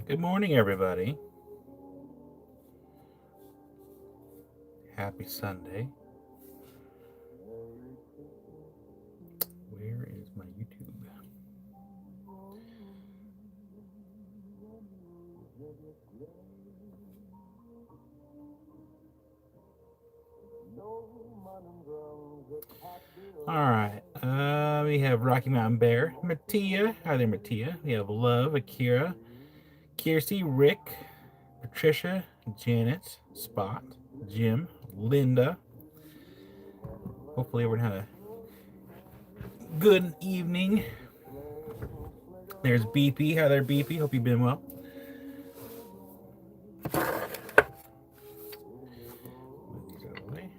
Good morning, everybody. Happy Sunday. Where is my YouTube? All right. We have Rocky Mountain Bear, Mattia. Hi there, Mattia. We have Love, Akira, Kirsty, Rick, Patricia, Janet, Spot, Jim, Linda. Hopefully, everyone had a good evening. There's BP. Hi there, BP. Hope you've been well. Move these out of the way.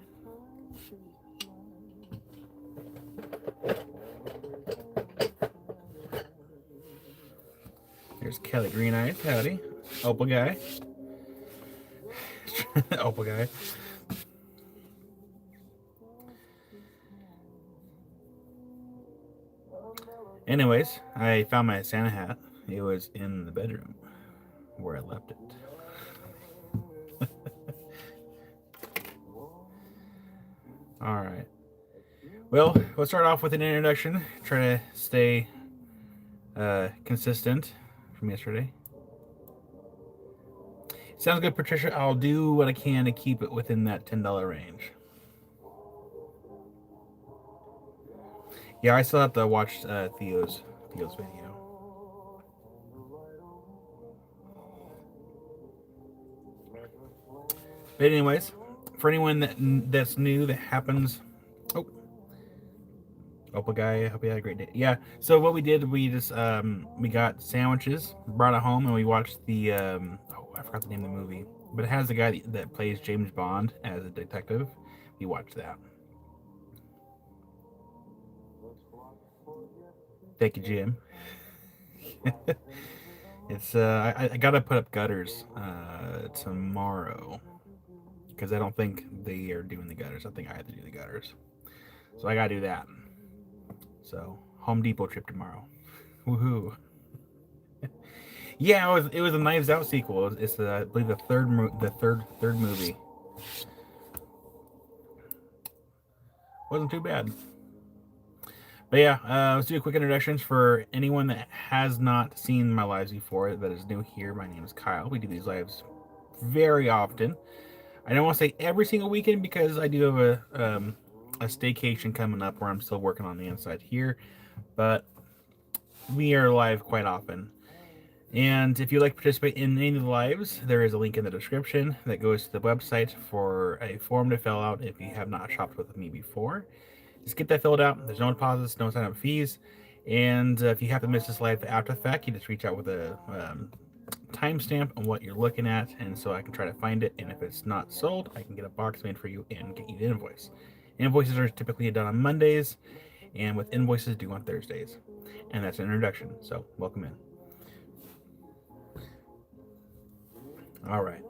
There's Kelly Green Eyes. Howdy. Opal Guy. Opal Guy. Anyways, I found my Santa hat. It was in the bedroom where I left it. All right. Well, we'll start off with an introduction. Try to stay consistent from yesterday. Sounds good, Patricia. I'll do what I can to keep it within that $10 range. Yeah, I still have to watch Theo's video. But anyways, for anyone that's new that happens, Opal Guy, I hope you had a great day. Yeah. So what we did, we just we got sandwiches, brought it home, and we watched the I forgot the name of the movie, but it has the guy that plays James Bond as a detective. We watched that. Thank you, Jim. It's I gotta put up gutters tomorrow because I don't think they are doing the gutters. I think I have to do the gutters, so I gotta do that. So Home Depot trip tomorrow. Woohoo! Yeah, it was a Knives Out sequel. It's I believe the third movie. Wasn't too bad. But yeah, let's do a quick introductions for anyone that has not seen my lives before that is new here. My name is Kyle. We do these lives very often. I don't want to say every single weekend because I do have a staycation coming up where I'm still working on the inside here, but we are live quite often. And if you'd like to participate in any of the lives, there is a link in the description that goes to the website for a form to fill out if you have not shopped with me before. Just get that filled out. There's no deposits, no sign up fees. And if you happen to miss this live after the fact, you just reach out with a timestamp on what you're looking at, and so I can try to find it. And if it's not sold, I can get a box made for you and get you the invoice. Invoices are typically done on Mondays, and with invoices due on Thursdays. And that's an introduction, so welcome in. All right.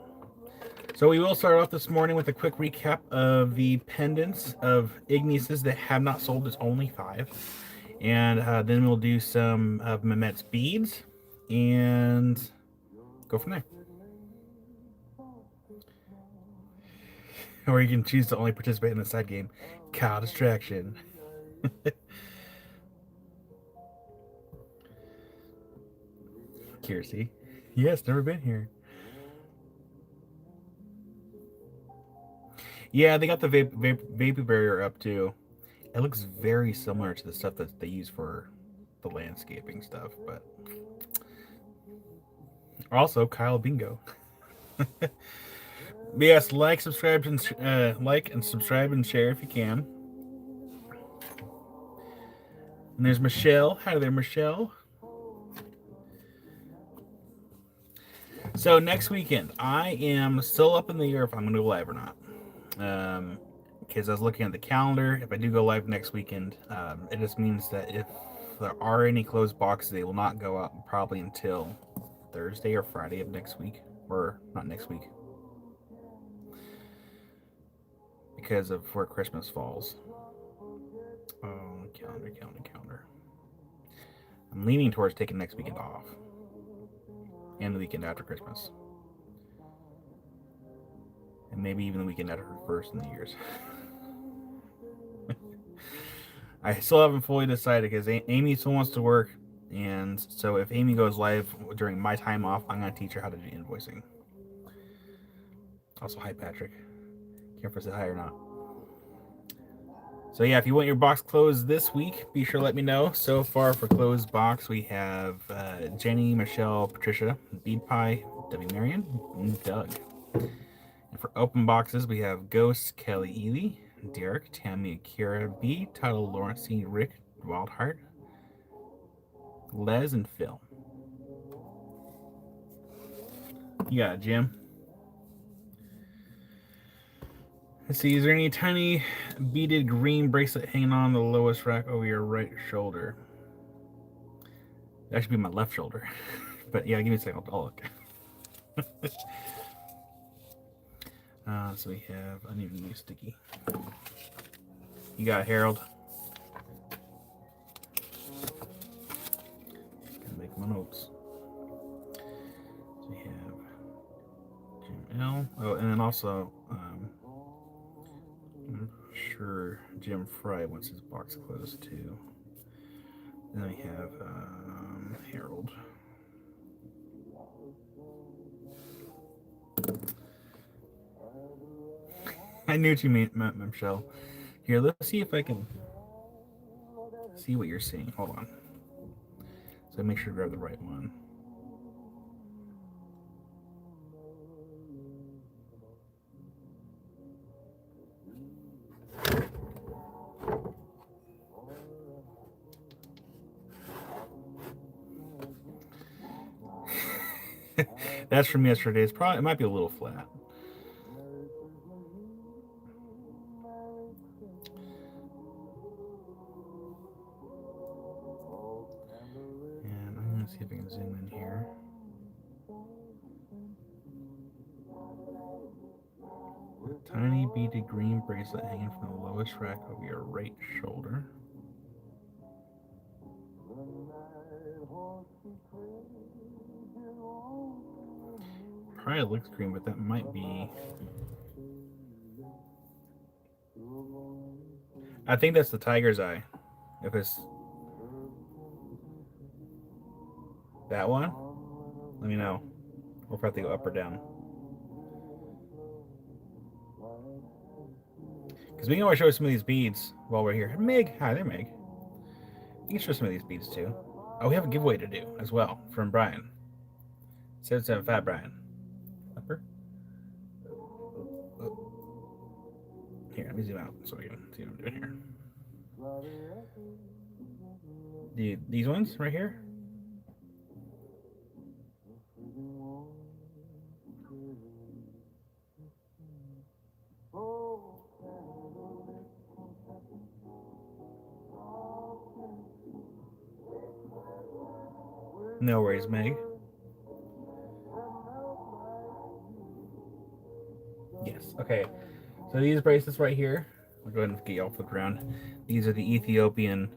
So we will start off this morning with a quick recap of the pendants of Ignises that have not sold. There's only 5. And then we'll do some of Mehmet's beads and go from there. Or you can choose to only participate in the side game. Cow distraction. Kirsty. Yes, never been here. Yeah, they got the vapor barrier up too. It looks very similar to the stuff that they use for the landscaping stuff, but also Kyle Bingo. Yes, like, subscribe, and like and subscribe and share if you can. And there's Michelle. Hi there, Michelle. So next weekend, I am still up in the air if I'm going to go live or not. Because I was looking at the calendar. If I do go live next weekend, it just means that if there are any closed boxes, they will not go out probably until Thursday or Friday of next week, or not next week, because of where Christmas falls. Oh, calendar. I'm leaning towards taking next weekend off. and the weekend after Christmas. And maybe even the weekend after first New Year's. I still haven't fully decided because Amy still wants to work, and so if Amy goes live during my time off, I'm gonna teach her how to do invoicing. Also, hi Patrick. Can't remember if I said hi or not. So yeah, if you want your box closed this week, be sure to let me know. So far for closed box, we have Jenny, Michelle, Patricia, Bead Pie, Debbie Marion, and Doug. And for open boxes, we have Ghost, Kelly Ely, Derek, Tammy, Akira, B, Tuttle, Lawrence C, Rick, Wildheart, Les, and Phil. You got it, Jim. Let's see, is there any tiny beaded green bracelet hanging on the lowest rack over your right shoulder? That should be my left shoulder. But yeah, give me a second, I'll look. So we have, I need a new sticky. You got it, Harold. Gotta make my notes. So we have Jim L. Oh, and then also, I'm sure Jim Fry wants his box closed too. Then we have Harold. I knew what you meant, Michelle. Here, let's see if I can see what you're seeing. Hold on. So make sure to grab the right one. That's from yesterday. It might be a little flat. And I'm gonna see if I can zoom in here. A tiny beaded green bracelet hanging from the lowest rack of your right shoulder. Probably looks green, but that might be. I think that's the tiger's eye. If it's that one, let me know. Or if I have to go up or down. Because we can always show some of these beads while we're here. Meg, hi there, Meg. You can show some of these beads too. Oh, we have a giveaway to do as well from Brian. 775 Brian. Upper. Here, let me zoom out so we can see what I'm doing here. These ones right here. No worries, Meg. Yes. Okay. So these bracelets right here, I'll go ahead and get you off the ground. These are the Ethiopian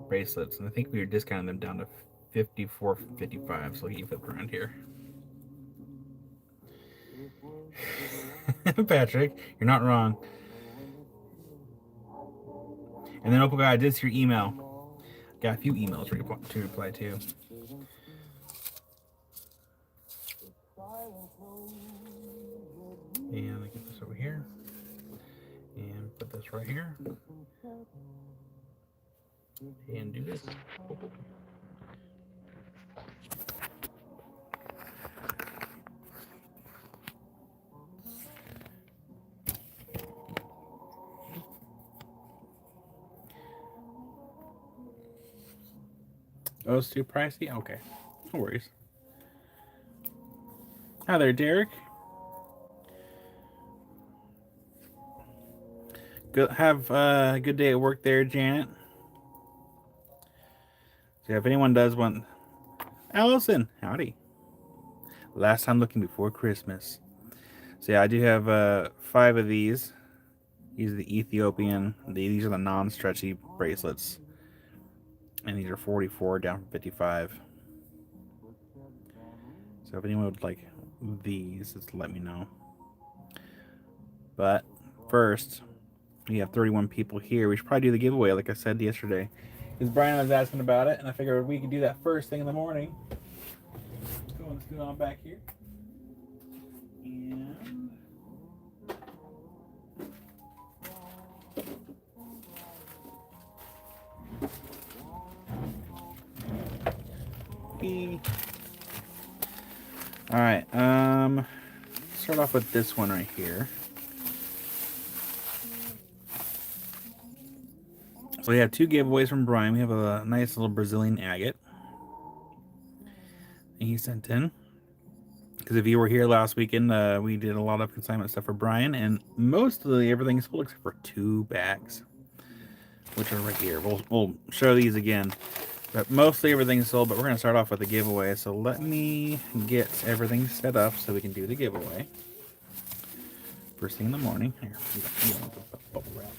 bracelets, and I think we were discounting them down to $54.55. So I'll get you flipped around here. Patrick, you're not wrong. And then Opal Guy, I did see your email. Got a few emails to reply to. And I get this over here. And put this right here. And do this. Oh, it's too pricey? Okay. No worries. Hi there, Derek. Good. Have a good day at work there, Janet. So if anyone does want... Allison, howdy. Last time looking before Christmas. So yeah, I do have 5 of these. These are the Ethiopian. These are the non-stretchy bracelets. And these are 44 down from 55. So if anyone would like these, just let me know. But first, we have 31 people here. We should probably do the giveaway, like I said yesterday. Because Brian was asking about it, and I figured we could do that first thing in the morning. Let's go on back here. And all right. Start off with this one right here. So we have two giveaways from Brian. We have a nice little Brazilian agate he sent in. Because if you were here last weekend, we did a lot of consignment stuff for Brian, and mostly everything's full except for 2 bags, which are right here. We'll show these again, but mostly everything's sold. But we're gonna start off with the giveaway. So let me get everything set up so we can do the giveaway. First thing in the morning. Here, bubble wrap.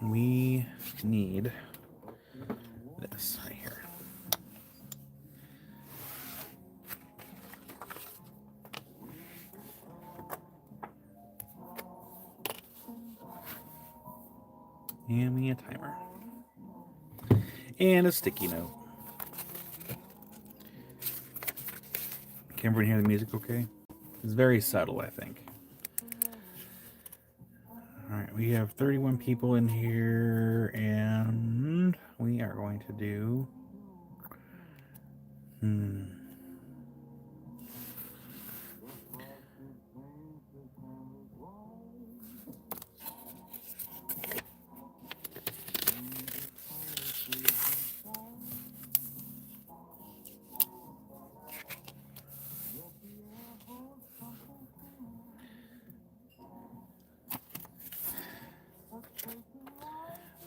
We need this right here. And we need a timer. And a sticky note. Can everyone hear the music okay? It's very subtle, I think. Alright, we have 31 people in here, and we are going to do...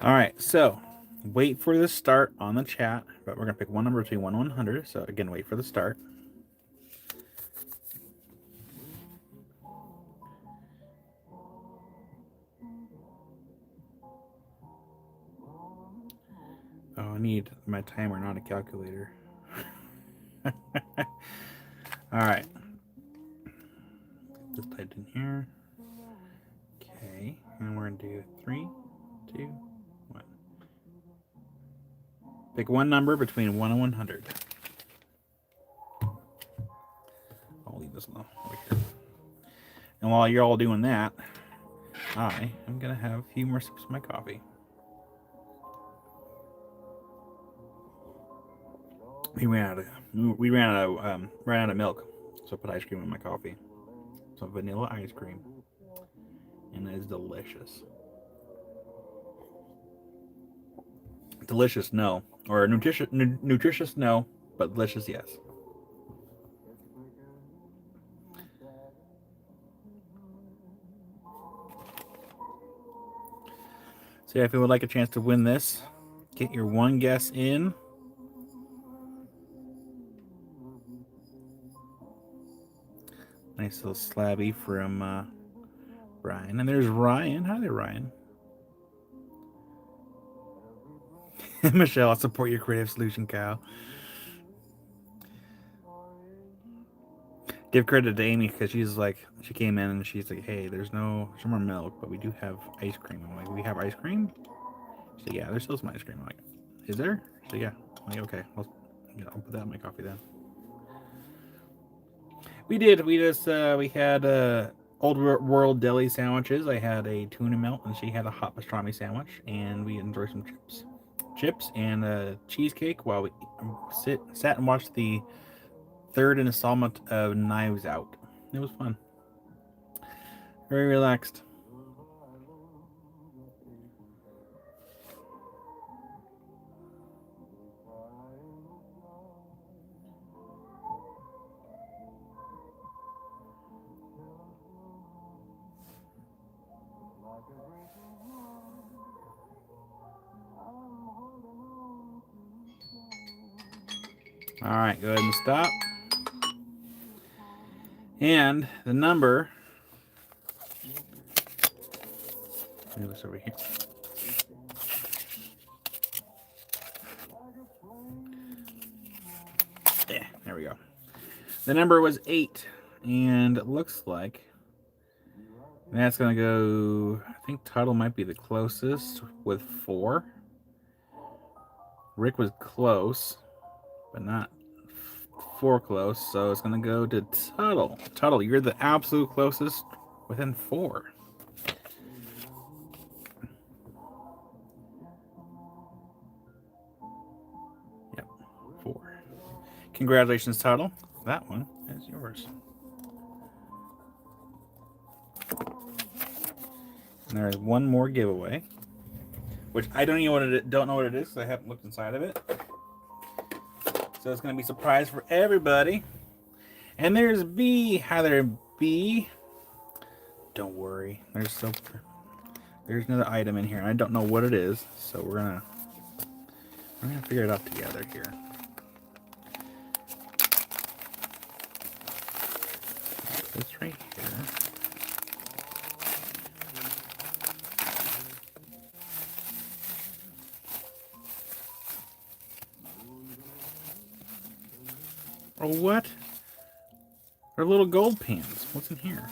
Alright, so wait for the start on the chat, but we're going to pick one number between 1 and 100. So again, wait for the start. Oh, I need my timer, not a calculator. Alright. Just typed in here. Okay, and we're going to do 3, 2, 1. Pick one number between 1 and 100. I'll leave this alone over here. And while you're all doing that, I am going to have a few more sips of my coffee. We ran out of milk, so I put ice cream in my coffee. Some vanilla ice cream, and it is delicious. Delicious, no, or nutritious, no, but delicious, yes. So yeah, if you would like a chance to win this, get your one guess in. Nice little slabby from Brian. And there's Ryan. Hi there, Ryan. Michelle, I'll support your creative solution, Kyle. Give credit to Amy because she's like, she came in and she's like, hey, there's no more milk, but we do have ice cream. I'm like, we have ice cream? She's like, yeah, there's still some ice cream. I'm like, is there? She's like, yeah. I'm like, okay, I'll put that in my coffee then. We had Old World Deli sandwiches. I had a tuna melt, and she had a hot pastrami sandwich, and we enjoyed some chips and a cheesecake while we sat and watched the 3rd installment of Knives Out. It was fun. Very relaxed. All right, go ahead and stop. And the number, move this over here. There we go. The number was 8, and it looks like that's going to go, I think Tuttle might be the closest with 4. Rick was close, but not 4 close, so it's going to go to Tuttle. Tuttle, you're the absolute closest within 4. Yep, 4. Congratulations, Tuttle. That one is yours. And there is one more giveaway, which I don't know what it is because I haven't looked inside of it. So it's going to be a surprise for everybody. And there's B. Hi there, B. Don't worry. There's another item in here. I don't know what it is, so we're gonna figure it out together here. This right here. Oh, what? They're little gold pans. What's in here?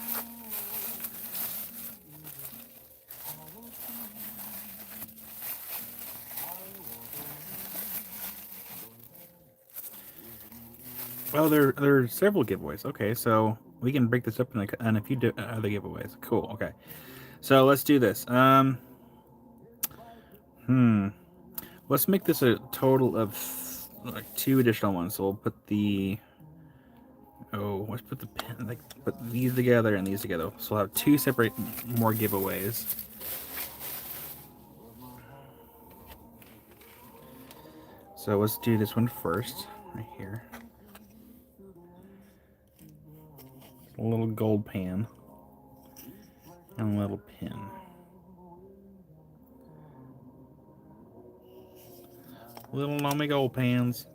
Oh, there are several giveaways. Okay, so we can break this up in a few other giveaways. Cool. Okay, so let's do this. Let's make this a total of like 2 additional ones. So we'll put the let's put put these together and these together. So we'll have 2 separate more giveaways. So let's do this one first, right here. A little gold pan and a little pin. Little Nami gold pans.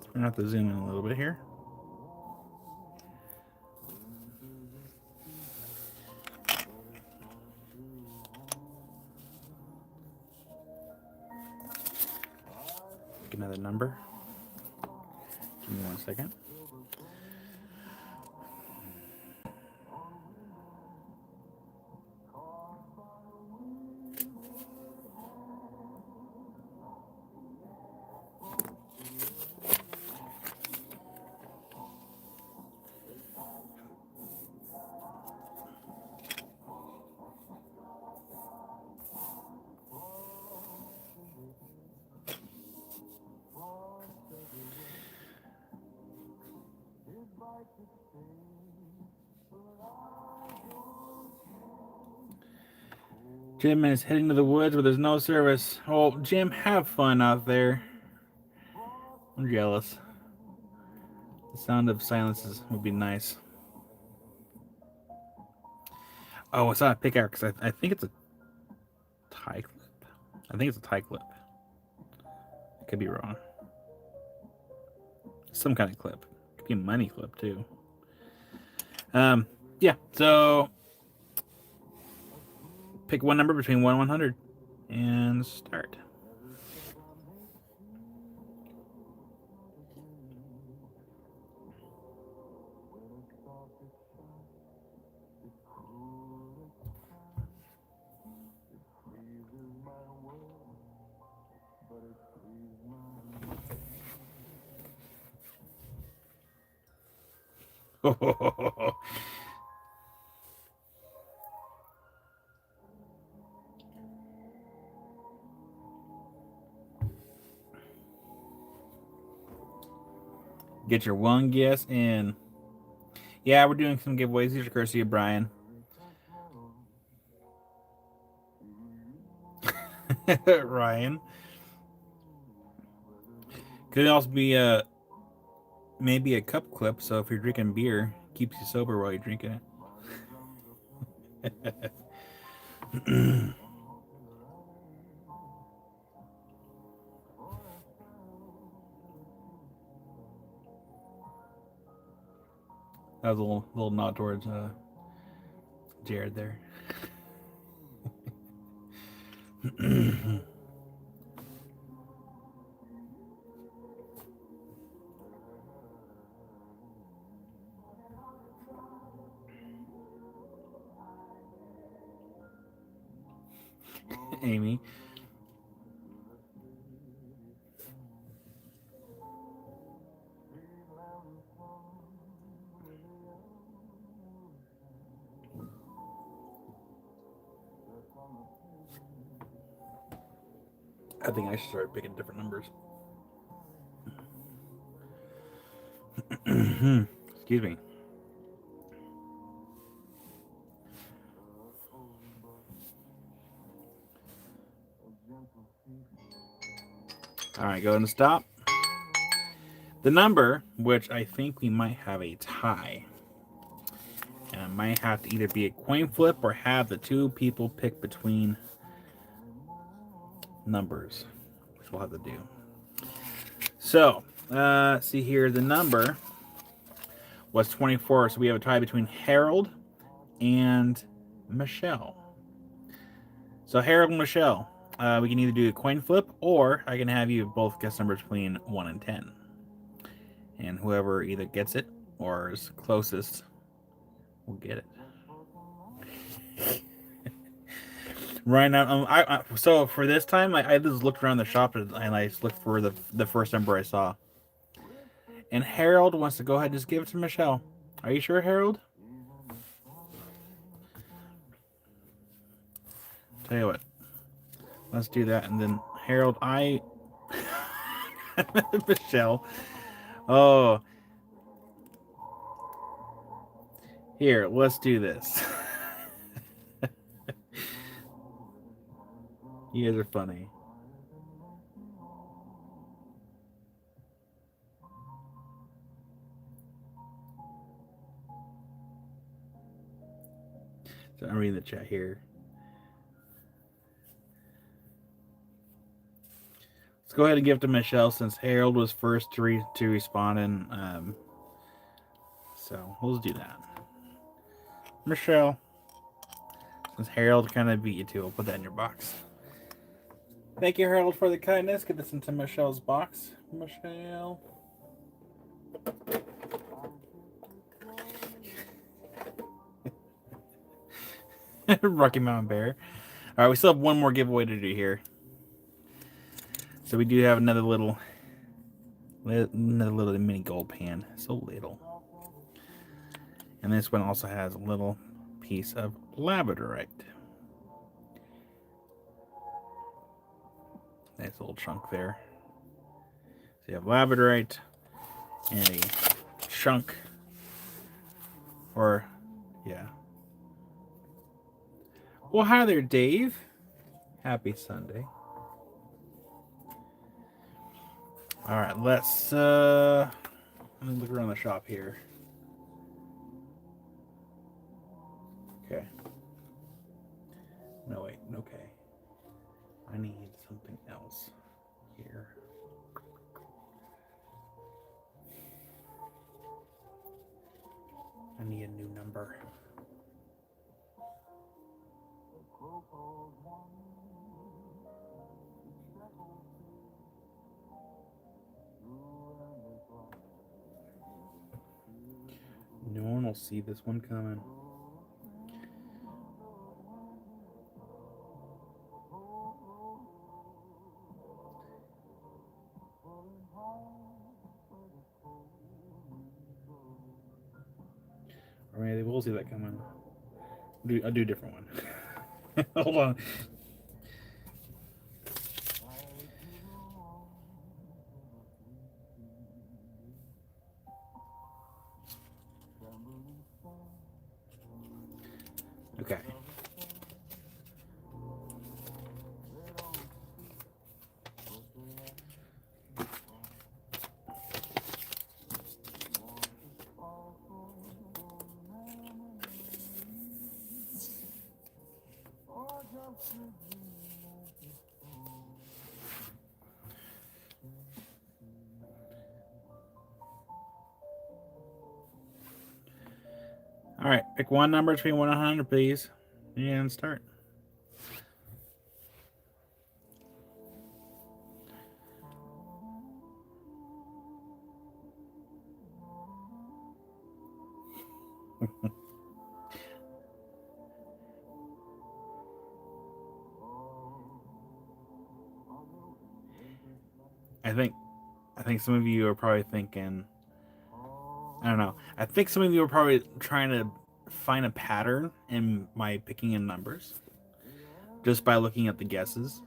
We're gonna have to zoom in a little bit here. Pick another number. Give me 1 second. Jim is heading to the woods where there's no service. Oh, Jim, have fun out there. I'm jealous. The sound of silences would be nice. Oh, it's not a pickaxe. I think it's a tie clip. I think it's a tie clip. I could be wrong. Some kind of clip. Could be a money clip too. Yeah. So pick one number between 1 and 100 and start. Get your one guess in. Yeah, we're doing some giveaways. These are courtesy of Brian. Ryan. Could also be maybe a cup clip, so if you're drinking beer, keeps you sober while you're drinking it. That was a little nod towards Jared there. Amy. I think I should start picking different numbers. Excuse me. All right, go ahead and stop. The number, which I think we might have a tie, and it might have to either be a coin flip or have the two people pick between numbers, which we'll have to do. So, see here, the number was 24, so we have a tie between Harold and Michelle. So Harold and Michelle, we can either do a coin flip, or I can have you both guess numbers between 1 and 10. And whoever either gets it or is closest will get it. Right now, so for this time, I just looked around the shop and I looked for the first number I saw. And Harold wants to go ahead and just give it to Michelle. Are you sure, Harold? Tell you what, let's do that, and then Harold, Michelle. Oh, here, let's do this. You guys are funny. So I'm reading the chat here. Let's go ahead and give it to Michelle since Harold was first to respond, and so let's do that. Michelle, since Harold kind of beat you to, I'll put that in your box. Thank you, Harold, for the kindness. Get this into Michelle's box. Michelle. Rocky Mountain Bear. All right, we still have one more giveaway to do here. So we do have another little mini gold pan. So little. And this one also has a little piece of labradorite. Nice little chunk there. So you have labradorite and a chunk. Or, yeah. Well, hi there, Dave. Happy Sunday. All right, let's let me look around the shop here. Okay. No, wait. Okay. I need something else here. I need a new number. No one will see this one coming. Or maybe they will see that coming. I'll do a different one. Hold on. Okay. All right, pick one number between 1 and 100, please, and start. I think some of you are probably thinking, I don't know. I think some of you are probably trying to find a pattern in my picking in numbers just by looking at the guesses.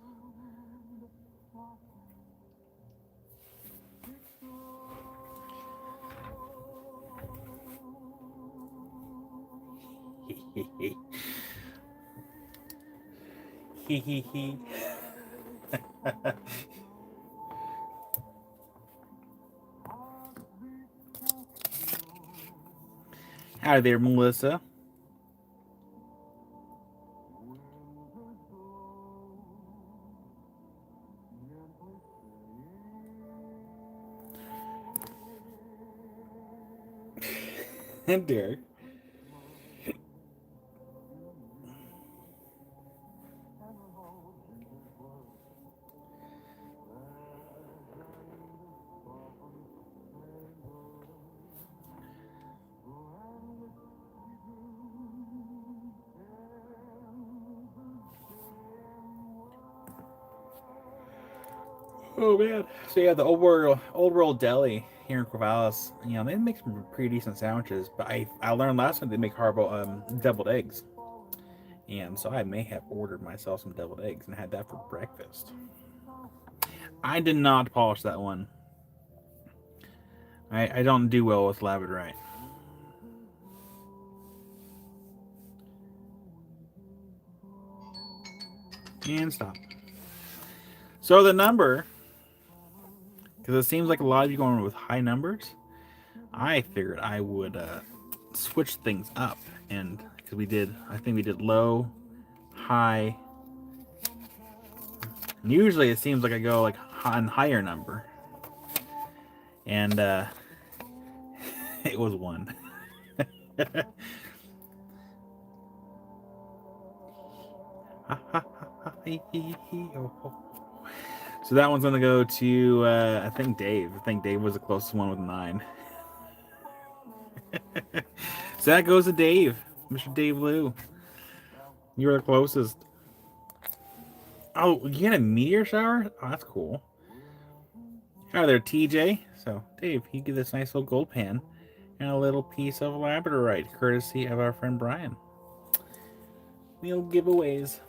Hi there, Melissa. And Derek. Oh man! So yeah, the old world deli here in Corvallis, you know, they make some pretty decent sandwiches. But I learned last time they make horrible deviled eggs, and so I may have ordered myself some deviled eggs and had that for breakfast. I did not polish that one. I don't do well with labradorite. And stop. So the number, because it seems like a lot of you going with high numbers, I figured I would switch things up, and because I think we did low, high. And usually it seems like I go like on higher number, and it was one. So that one's gonna go to I think Dave. I think Dave was the closest one with 9. So that goes to Dave, Mr. Dave Liu. You were the closest. Oh, you had a meteor shower? Oh, that's cool. Hi there, TJ. So, Dave, you get this nice little gold pan and a little piece of labradorite, courtesy of our friend Brian. Little giveaways.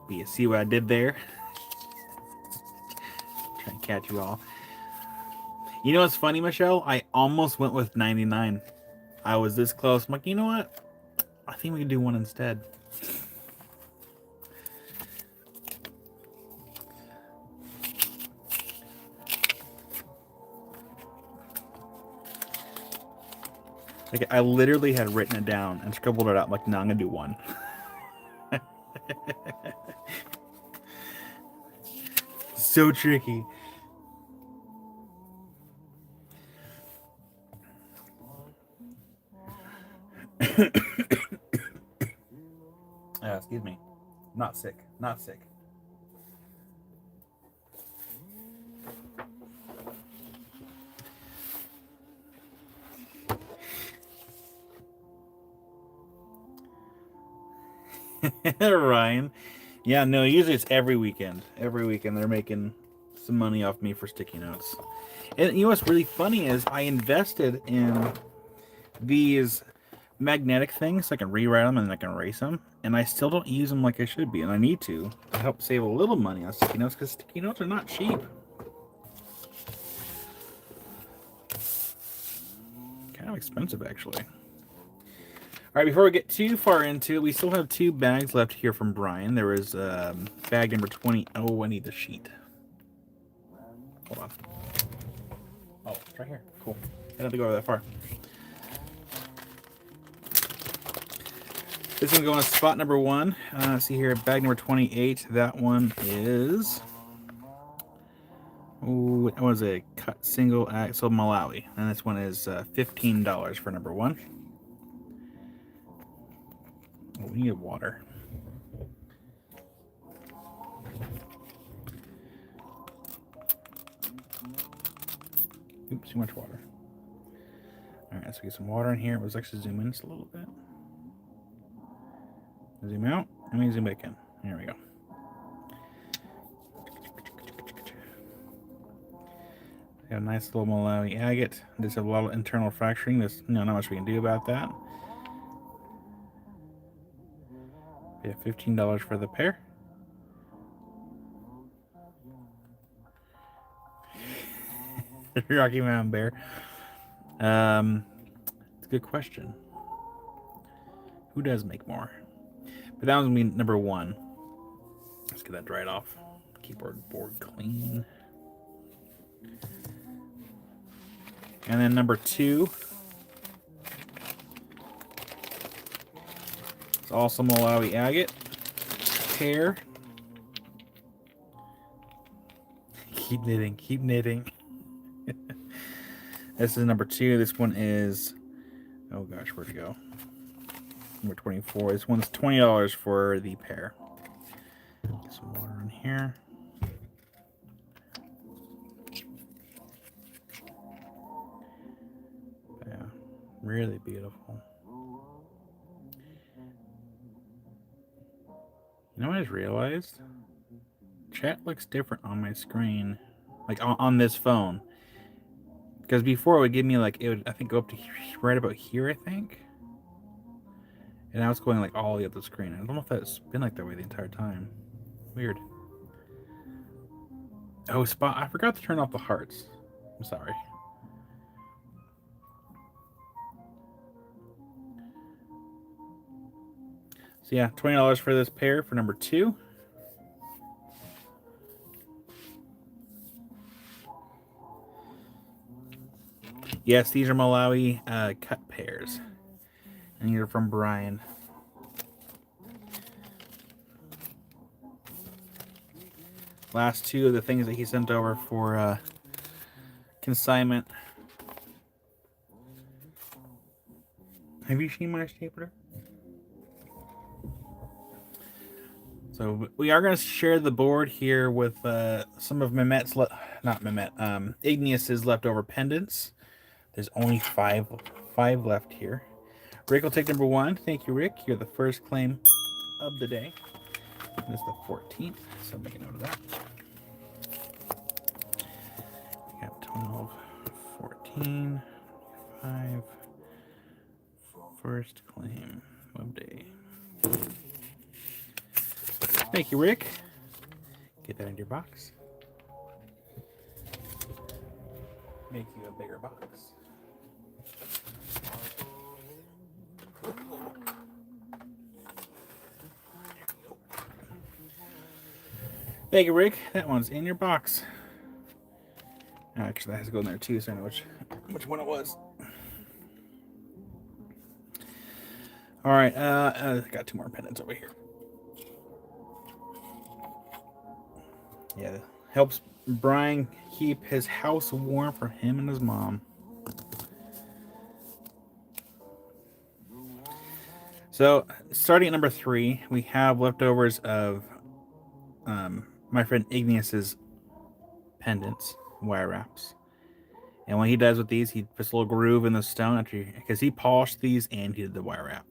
But you see what I did there? Trying to catch you all. You know what's funny, Michelle? I almost went with 99. I was this close. I'm like, you know what? I think we can do one instead. Like, I literally had written it down and scribbled it out. I'm like, no, I'm going to do one. So tricky. Excuse me. Not sick. Not sick. Ryan. Yeah, no, usually it's every weekend. Every weekend they're making some money off me for sticky notes. And you know what's really funny is I invested in these magnetic things so I can rewrite them and I can erase them, and I still don't use them like I should be, and I need to help save a little money on sticky notes because sticky notes are not cheap. Kind of expensive, actually. All right, before we get too far into it, we still have 2 bags left here from Brian. There was bag number 20. Oh, I need the sheet. Hold on. Oh, it's right here. Cool. I don't have to go over that far. This is going to go on spot number 1. See here, bag number 28. That one is... Oh, it was a cut single axle Malawi. And this one is $15 for number 1. Oh, we need water. Oops, too much water. All right, so we get some water in here. Let's actually zoom in just a little bit. Zoom out. Let me zoom back in. Here we go. We have a nice little Malawi agate. There's a lot of internal fracturing. There's not much we can do about that. We have $15 for the pair. Rocky Mountain Bear. It's a good question. Who does make more? But that one's gonna be number 1. Let's get that dried off. Keyboard board clean. And then number 2. It's also Malawi agate. Pair. Keep knitting, keep knitting. This is number 2. This one is, oh gosh, where'd it go? Number 24. This one's $20 for the pair. Get some water in here. Yeah, really beautiful. You know what I just realized? Chat looks different on my screen, like on this phone. Because before it would give me like, it would, I think, go up to right about here, I think. And now it's going like all the way up the screen. I don't know if that's been like that way the entire time. Weird. Oh, spot! I forgot to turn off the hearts. I'm sorry. So yeah, $20 for this pair for number 2. Yes, these are Malawi cut pairs. And these are from Brian. Last 2 of the things that he sent over for consignment. Have you seen my stapler? So we are going to share the board here with some of Mehmet's, not Mehmet, Igneous's leftover pendants. There's only five left here. Rick will take number 1. Thank you, Rick. You're the first claim of the day. And it's the 14th, so make a note of that. We got 12, 14, 5. First claim of day. Thank you, Rick. Get that in your box. Make you a bigger box. Thank you, Rick. That one's in your box. Actually, that has to go in there too, so I know which one it was. All right, I got 2 more pendants over here. Yeah, helps Brian keep his house warm for him and his mom. So, starting at number 3, we have leftovers of my friend Igneous's pendants, wire wraps. And what he does with these, he puts a little groove in the stone after, because he polished these and he did the wire wrap.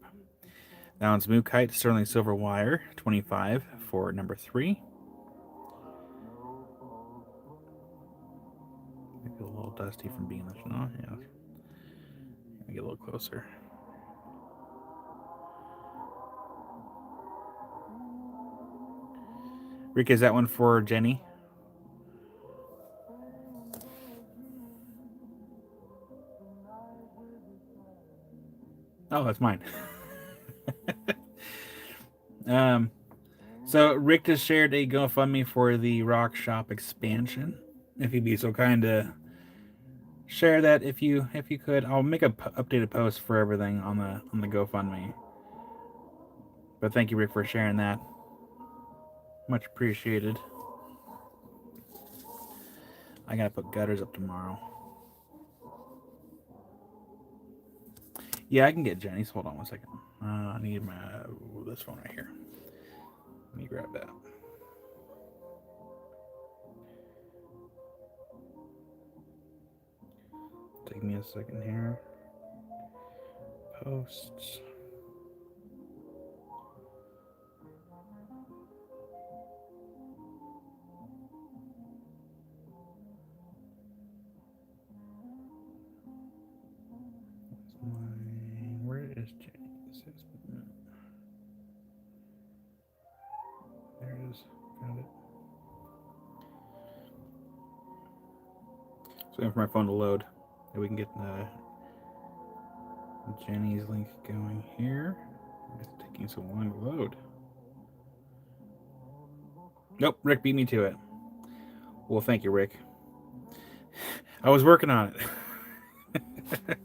Now it's Mookite sterling silver wire, 25 for number 3. Maybe a little dusty from being in the snow. Yeah. Let me get a little closer. Rick, is that one for Jenny? Oh, that's mine. So Rick just shared a GoFundMe for the Rock Shop expansion. If you'd be so kind to share that, if you could, I'll make a updated post for everything on the GoFundMe. But thank you, Rick, for sharing that. Much appreciated. I gotta put gutters up tomorrow. Yeah, I can get Jenny's. Hold on one second. I need this phone right here. Let me grab that. Take me a second here. Posts. Where's Jenny? There it is. Found it. So waiting for my phone to load. And we can get Jenny's link going here. It's taking so long to load. Nope, Rick beat me to it. Well, thank you, Rick. I was working on it.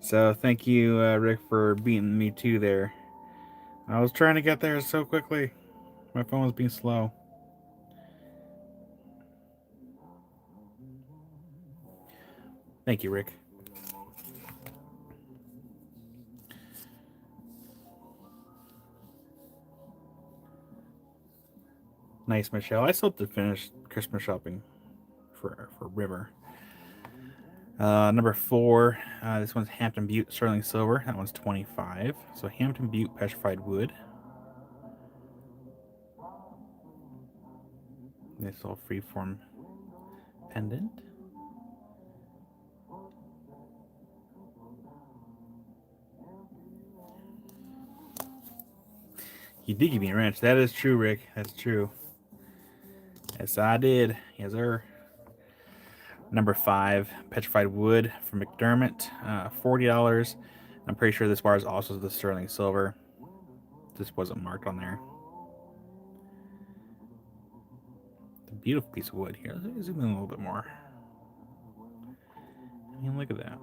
So thank you, Rick, for beating me to there. I was trying to get there so quickly. My phone was being slow. Thank you, Rick. Nice, Michelle. I still have to finish Christmas shopping for River. Number 4, this one's Hampton Butte Sterling Silver. That one's $25. So Hampton Butte petrified wood. This little freeform pendant. You did give me a wrench. That is true, Rick. That's true. Yes, I did. Yes, sir. Number 5, petrified wood from McDermott, $40. I'm pretty sure this bar is also the sterling silver. This wasn't marked on there. It's a beautiful piece of wood here. Let's zoom in a little bit more. I mean, look at that.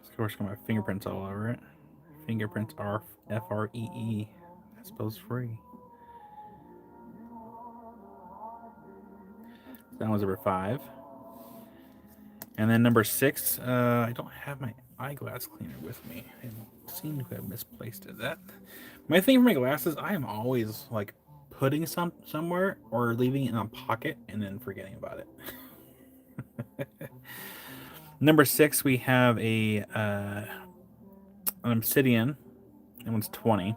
Of course, got my fingerprints all over it. Fingerprints are FREE. That spells free. That was number 5. And then number 6, I don't have my eyeglass cleaner with me. I seem to have misplaced it. That my thing for my glasses, I am always like putting somewhere or leaving it in a pocket and then forgetting about it. Number 6, we have an obsidian. That one's 20.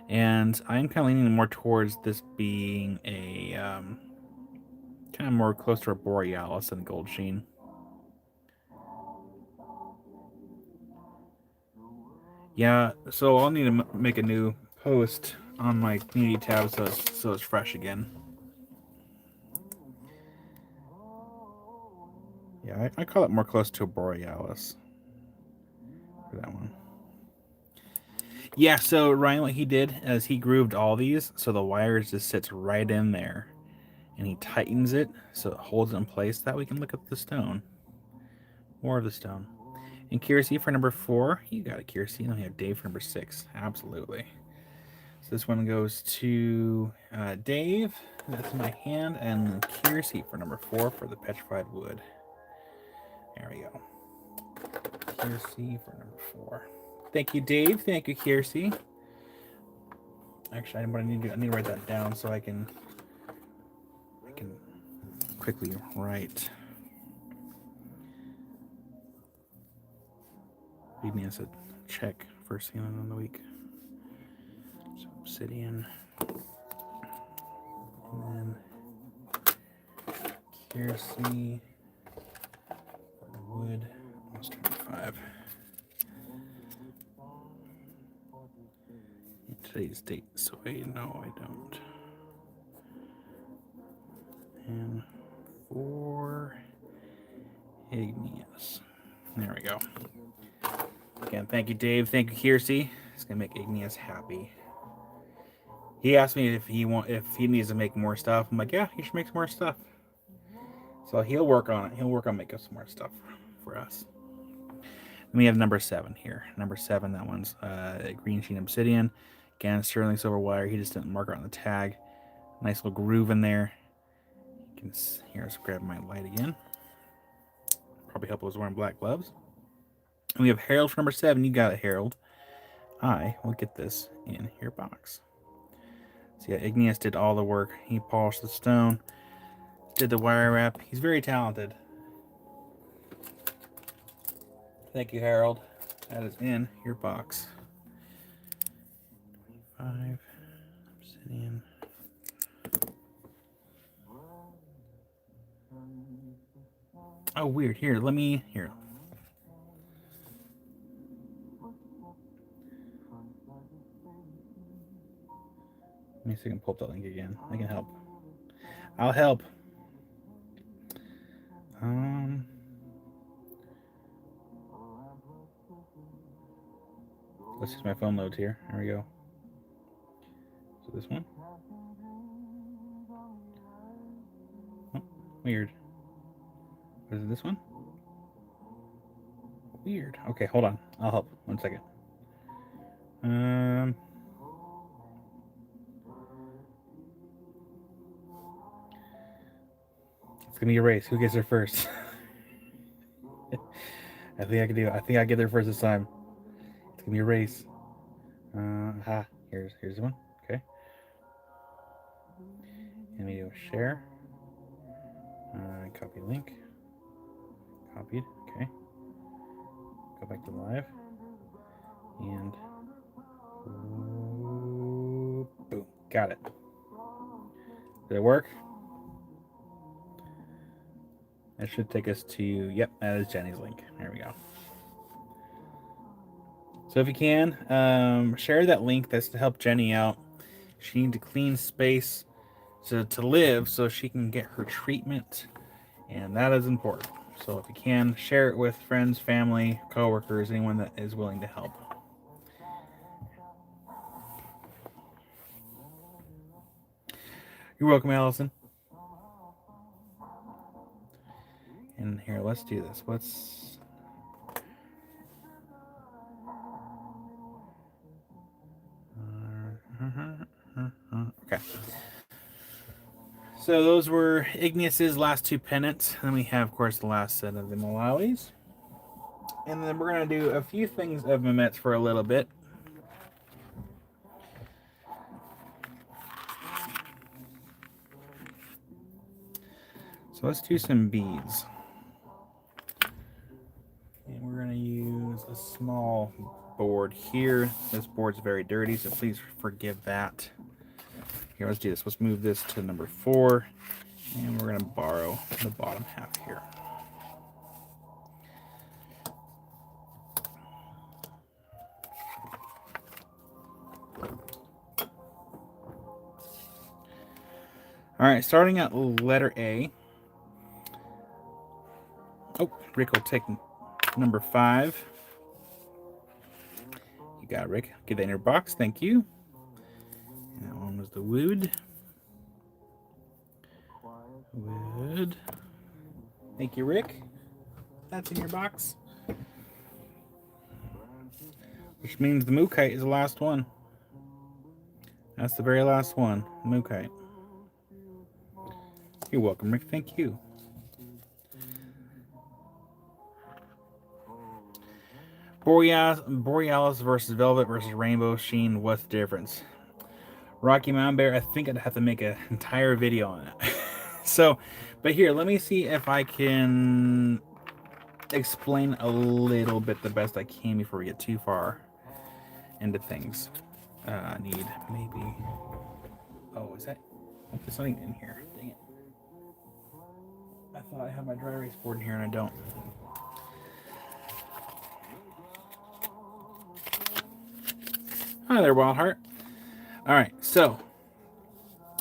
And I'm kind of leaning more towards this being a kind of more close to a borealis than gold sheen. Yeah, so I'll need to make a new post on my community tab so it's fresh again. Yeah, I call it more close to a borealis for that one. Yeah, so Ryan, what he did is he grooved all these so the wires just sits right in there, and he tightens it so it holds it in place. That we can look at the stone, more of the stone. And Kiersey for number 4, you got it, Kiersey. And then we have Dave for number 6, absolutely. So this one goes to Dave. That's in my hand, and Kiersey for number 4 for the petrified wood. There we go. Kiersey for number 4. Thank you, Dave. Thank you, Kiersey. Actually, I need to write that down so I can quickly write. Leave me as a check first thing on the week. So obsidian, and then Kiersey wood. Almost 25. Today's date, so wait, no, I don't. And 4 igneous. There we go. Again, thank you, Dave. Thank you, Kiersey. It's gonna make Igneous happy. He asked me if he needs to make more stuff. I'm like, yeah, he should make some more stuff. So he'll work on it. He'll work on making some more stuff for us. And we have number 7 here. Number 7, that one's green sheen obsidian. Again, sterling silver wire. He just didn't mark it on the tag. Nice little groove in there. You can let's grab my light again. Probably help us wearing black gloves. And we have Harold for number 7. You got it, Harold. I will get this in your box. So yeah, Igneous did all the work. He polished the stone, did the wire wrap. He's very talented. Thank you, Harold. That is in your box. 25 obsidian. Oh, weird. Here. see if I can pull up that link again. I can help. I'll help. Let's use my phone loads here. There we go. So this one. Oh, weird. Is it this one? Weird. Okay, hold on. I'll help. 1 second. It's gonna be a race. Who gets there first? I think I can do it. I think I get there first this time. It's gonna be a race. Here's the one. Okay. And we do share. Copy link. Copied. Okay. Go back to live. And boom. Got it. Did it work? That should take us to, yep, that is Jenny's link. There we go. So if you can, share that link. That's to help Jenny out. She needs a clean space to live so she can get her treatment. And that is important. So if you can, share it with friends, family, coworkers, anyone that is willing to help. You're welcome, Allison. And here, let's do this. Okay. So those were Igneous's last 2 pennants. Then we have, of course, the last set of the Malawis. And then we're going to do a few things of Mehmet's for a little bit. So let's do some beads. And we're going to use a small board here. This board's very dirty, so please forgive that. Here, let's do this. Let's move this to number 4. And we're going to borrow the bottom half here. All right, starting at letter A. Oh, Rick will take number 5. You got it, Rick. Get that in your box. Thank you. And that one was the wood. Wood. Thank you, Rick. That's in your box. Which means the Mookite is the last one. That's the very last one. Mookite. You're welcome, Rick. Thank you. Borealis versus Velvet versus Rainbow Sheen. What's the difference? Rocky Mountain Bear, I think I'd have to make an entire video on it. So, but here, let me see if I can explain a little bit the best I can before we get too far into things. I need maybe... Oh, is that... There's something in here. Dang it. I thought I had my dry erase board in here and I don't. Hi there, Wildheart. All right, so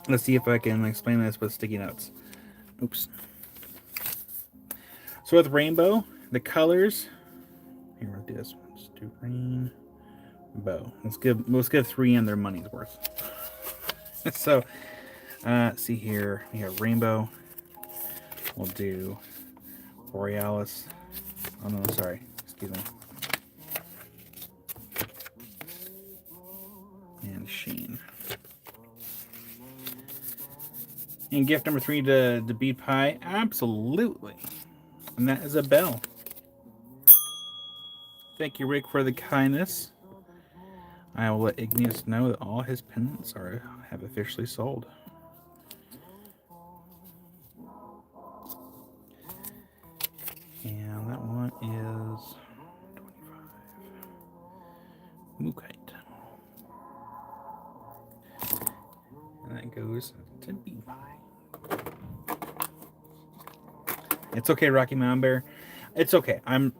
let's see if I can explain this with sticky notes. Oops. So with rainbow, the colors. Here, we'll do this one. Let's do rainbow. Let's give 3 in their money's worth. So, see here, we have rainbow. We'll do Borealis. Oh no, sorry. Excuse me. And Sheen. And gift number 3 to Bead Pie. Absolutely. And that is a bell. Thank you, Rick, for the kindness. I will let Igneous know that all his pendants have officially sold. And that one is 25. Mookite. And that goes to Bead Pie. It's okay, Rocky Mountain Bear. It's okay. I'm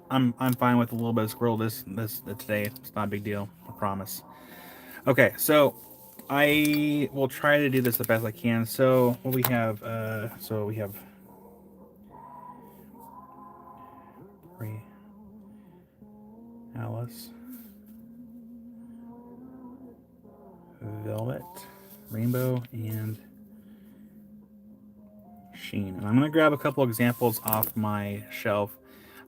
fine with a little bit of squirrel this today. It's not a big deal. I promise. Okay, so I will try to do this the best I can. So what we have, Alice, Velvet, Rainbow, and Sheen. And I'm going to grab a couple examples off my shelf.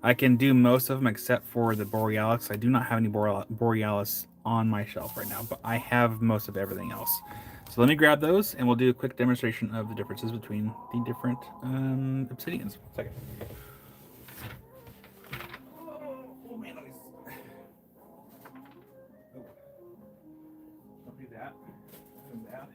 I can do most of them except for the Borealis. I do not have any Borealis on my shelf right now, but I have most of everything else. So let me grab those and we'll do a quick demonstration of the differences between the different obsidians. Second. Oh man, don't do that. Do that.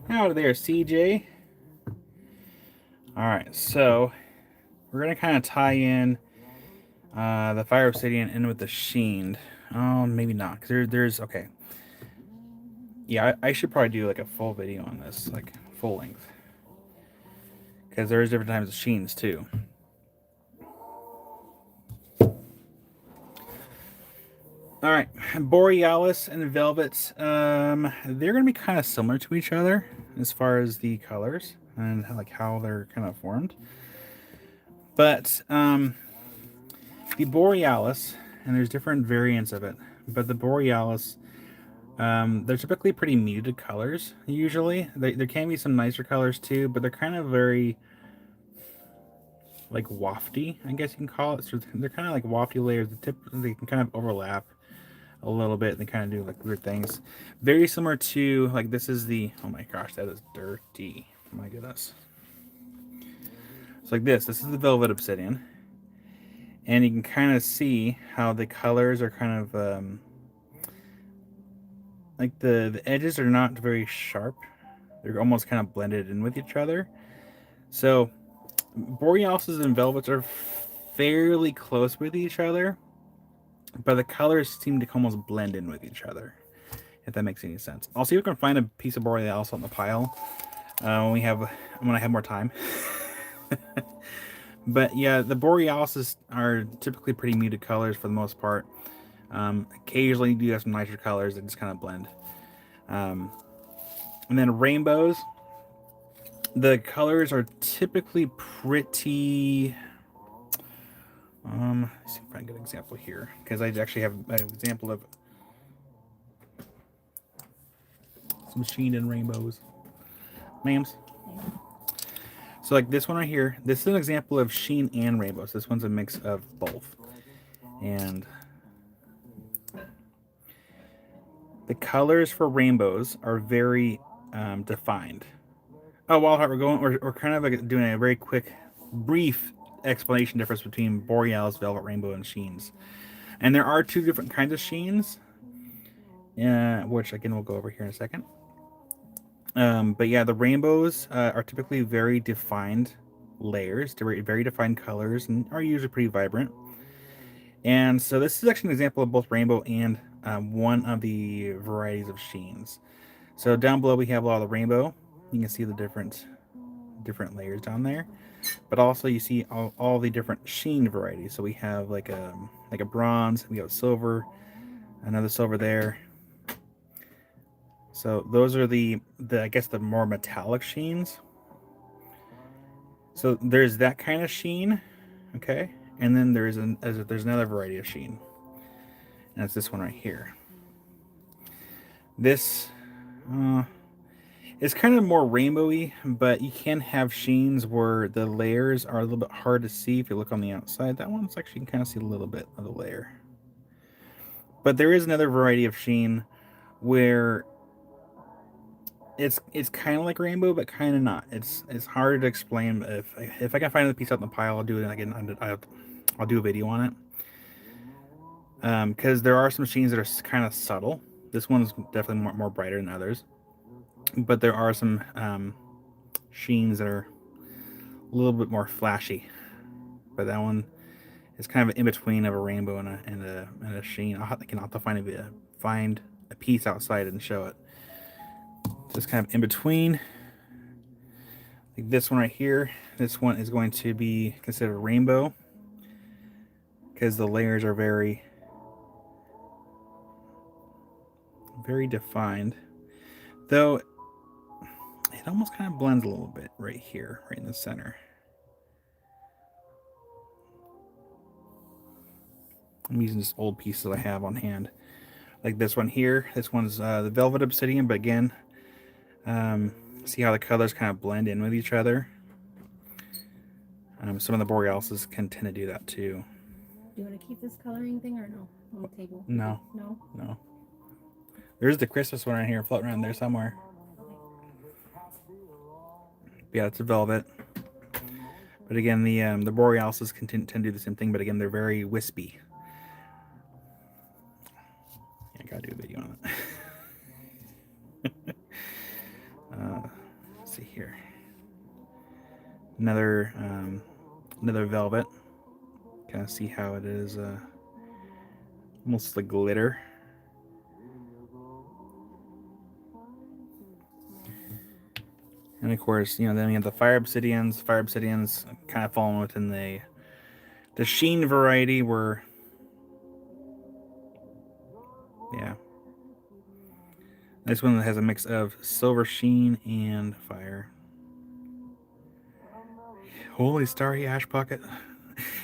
Howdy there, CJ. All right, so we're gonna kind of tie in the Fire Obsidian in with the Sheen. Oh, maybe not, because there's okay. Yeah, I should probably do like a full video on this, like full length, because there's different types of Sheens too. All right, Borealis and Velvets, they're gonna be kind of similar to each other as far as the colors and like how they're kind of formed. But the Borealis, and there's different variants of it, but the Borealis, they're typically pretty muted colors. Usually, there can be some nicer colors too, but they're kind of very like wafty, I guess you can call it. So they're kind of like wafty layers. They can kind of overlap a little bit. They kind of do like weird things. Very similar to like this is the, oh my gosh, that is dirty. My goodness. It's like this. This is the Velvet Obsidian, and you can kind of see how the colors are kind of like the edges are not very sharp. They're almost kind of blended in with each other. So Borealises and Velvets are fairly close with each other, but the colors seem to almost blend in with each other, if that makes any sense. I'll see if I can find a piece of Borealis on the pile when I have more time. But yeah, the Borealises are typically pretty muted colors for the most part. Occasionally you do have some nicer colors that just kind of blend. And then rainbows, the colors are typically pretty... let's see if I can get an example here, because I actually have an example of some Sheen and rainbows. Ma'ams. So like this one right here, this is an example of Sheen and rainbows. This one's a mix of both. And the colors for rainbows are very defined. Oh, Wildheart, we're kind of like doing a very quick, brief explanation difference between Borealis, Velvet Rainbow, and Sheens. And there are two different kinds of Sheens, which again we'll go over here in a second. But yeah, the rainbows are typically very defined layers, very defined colors, and are usually pretty vibrant. And so this is actually an example of both rainbow and one of the varieties of Sheens. So down below we have a lot of the rainbow. You can see the different layers down there, but also you see all the different Sheen varieties. So we have like a bronze, we have silver, Another silver there. So those are the I guess the more metallic sheens. So there's that kind of sheen, okay, and then there's another variety of sheen, and it's this one right here. This is kind of more rainbowy, but you can have sheens where the layers are a little bit hard to see if you look on the outside. That one's actually you can kind of see a little bit of the layer. But there is another variety of sheen where it's kind of like rainbow, but kind of not. It's hard to explain. If I can find the piece out in the pile, I'll do it again. I'll do a video on it. Because there are some sheens that are kind of subtle. This one's definitely more brighter than others, but there are some sheens that are a little bit more flashy. But that one is kind of an in between of a rainbow and a sheen. I'll have to find a piece outside and show it. So it's kind of in between. Like this one right here. This one is going to be considered a rainbow because the layers are very defined. Though it almost kind of blends a little bit right here, right in the center. I'm using just old pieces I have on hand. Like this one here. This one's the Velvet Obsidian, but again, see how the colors kind of blend in with each other? Some of the Borealis can tend to do that too. Do you want to keep this coloring thing or no? On the table? No. No? No. There's the Christmas one right here floating around there somewhere. Yeah, it's a velvet. But again, the Borealis can tend to do the same thing, but again, they're very wispy. I gotta do a video on it. Let's see here. Another velvet. Kind of see how it is almost like glitter. And of course, then you have the fire obsidians. Fire obsidians kind of falling within the sheen variety where, yeah. This one has a mix of silver sheen and fire. Holy starry ash pocket.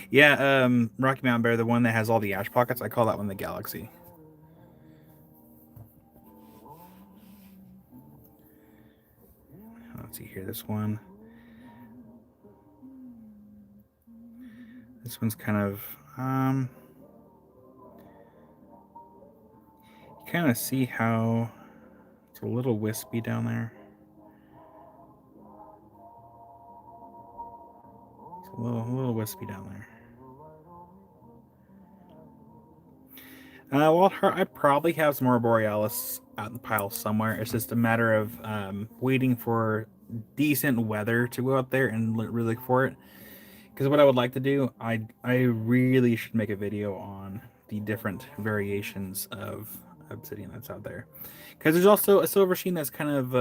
Yeah, Rocky Mountain Bear, the one that has all the ash pockets, I call that one the Galaxy. Let's see here, this one. This one's kind of, you kind of see how it's a little wispy down there. It's a little wispy down there. Well, I probably have some more Borealis out in the pile somewhere. It's just a matter of waiting for decent weather to go out there and really look for it. Because what I would like to do, I really should make a video on the different variations of obsidian that's out there. Because there's also a silver sheen that's kind of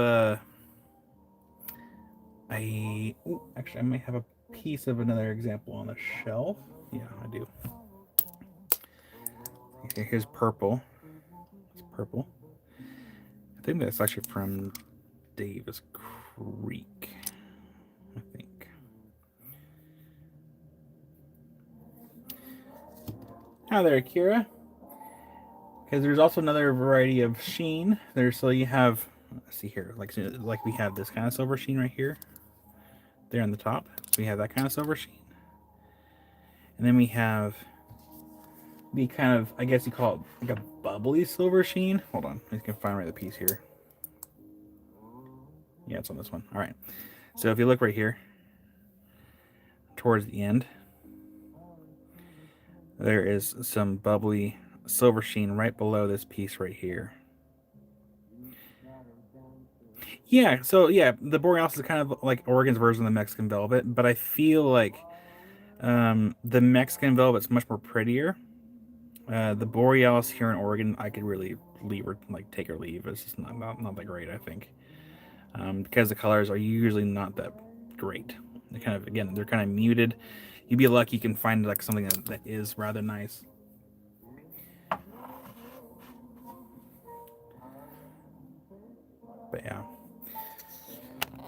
actually I might have a piece of another example on the shelf. Yeah, I do. Okay, here's purple. It's purple. I think that's actually from Davis Creek. I think. Hi there, Kira. Because there's also another variety of sheen. So you have, let's see here, like we have this kind of silver sheen right here. There on the top. So we have that kind of silver sheen. And then we have the kind of, I guess you call it like a bubbly silver sheen. Hold on, I can find the piece here. Yeah, it's on this one. All right. So if you look right here, towards the end, there is some bubbly silver sheen right below this piece right here. Yeah, so yeah, the Borealis is kind of like Oregon's version of the Mexican velvet, but I feel like the Mexican velvet's much more prettier. The Borealis here in Oregon, I could really leave or take or leave. It's just not that great, I think, because the colors are usually not that great. They're kind of muted. You'd be lucky you can find like something that is rather nice. But yeah,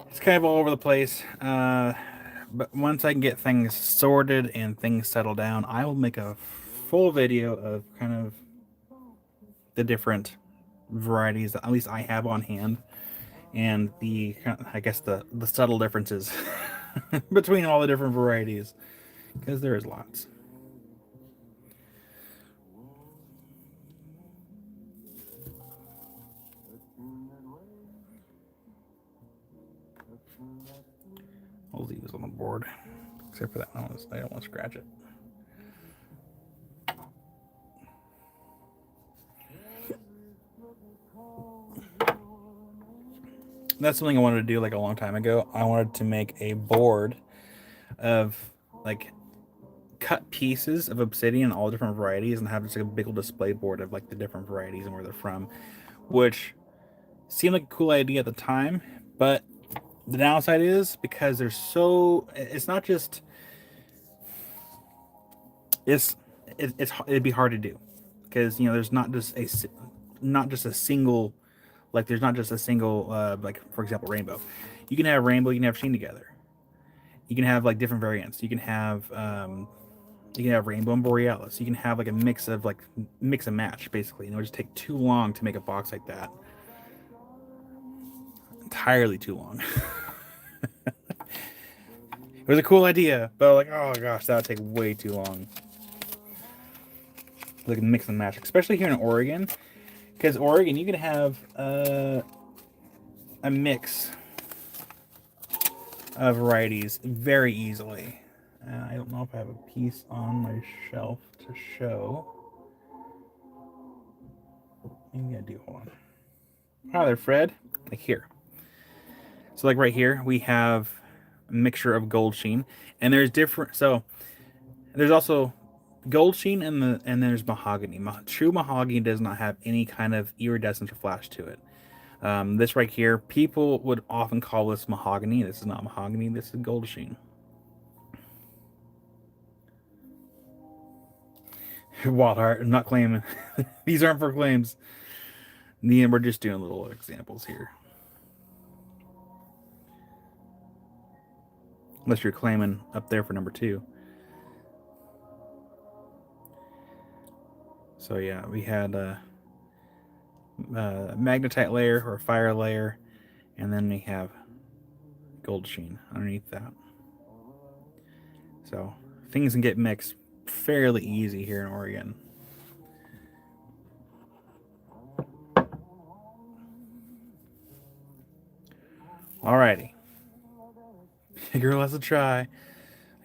it's kind of all over the place. But once I can get things sorted and things settle down, I will make a full video of kind of the different varieties that at least I have on hand, and the, I guess, the subtle differences between all the different varieties, because there is lots. I'll leave this on the board, except for that one. I don't want to scratch it. That's something I wanted to do like a long time ago. I wanted to make a board of like cut pieces of obsidian, all different varieties, and have just like a big old display board of like the different varieties and where they're from, which seemed like a cool idea at the time. But the downside is because there's so, it's not just, it'd be hard to do, because there's not just a single, like there's not just a single like for example rainbow. You can have rainbow, you can have sheen together. You can have like different variants. You can have rainbow and borealis. You can have like a mix and match basically. It would just take too long to make a box like that. Entirely too long. It was a cool idea, but like, oh gosh, that would take way too long. Like a mix and match, especially here in Oregon, because Oregon you can have a mix of varieties very easily. I don't know if I have a piece on my shelf to show. Maybe I do. Hold on. Hi there, Fred. Like here. So like right here, we have a mixture of gold sheen, and there's different. So there's also gold sheen and there's mahogany. True mahogany does not have any kind of iridescence or flash to it. This right here, people would often call this mahogany. This is not mahogany. This is gold sheen. Wild Heart, I'm not claiming. These aren't for claims. In the end, we're just doing little examples here. Unless you're claiming up there for number 2. So yeah, we had a magnetite layer or fire layer, and then we have gold sheen underneath that. So things can get mixed fairly easy here in Oregon. Alrighty. Girl has a try. I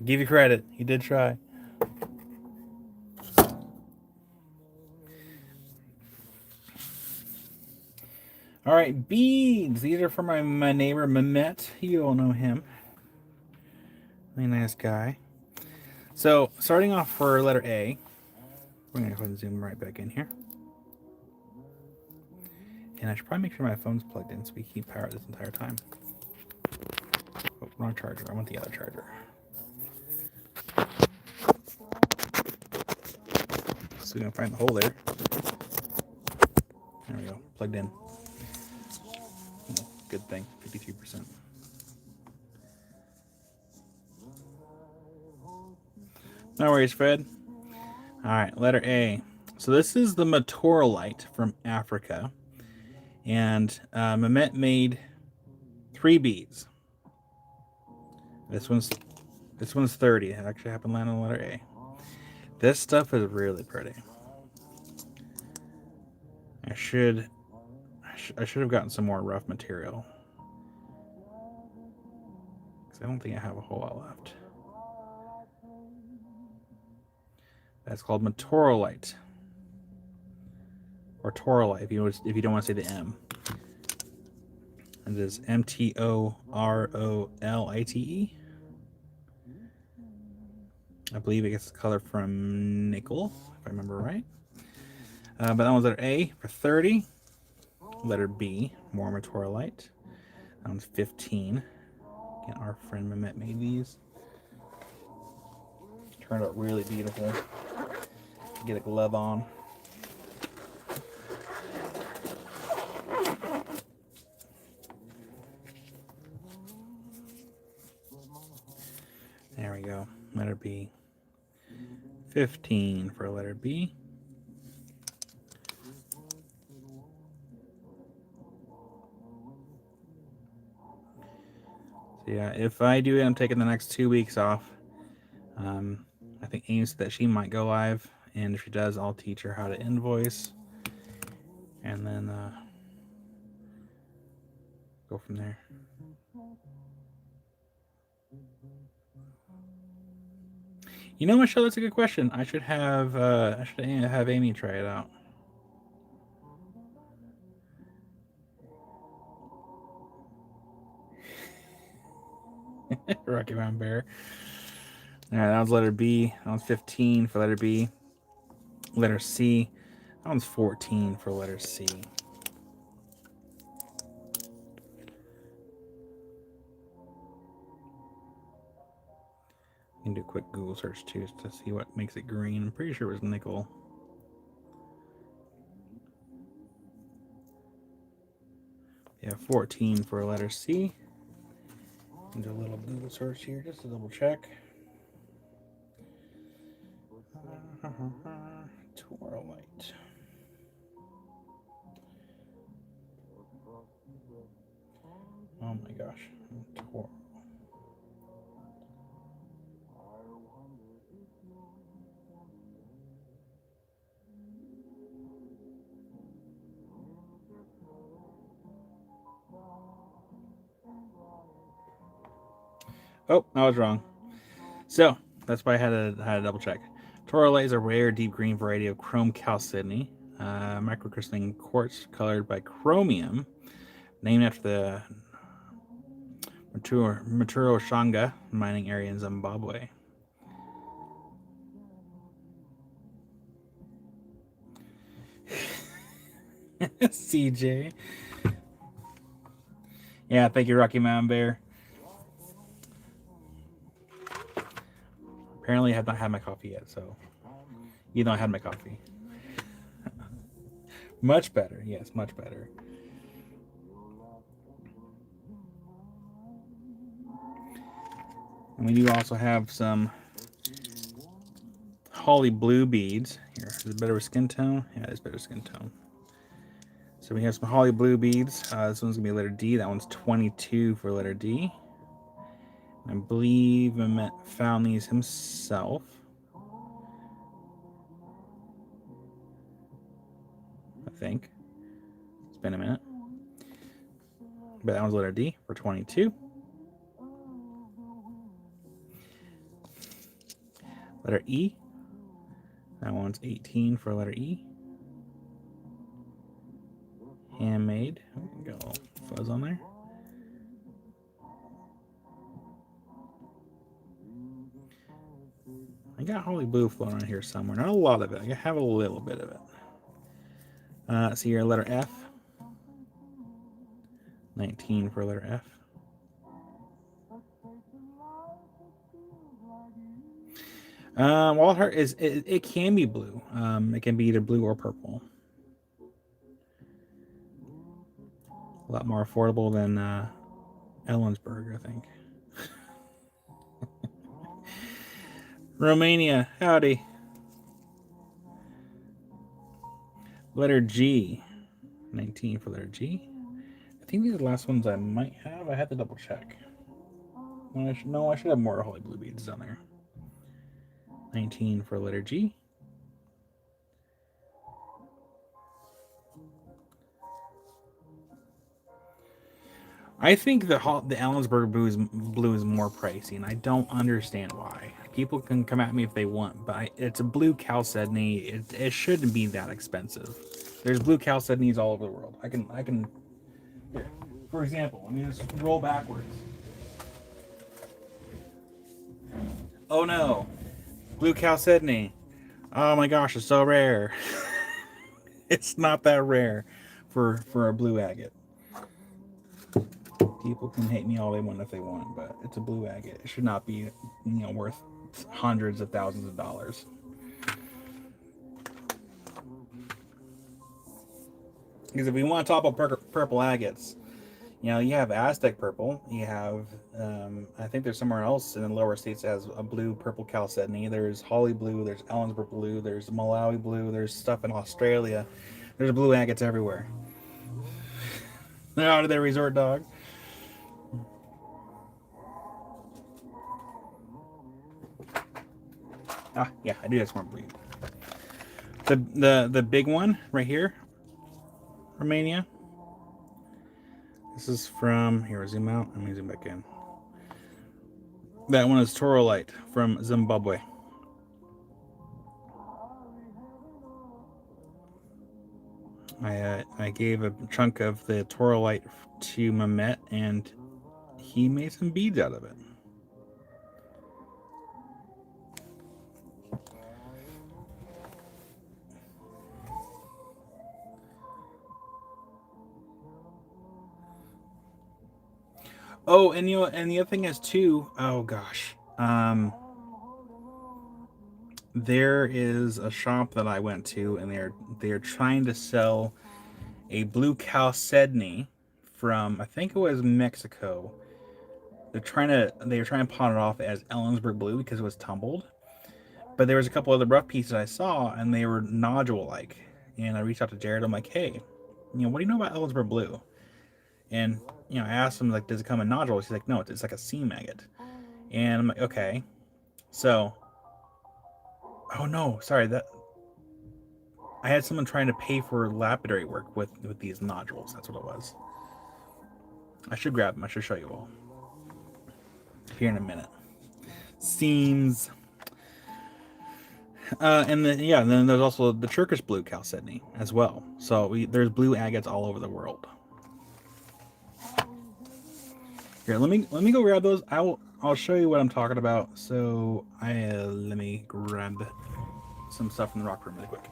give you credit. He did try. Alright, beads. These are from my neighbor Mehmet. You all know him. Really nice guy. So, starting off for letter A, we're going to go ahead and zoom right back in here. And I should probably make sure my phone's plugged in so we keep power this entire time. Oh, wrong charger. I want the other charger. So we're going to find the hole there. There we go. Plugged in. Oh, good thing. 53%. No worries, Fred. Alright, letter A. So this is the Matorolite from Africa. And Mehmet made 3 beads. This one's 30. It actually happened to land on letter A. This stuff is really pretty. I should have gotten some more rough material, because I don't think I have a whole lot left. That's called Matorolite, or Torolite if you don't want to say the M. It is Mtorolite. I believe it gets the color from nickel, if I remember right. But that one's letter A for 30. Letter B, more Matorolite. That one's 15. Again, our friend Mehmet made these. Turned out really beautiful. Get a glove on. we go. Letter B. 15 for letter B. So yeah, if I do, I'm taking the next 2 weeks off. I think Amy said that she might go live, and if she does, I'll teach her how to invoice, and then go from there. You know, Michelle, that's a good question. I should have Amy try it out. Rocky Mountain Bear. All right, that was letter B. That was 15 for letter B. Letter C. That one's 14 for letter C. You can do a quick Google search too to see what makes it green. I'm pretty sure it was nickel. Yeah, 14 for letter C. Do a little Google search here just to double check. Twirlite. Oh my gosh. Twirl. Oh, I was wrong. So that's why I had to double check. Twirlite is a rare deep green variety of chrome chalcedony, microcrystalline quartz colored by chromium, named after the Maturo Shanga mining area in Zimbabwe. CJ. Yeah, thank you, Rocky Mountain Bear. Apparently, I have not had my coffee yet, so you know I had my coffee. Much better, yes, much better. And we do also have some holly blue beads. Here, is it better with skin tone? Yeah, it's better skin tone. So we have some holly blue beads. This one's gonna be letter D. That one's 22 for letter D. I believe Mehmet found these himself. I think. It's been a minute. But that one's letter D for 22. Letter E. That one's 18 for letter E. Handmade. Got a little fuzz on there. I got holly blue floating on here somewhere. Not a lot of it. I have a little bit of it. See here, letter F. 19 for letter F. Walhart it can be blue. It can be either blue or purple. A lot more affordable than Ellensburg, I think. Romania, howdy. Letter G. 19 for letter G. I think these are the last ones I might have. I have to double check. No, I should have more holly blue beads down there. 19 for letter G. I think the Ellensburg blue is more pricey, and I don't understand why. People can come at me if they want, but it's a blue chalcedony. It shouldn't be that expensive. There's blue chalcedonies all over the world. I can. Here, for example, let me just roll backwards. Oh no, blue chalcedony. Oh my gosh, it's so rare. It's not that rare for a blue agate. People can hate me all they want if they want, but it's a blue agate. It should not be, worth hundreds of thousands of dollars. Because if we want to talk about purple agates, You have Aztec purple. You have, I think there's somewhere else in the lower states that has a blue purple chalcedony. There's Holly blue. There's Ellensburg blue. There's Malawi blue. There's stuff in Australia. There's blue agates everywhere. They're out of their resort, dog. Ah, yeah, I do have some more blue. The big one right here, Romania. This is from, here, I zoom out. Let me zoom back in. That one is Torolite from Zimbabwe. I gave a chunk of the Torolite to Mamet, and he made some beads out of it. Oh, and and the other thing is too. Oh gosh, there is a shop that I went to, and they're trying to sell a blue chalcedony from, I think it was Mexico. They were trying to pawn it off as Ellensburg blue because it was tumbled. But there was a couple other rough pieces I saw, and they were nodule like. And I reached out to Jared. I'm like, hey, what do you know about Ellensburg blue? And I asked him, like, does it come in nodules? He's like, no, it's like a sea maggot. And I'm like, okay. So, oh no, sorry, that I had someone trying to pay for lapidary work with these nodules. That's what it was. I should grab them. I should show you all here in a minute. Seams. And then then there's also the Turkish blue chalcedony as well. So there's blue agates all over the world. Here, let me go grab those. I'll show you what I'm talking about. So let me grab some stuff from the rock room really quick.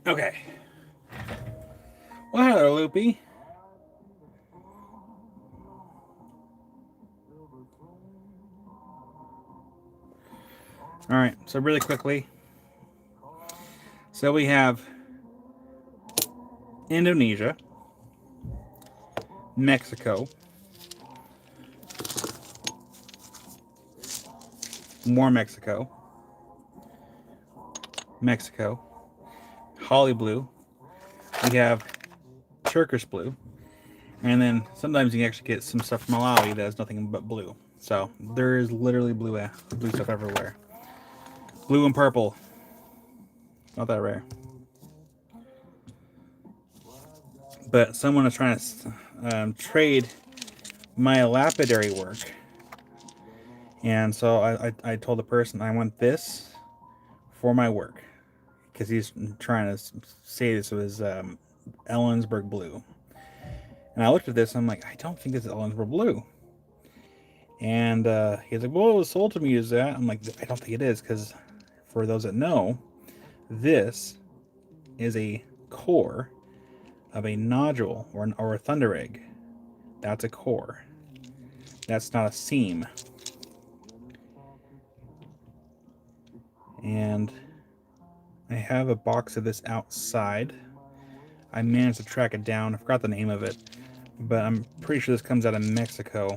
Okay. Well, hello, Loopy. All right, so really quickly. So we have Indonesia, Mexico, more Mexico, Holly blue. We have Turkish blue, and then sometimes you can actually get some stuff from Malawi that has nothing but blue. So there is literally blue stuff everywhere. Blue and purple, not that rare. But someone is trying to trade my lapidary work, and so I told the person I want this for my work, because he's trying to say this was Ellensburg blue. And I looked at this and I'm like, I don't think this is Ellensburg blue. And he's like, well, it was sold to me as that. I'm like, I don't think it is, because for those that know, this is a core of a nodule or a thunder egg. That's a core. That's not a seam. And I have a box of this outside. I managed to track it down. I forgot the name of it, but I'm pretty sure this comes out of Mexico.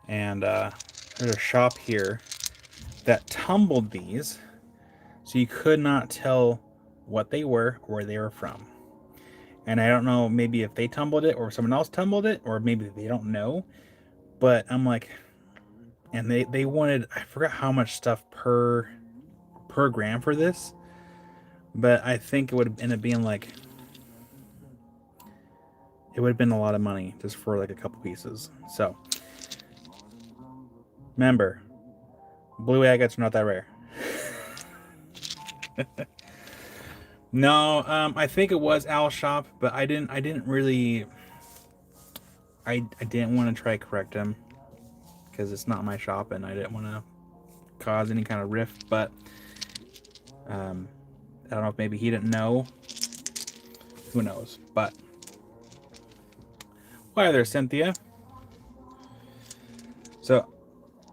And there's a shop here that tumbled these, so you could not tell what they were or where they were from. And I don't know, maybe if they tumbled it or someone else tumbled it, or maybe they don't know. But I'm like, and they wanted, I forgot how much stuff per gram for this, but I think it would end up being like, it would have been a lot of money just for like a couple pieces. So remember, blue agates are not that rare. No, I think it was Al's shop, but I didn't really, I didn't want to try to correct him because it's not my shop and I didn't want to cause any kind of rift. But I don't know if maybe he didn't know. Who knows? But why there, Cynthia? So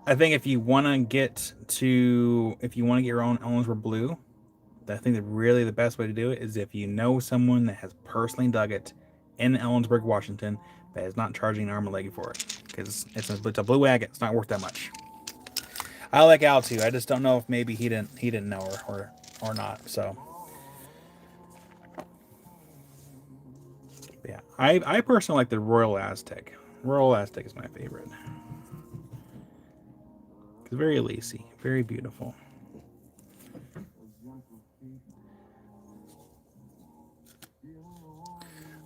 I think if you want to get your own Ellensburg blue, I think that really the best way to do it is if you know someone that has personally dug it in Ellensburg, Washington, that is not charging an arm and leg for it, because it's a blue agate. It's not worth that much. I like Al too. I just don't know if maybe he didn't know or not. So yeah, I personally like the Royal Aztec. Royal Aztec is my favorite. It's very lacy, very beautiful.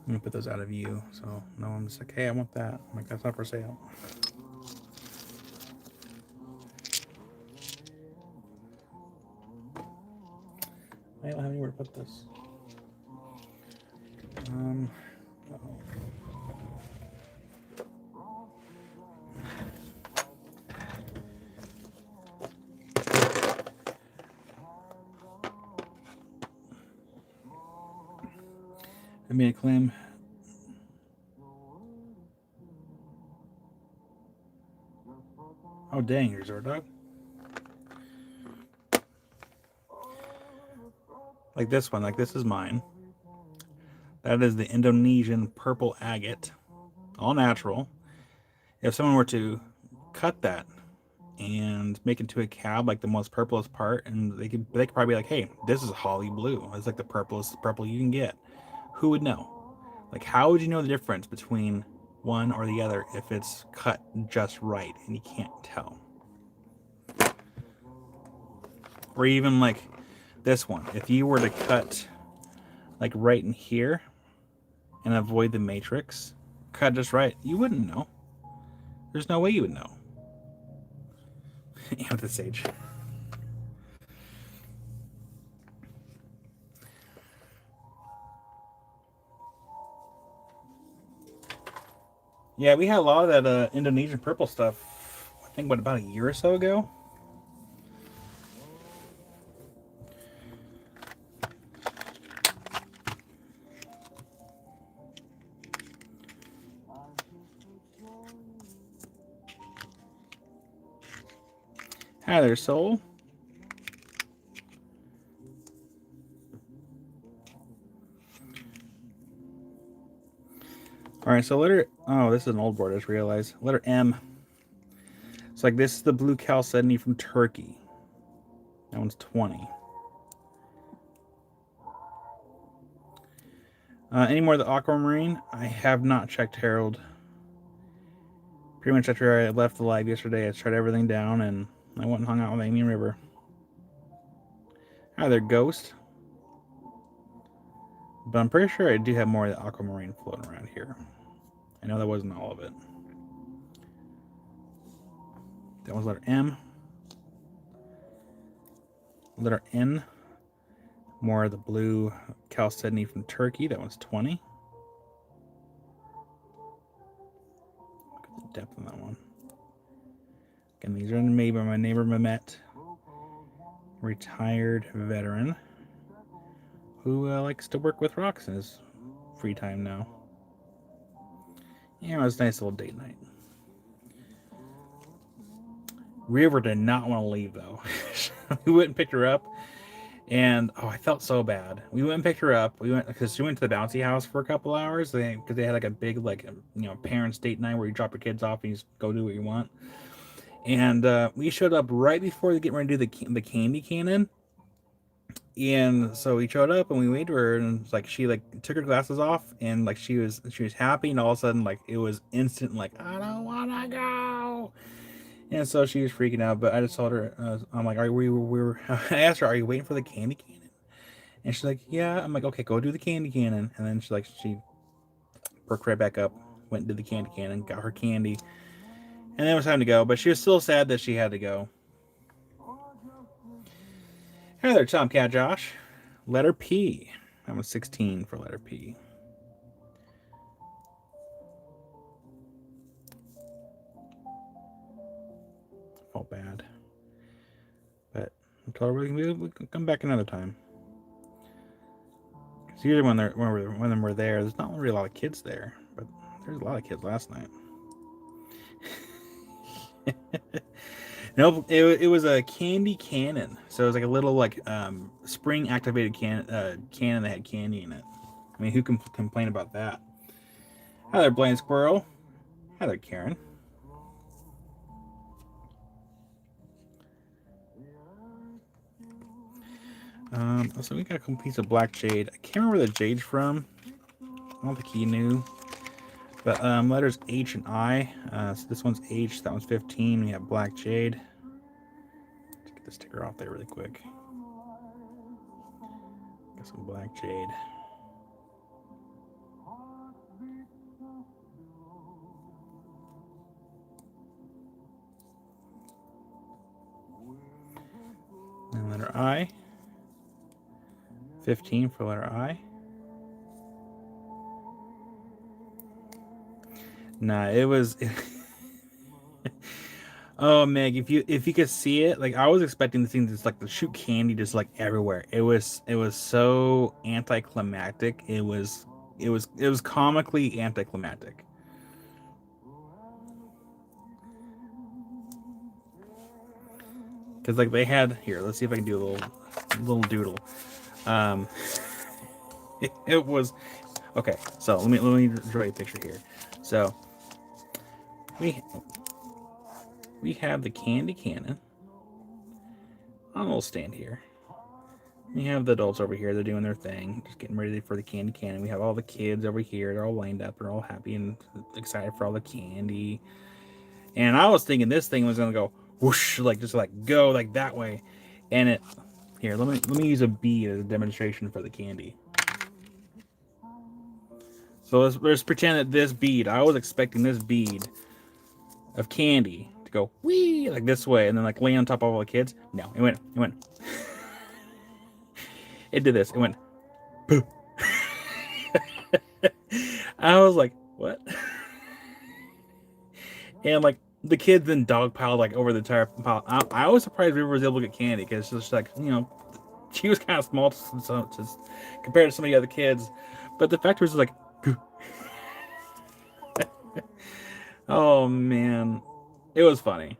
I'm gonna put those out of view, so no one's like, "Hey, I want that." I'm like, "That's not for sale." I don't have anywhere to put this. Uh-oh. I made a claim. Oh dang, here's our dog. Like this one, like this is mine. That is the Indonesian purple agate, all natural. If someone were to cut that and make it into a cab, like the most purplest part, and they could probably be like, "Hey, this is holly blue. It's like the purplest purple you can get." Who would know? Like, how would you know the difference between one or the other if it's cut just right and you can't tell? Or even like this one, if you were to cut like right in here and avoid the matrix, cut just right, you wouldn't know. There's no way you would know. Amethyst. Yeah, we had a lot of that Indonesian purple stuff, I think, about a year or so ago? Hi there, soul. Alright, so oh, this is an old board, I just realized. Letter M. It's like, this is the blue chalcedony from Turkey. That one's 20. Any more of the aquamarine? I have not checked Herald. Pretty much after I left the live yesterday, I shut everything down and I went and hung out with Amy River. Hi there, Ghost. But I'm pretty sure I do have more of the aquamarine floating around here. I know that wasn't all of it. That was letter M. Letter N. More of the blue chalcedony from Turkey. That one's 20. Look at the depth on that one. And these are made by my neighbor Mehmet, retired veteran, who likes to work with rocks in his free time now. Yeah, it was a nice little date night. River did not want to leave though. We went and picked her up, and I felt so bad. We went and picked her up. We went because she went to the bouncy house for a couple hours. Because they had like a big parents date night where you drop your kids off and you just go do what you want. And we showed up right before they get ready to do the candy cannon. And so we showed up and we waited for her, and it's like she took her glasses off, and she was happy, and all of a sudden it was instant I don't wanna go. And so she was freaking out, but I just told her, I'm like, I asked her, are you waiting for the candy cannon? And she's like, yeah. I'm like, okay, go do the candy cannon. And then she perked right back up, went and did the candy cannon, got her candy, and then it was time to go. But she was still sad that she had to go. Hey there, Tomcat Josh. Letter P. That was 16 for letter P. Felt bad. But I told her we can come back another time. Because usually when we're there, there's not really a lot of kids there. But there's a lot of kids last night. Nope, it was a candy cannon. So it was like a little spring activated cannon that had candy in it. I mean, who can complain about that? Hi there, Blind Squirrel. Hi there, Karen. So we got a couple piece of black jade. I can't remember where the jade's from. I don't think he knew. But letters H and I. So this one's H, that one's 15. We have black jade. Let's get the sticker off there really quick. Got some black jade. And letter I. 15 for letter I. Nah, it was. Oh, Meg, if you could see it, I was expecting the thing to shoot candy just everywhere. It was so anticlimactic. It was comically anticlimactic. Because they had here. Let's see if I can do a little doodle. It was okay. So let me draw you a picture here. So we have the candy cannon on a little stand here. We have the adults over here. They're doing their thing, just getting ready for the candy cannon. We have all the kids over here. They're all lined up. They're all happy and excited for all the candy. And I was thinking this thing was gonna go whoosh, go that way. And it here. Let me use a bead as a demonstration for the candy. So let's pretend that this bead. I was expecting this bead of candy to go wee this way, and then lay on top of all the kids. No, it went. It did this. It went. Poof. I was like, what? And the kids then dogpiled over the entire pile. I was surprised River was able to get candy because it's just she was kind of small to compared to some of the other kids. But the fact was oh man, it was funny.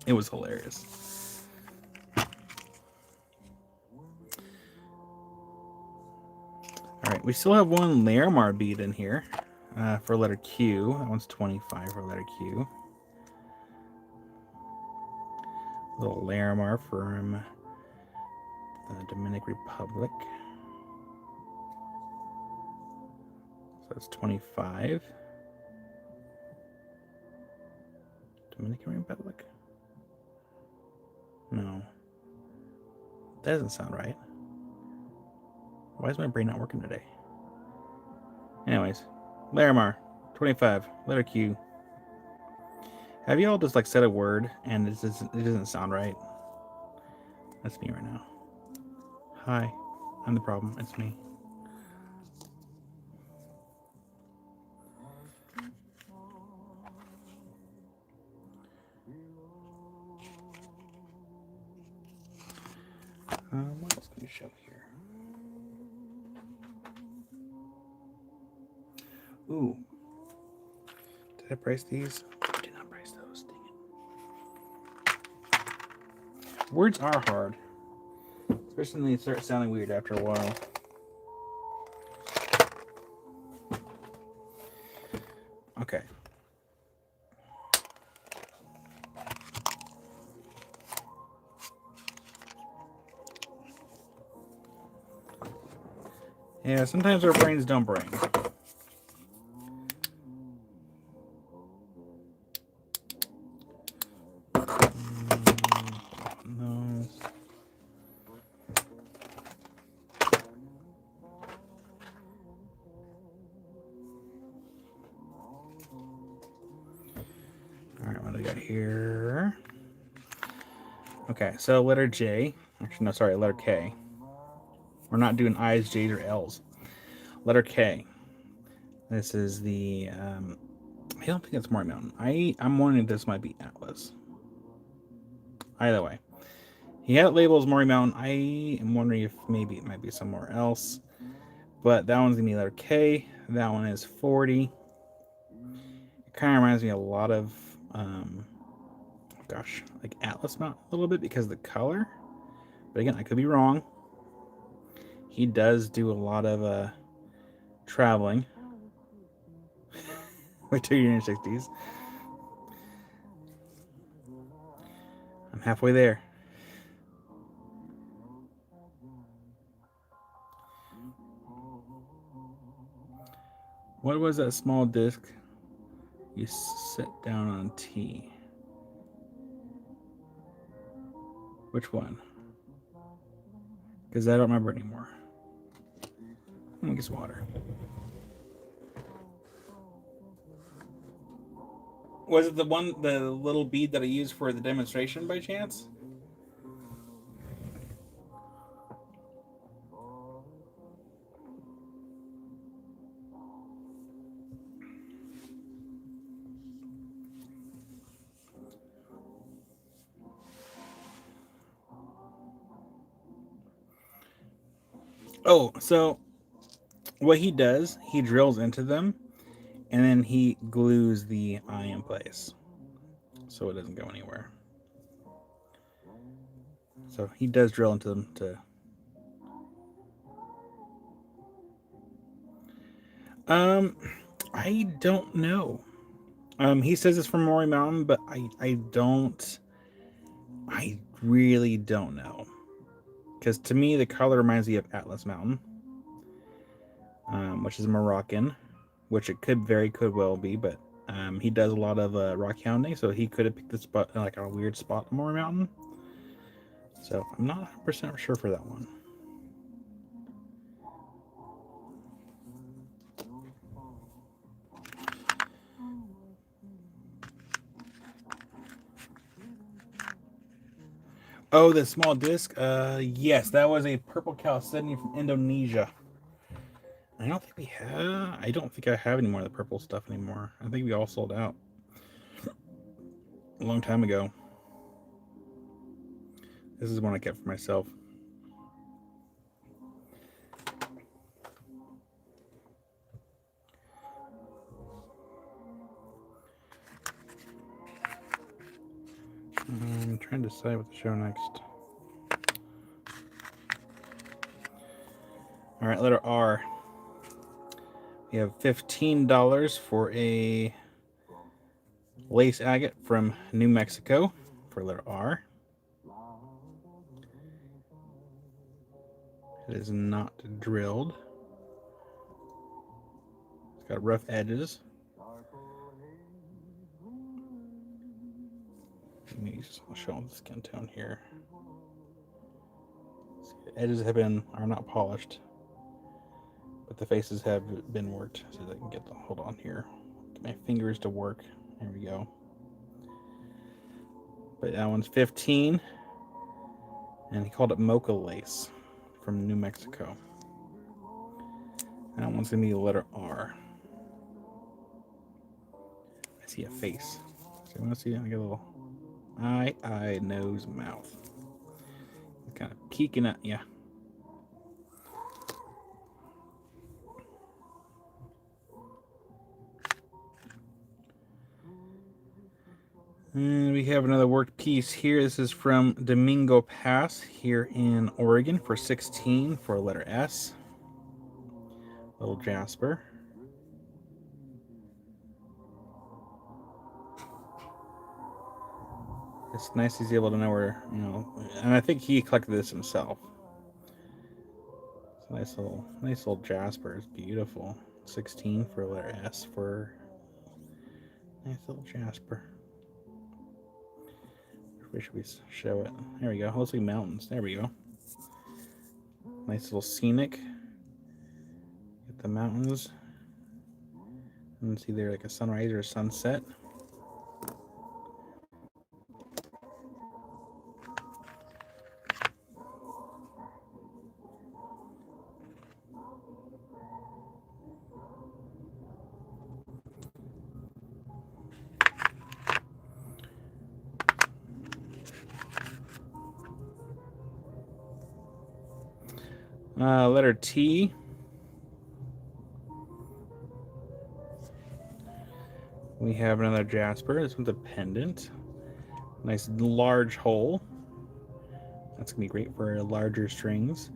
It was hilarious. All right, we still have one Larimar bead in here for letter Q. That one's 25 for letter Q. Little Larimar from the Dominican Republic. So that's 25. Dominican Republic? No. That doesn't sound right. Why is my brain not working today? Anyways, Larimar, 25, letter Q. Have you all just said a word and it doesn't sound right? That's me right now. Hi, I'm the problem. It's me. What else can we show here? Ooh. Did I price these? I did not price those. Dang it. Words are hard. Especially when they start sounding weird after a while. Okay. Yeah, sometimes our brains don't brain. No. Alright, what do we got here? Okay, so letter J. Actually, no, sorry, letter K. We're not doing I's, J's, or L's. Letter K. This is the. I don't think it's Maury Mountain. I'm wondering if this might be Atlas. Either way, he had it labeled as Maury Mountain. I am wondering if maybe it might be somewhere else. But that one's gonna be letter K. That one is 40. It kind of reminds me a lot of, like Atlas Mountain a little bit because of the color. But again, I could be wrong. He does do a lot of traveling. Wait till you're in your 60s. I'm halfway there. What was that small disc you set down on T? Which one? Because I don't remember anymore. Let me get some water. Was it the little bead that I used for the demonstration by chance? Oh, so what he does, he drills into them, and then he glues the eye in place, so it doesn't go anywhere. So he does drill into them to. I don't know. He says it's from Maury Mountain, but I don't. I really don't know. Because to me, the color reminds me of Atlas Mountain, which is Moroccan, which it could well be, but he does a lot of rock hounding, so he could have picked this spot, like a weird spot on Maury Mountain. So I'm not 100% sure for that one. Oh, the small disc? Yes, that was a purple chalcedony from Indonesia. I don't think we have. I don't think I have any more of the purple stuff anymore. I think we all sold out a long time ago. This is one I kept for myself. I'm trying to decide what to show next. All right, letter R. We have $15 for a lace agate from New Mexico for letter R. It is not drilled. It's got rough edges. Let me just show the skin tone here. The edges are not polished, but the faces have been worked. So I can get the, hold on here. Get my fingers to work. There we go. But that one's 15, and he called it mocha lace from New Mexico. That one's gonna be the letter R. I see a face. So you want to see? I get a little eye, nose, mouth. Kind of keeking at you. And we have another worked piece here. This is from Domingo Pass here in Oregon for 16 for letter S. Little Jasper. It's nice he's able to know where, and I think he collected this himself. It's a nice little Jasper. It's beautiful. 16 for letter S for nice little Jasper. Where should we show it? There we go. Looks like mountains. There we go. Nice little scenic. Get the mountains. And it's either like a sunrise or a sunset. Letter T. We have another Jasper. This one's a pendant. Nice large hole. That's going to be great for larger strings.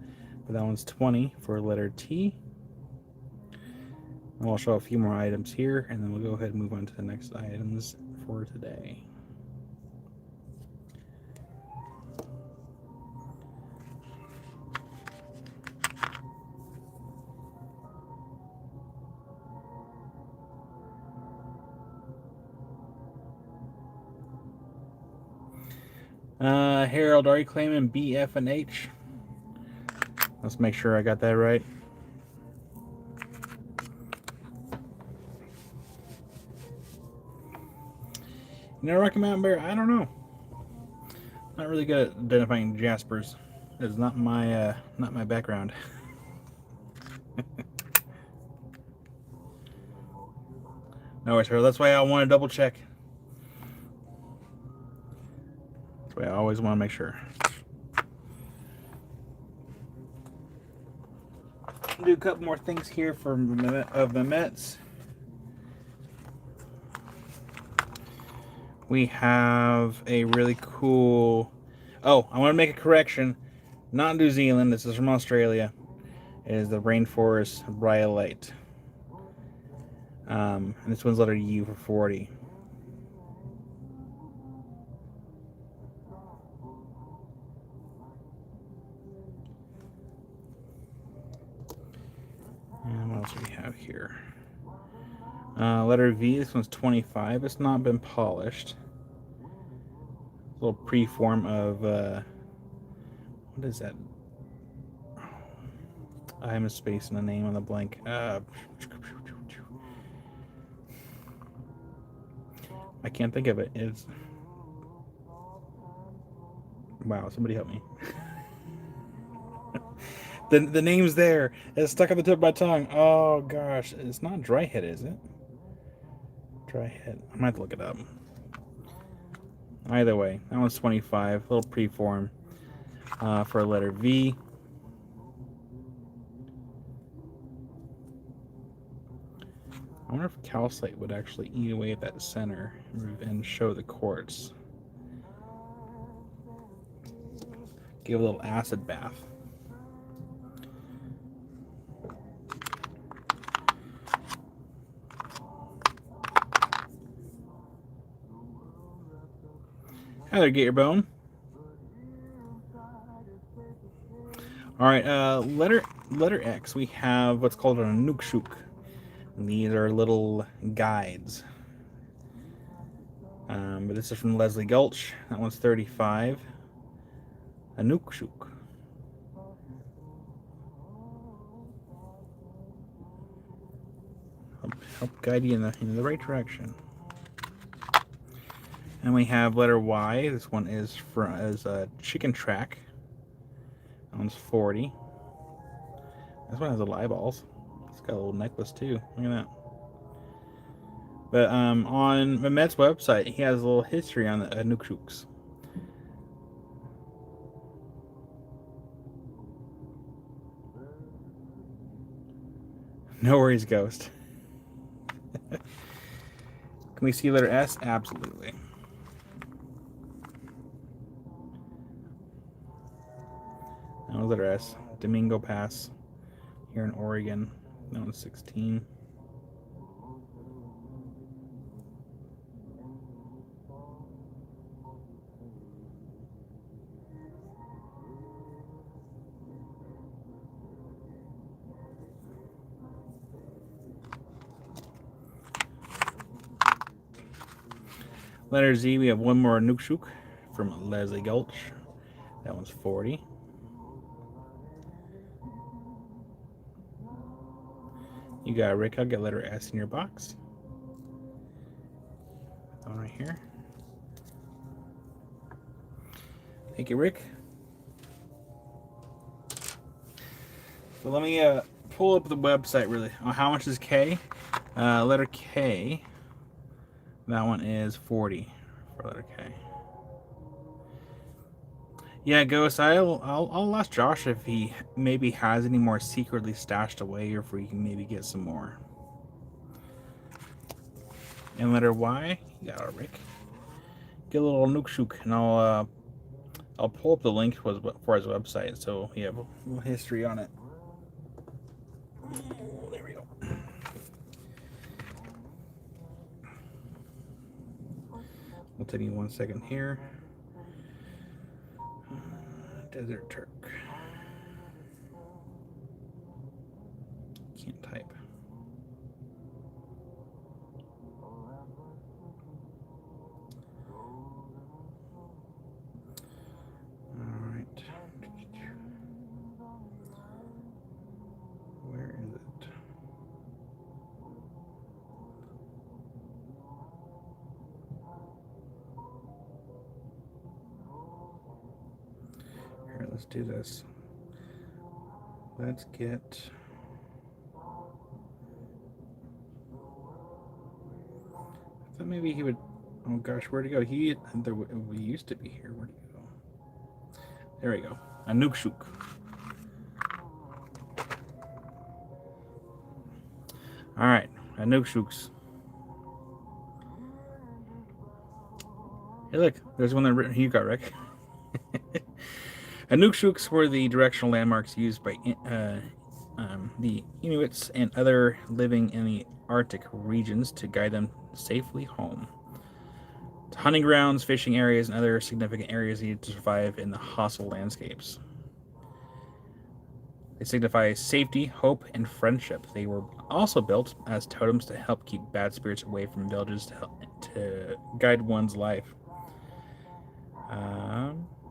But that one's 20 for letter T. And we'll show a few more items here, and then we'll go ahead and move on to the next items for today. Harold, are you claiming B, F, and H? Let's make sure I got that right. You know, Rocky Mountain Bear, I don't know. Not really good at identifying Jaspers. It's not my background. No worries, Harold. That's why I want to double check. That's why I always want to make sure. Do a couple more things here for the Mets. We have a really cool. Oh, I want to make a correction. Not New Zealand. This is from Australia. It is the Rainforest Rhyolite. And this one's letter U for 40. And what else do we have here? Letter V, this one's 25. It's not been polished. A little preform of, what is that? I am a space and a name on the blank. I can't think of it. It's, wow, somebody help me. The name's there. It's stuck at the tip of my tongue. Oh gosh, it's not dry head, is it? Dry head. I might have to look it up. Either way, that one's 25. A little preform for a letter V. I wonder if calcite would actually eat away at that center and show the quartz. Give a little acid bath. Hi there, Get Your Bone. All right, letter X. We have what's called a nukshuk. These are little guides. But this is from Leslie Gulch. That one's 35. A nukshuk. Help guide you in the right direction. And we have letter Y. This one is a chicken track. That one's 40. This one has little eyeballs. It's got a little necklace too. Look at that. But on Mehmet's website, he has a little history on the nukshuks. No worries, Ghost. Can we see letter S? Absolutely. That was letter S. Domingo Pass here in Oregon. That one's 16. Letter Z, we have one more Nukshuk from Leslie Gulch. That one's 40. You got Rick. I'll get letter S in your box. That one right here. Thank you, Rick. So let me pull up the website really. Oh, how much is K? Letter K. That one is 40 for letter K. Yeah, Ghost. I'll ask Josh if he maybe has any more secretly stashed away, or if we can maybe get some more. And letter Y. You got it, Rick. Get a little Nukshuk, and I'll pull up the link for his website so you have a little history on it. There we go. We'll take you 1 second here. Desert Turk. Can't type. Alright. Where is it? Here, let's do this. Let's get... I thought maybe he would... Oh gosh, where'd he go? We used to be here. Where'd he go? There we go. A Nukshuk. Alright, a Nukshuks. Hey look, there's one that you got, Rick. Nukshuks were the directional landmarks used by the Inuits and other living in the Arctic regions to guide them safely home. Hunting grounds, fishing areas, and other significant areas needed to survive in the hostile landscapes. They signify safety, hope, and friendship. They were also built as totems to help keep bad spirits away from villages to guide one's life.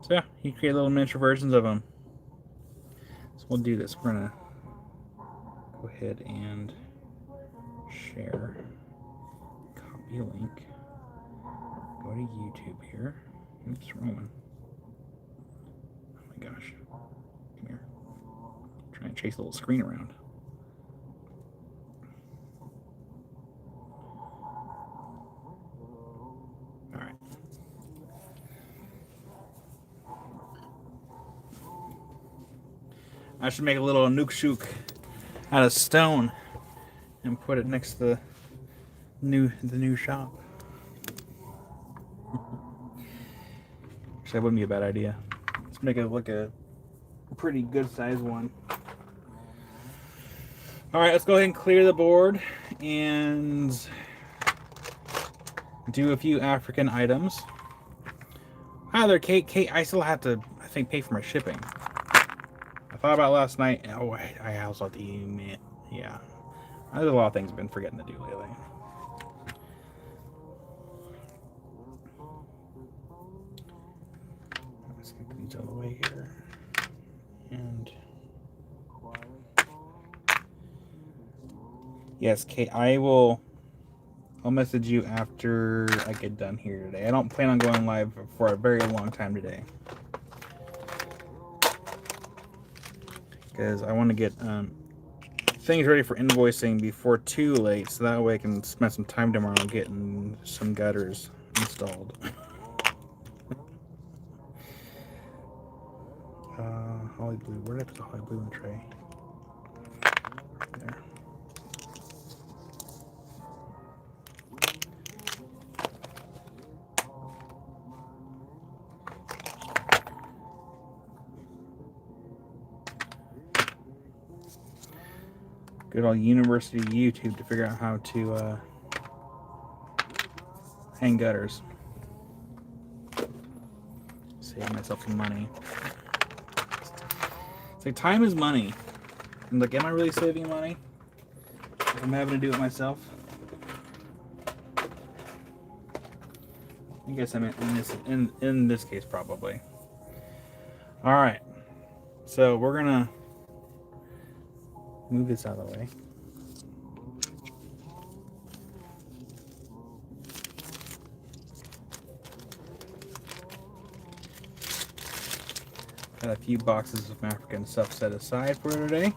So yeah, you create little miniature versions of them. So we'll do this. We're gonna go ahead and share. Copy link. Go to YouTube here. Oops, wrong one. Oh my gosh. Come here. Try and chase the little screen around. Alright. I should make a little Nukshuk out of stone and put it next to the new shop. Actually, that wouldn't be a bad idea. Let's make it look a pretty good size one. Alright, let's go ahead and clear the board and do a few African items. Hi there, Kate. Kate, I still have to, I think, pay for my shipping. I thought about it last night. Oh, I also have to email. Yeah. There's a lot of things I've been forgetting to do lately. Let's get these out of the way here. And yes, Kate, I'll message you after I get done here today. I don't plan on going live for a very long time today, because I want to get things ready for invoicing before too late, so that way I can spend some time tomorrow getting some gutters installed. Holly blue. Where did I put the holly blue in the tray? Right there. Good old University of YouTube to figure out how to hang gutters. Save myself some money. It's like time is money. And like, am I really saving money if I'm having to do it myself? I guess I'm in this case probably. All right, so we're gonna move this out of the way. Got a few boxes of African stuff set aside for today.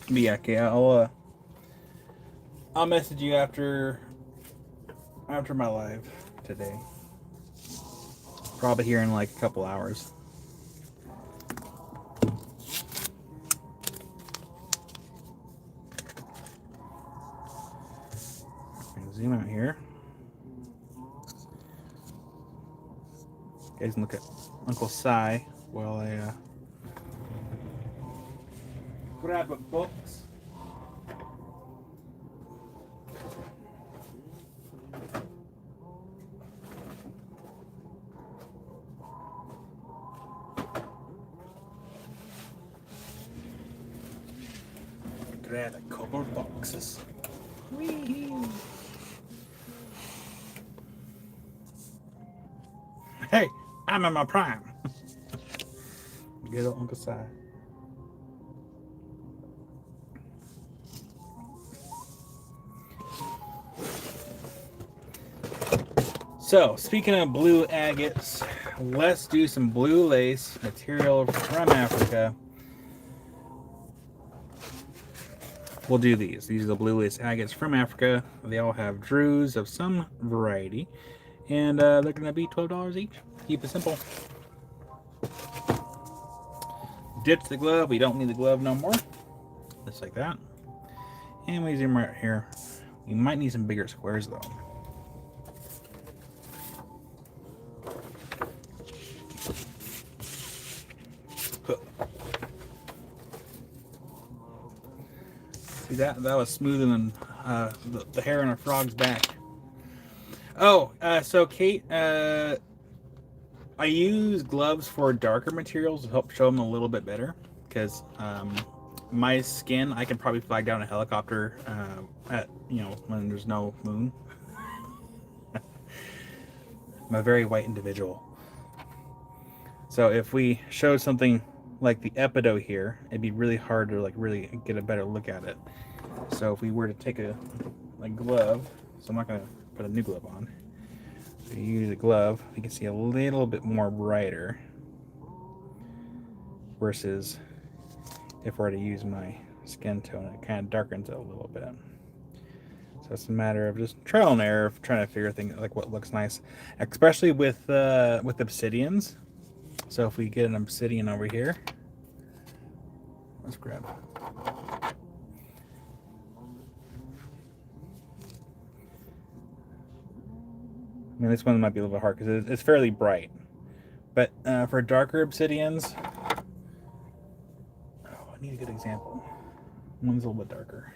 But yeah, okay, I'll message you after my live today. Probably here in like a couple hours. Zoom out here. You guys can look at Uncle Si while I grab a books. Grab a couple of boxes. Whee! Hey, I'm in my prime. Good old Uncle Si. So, speaking of blue agates, let's do some blue lace material from Africa. We'll do these. These are the blue lace agates from Africa. They all have drues of some variety. And they're going to be $12 each. Keep it simple. Ditch the glove. We don't need the glove no more. Just like that. And we zoom right here. We might need some bigger squares though. See that? That was smoother than the hair on a frog's back. Oh, so Kate, I use gloves for darker materials to help show them a little bit better. Because my skin, I can probably fly down a helicopter at, when there's no moon. I'm a very white individual. So if we showed something like the epido here, it'd be really hard to like really get a better look at it. So if we were to take a glove, so I'm not going to put a new glove on. If you use a glove, you can see a little bit more brighter versus if I were to use my skin tone, it kind of darkens it a little bit. So it's a matter of just trial and error of trying to figure things like what looks nice, especially with obsidians. So if we get an obsidian over here, let's grab it. I mean, this one might be a little bit hard because it's fairly bright. But for darker obsidians, I need a good example. One's a little bit darker.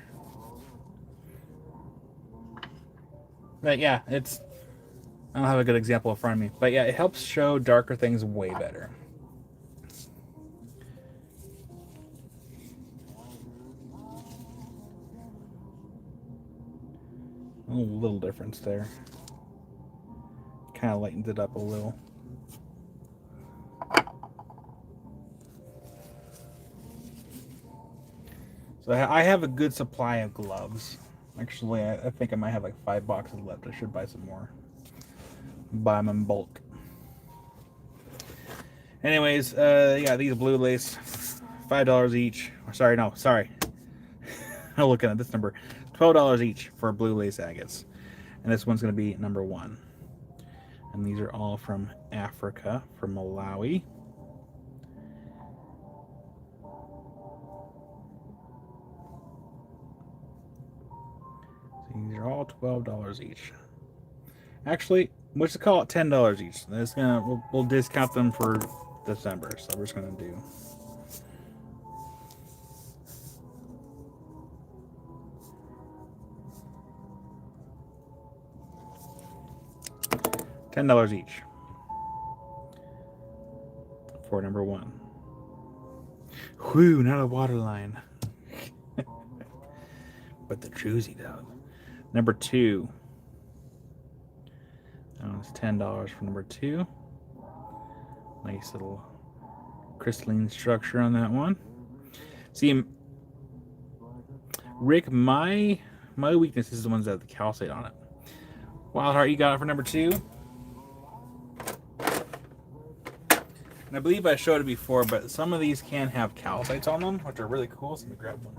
But yeah, I don't have a good example in front of me. But yeah, it helps show darker things way better. A little difference there. Kind of lightens it up a little. So I have a good supply of gloves. Actually, I think I might have like 5 boxes left. I should buy some more. Buy them in bulk. Anyways, yeah, these blue lace, $5 each. Sorry. I'm looking at this number. $12 each for blue lace agates. And this one's going to be number 1. And these are all from Africa, from Malawi. So these are all $12 each. Actually, let's just call it $10 each. That's gonna we'll discount them for December. So we're just gonna do $10 each for number one. Whew, not a water line. But the Druzy though. Number two. Oh, it's $10 for number two. Nice little crystalline structure on that one. See, Rick, my weakness is the ones that have the calcite on it. Wildheart, you got it for number two. And I believe I showed it before, but some of these can have calcites on them, which are really cool. So let me grab one.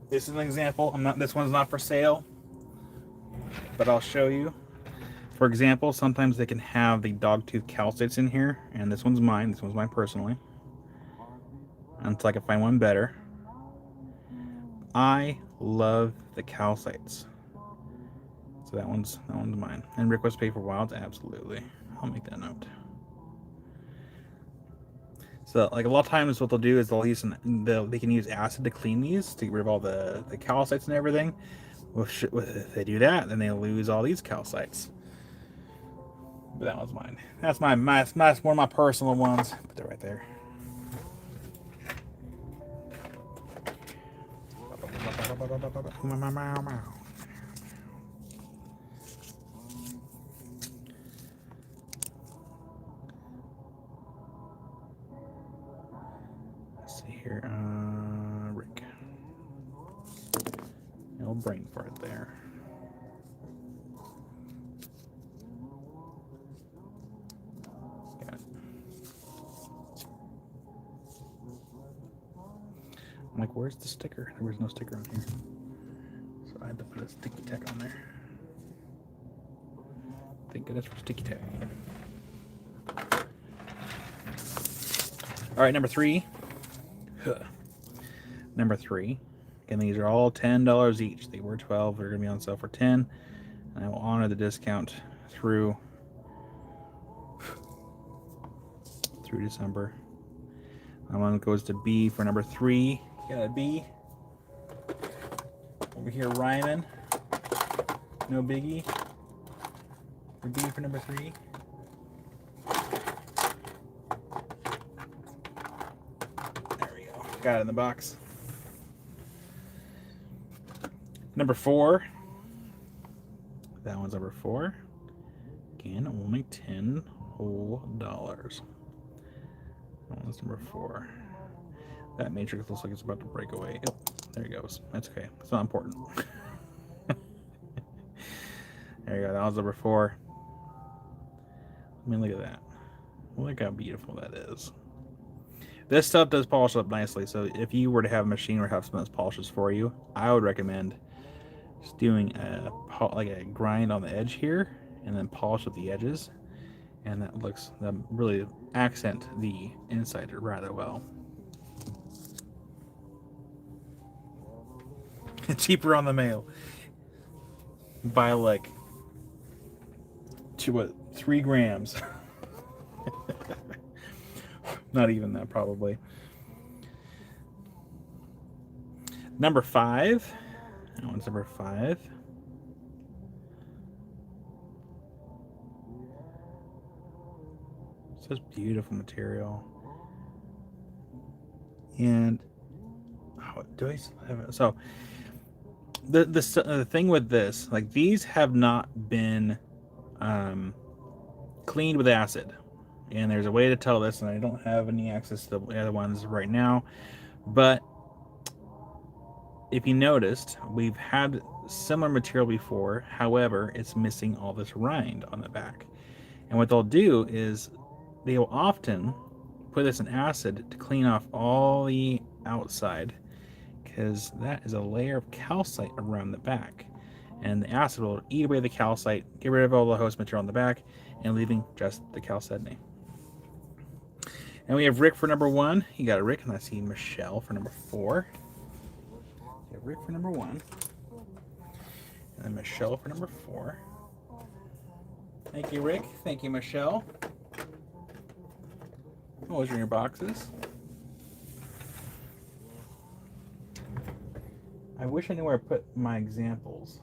This is an example. This one's not for sale, but I'll show you. For example, sometimes they can have the dogtooth calcites in here, and this one's mine. This one's mine personally. Until I can find one better. I love the calcites. So that one's mine. And request pay for wilds? Absolutely. I'll make that note. So like a lot of times what they'll do is they can use acid to clean these to get rid of all the calcites and everything. Well, if they do that, then they lose all these calcites. But that one's mine. That's one of my personal ones. Put that right there. Let's see here. Rick. No brain fart there. Got it. I'm like, where's the sticker? There was no sticker on here. So I had to put a sticky tack on there. Thank goodness for sticky tack. All right, number three. Number three. Again, these are all $10 each. They were $12. They're going to be on sale for $10. And I will honor the discount through December. That one goes to B for number three. Got a B. Over here, Ryman. No biggie. For B for number three. There we go. Got it in the box. Number four. That one's number four. Again, only $10 whole. That one's number four. That matrix looks like it's about to break away. Yep, there it goes. That's okay. It's not important. There you go. That was number four. I mean, look at that. Look how beautiful that is. This stuff does polish up nicely. So if you were to have a machine or have someone that polishes for you, I would recommend just doing a grind on the edge here and then polish up the edges. And that really accent the inside rather well. Cheaper on the mail. By like 3 grams. Not even that, probably. Number 5. That one's number 5. Such beautiful material. And do I still have it? So the thing with this, like these have not been cleaned with acid, and there's a way to tell this, and I don't have any access to the other ones right now, but if you noticed, we've had similar material before. However, it's missing all this rind on the back, and what they'll do is they will often put this in acid to clean off all the outside, because that is a layer of calcite around the back, and the acid will eat away the calcite, get rid of all the host material on the back, and leaving just the chalcedony. And we have Rick for number 1. You got a Rick, and I see Michelle for number 4. We have Rick for number 1. And then Michelle for number 4. Thank you, Rick. Thank you, Michelle. Those are your boxes. I wish I knew where I put my examples.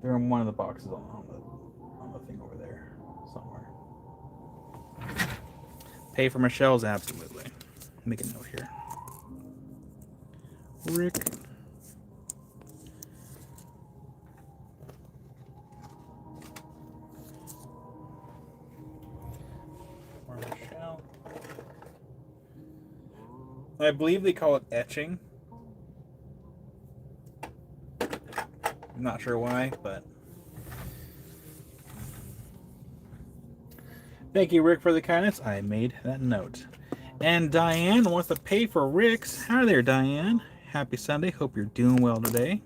They're in one of the boxes on the thing over there somewhere. Pay for Michelle's, absolutely. Make a note here. Rick. Or Michelle. I believe they call it etching. I'm not sure why, but thank you, Rick, for the kindness. I made that note. And Diane wants to pay for Rick's. Hi there, Diane. Happy Sunday. Hope you're doing well today.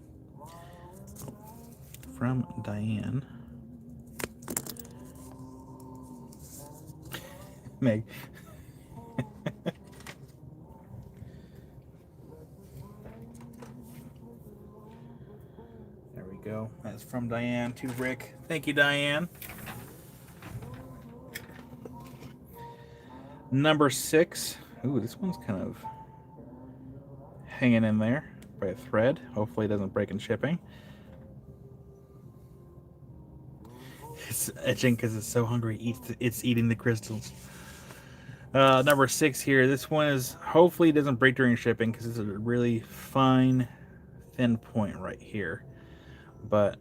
From Diane. Meg. There we go. That's from Diane to Rick. Thank you, Diane. Number 6. Ooh, this one's kind of hanging in there by a thread. Hopefully it doesn't break in shipping. It's etching because it's so hungry. It's eating the crystals. Number 6 here. This one is hopefully it doesn't break during shipping because it's a really fine, thin point right here. But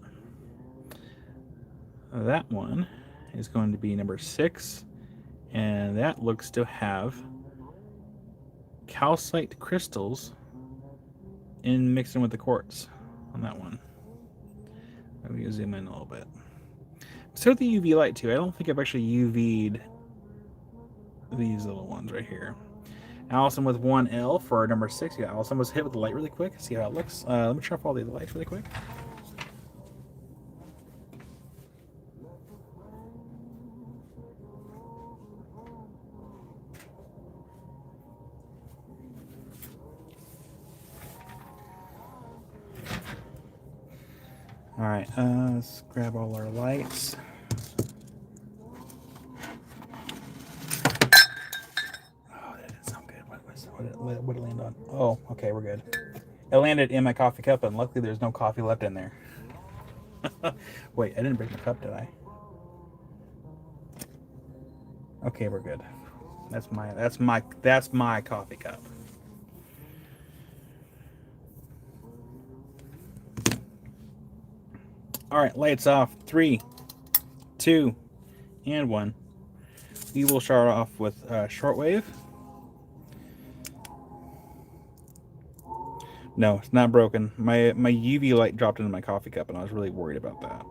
that one is going to be number 6, and that looks to have calcite crystals in mixing with the quartz on that one. Let me zoom in a little bit. So with the UV light too. I don't think I've actually UV'd these little ones right here. Allison with 1L for number 6. Yeah, Allison was hit with the light really quick. See how it looks. Let me try to follow the lights really quick. All right, let's grab all our lights. Oh, that didn't sound good. What did it land on? Oh, okay, we're good. It landed in my coffee cup, and luckily there's no coffee left in there. Wait, I didn't break my cup, did I? Okay, we're good. That's my coffee cup. All right, lights off. 3, 2, and 1. We will start off with shortwave. No, it's not broken. My UV light dropped into my coffee cup, and I was really worried about that.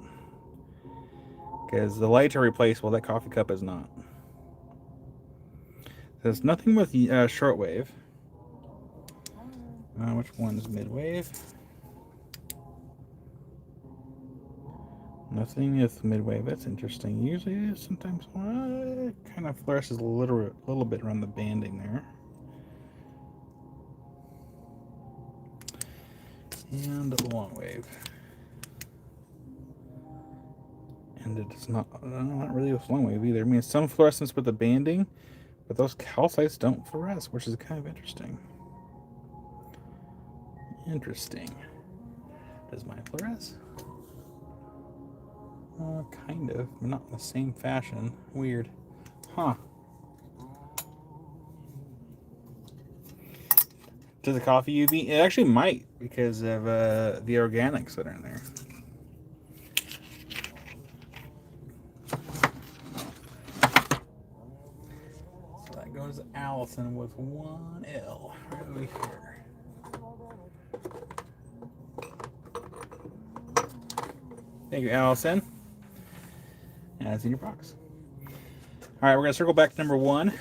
Because the lights are replaceable, that coffee cup is not. There's nothing with shortwave. Which one is midwave? Nothing with midwave. That's interesting. Usually, sometimes it kind of fluoresces a little bit around the banding there. And a long wave. And it's not really with long wave either. I mean, some fluorescence with the banding, but those calcites don't fluoresce, which is kind of interesting. Interesting. Does mine fluoresce? Kind of, but not in the same fashion. Weird. Huh. Does the coffee UV? It actually might, because of the organics that are in there. So that goes Allison with 1L right over here. Thank you, Allison. And that's in your box. All right, we're going to circle back to number 1.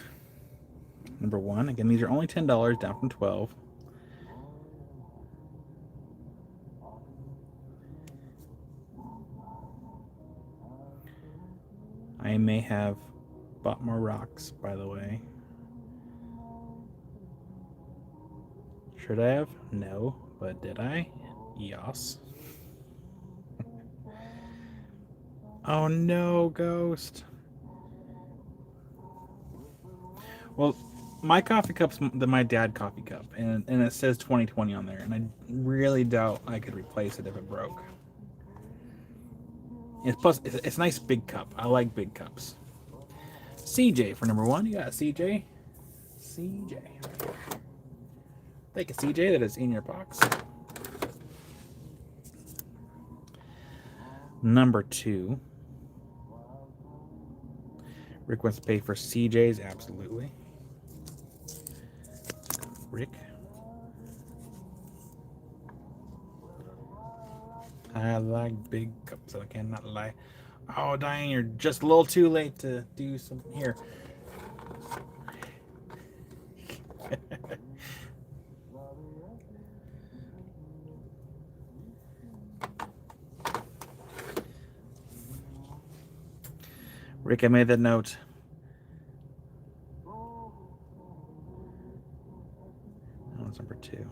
Number 1. Again, these are only $10, down from $12. I may have bought more rocks, by the way. Should I have? No. But did I? Yes. Oh no, Ghost. Well, my coffee cup's my dad coffee cup, and it says 2020 on there, and I really doubt I could replace it if it broke. It's a nice big cup. I like big cups. CJ for number 1. You got CJ. CJ. Thank you, CJ. That is in your box. Number 2. Rick wants to pay for CJ's. Absolutely. Rick. I like big cups. I cannot lie. Oh, Diane, you're just a little too late to do some here. Rick, I made that note. That one's number 2.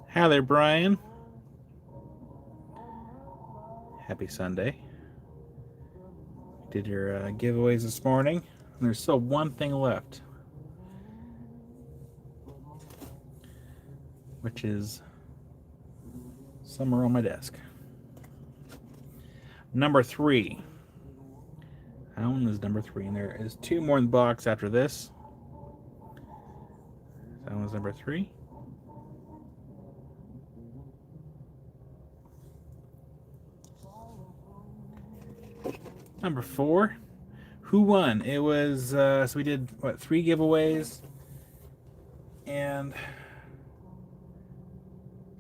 Hi there, Brian. Happy Sunday. Did your giveaways this morning. And there's still one thing left, which is somewhere on my desk. Number 3. That one is number 3, and there is 2 more in the box after this. That one's number 3. Number 4. Who won? It was so we did 3 giveaways, and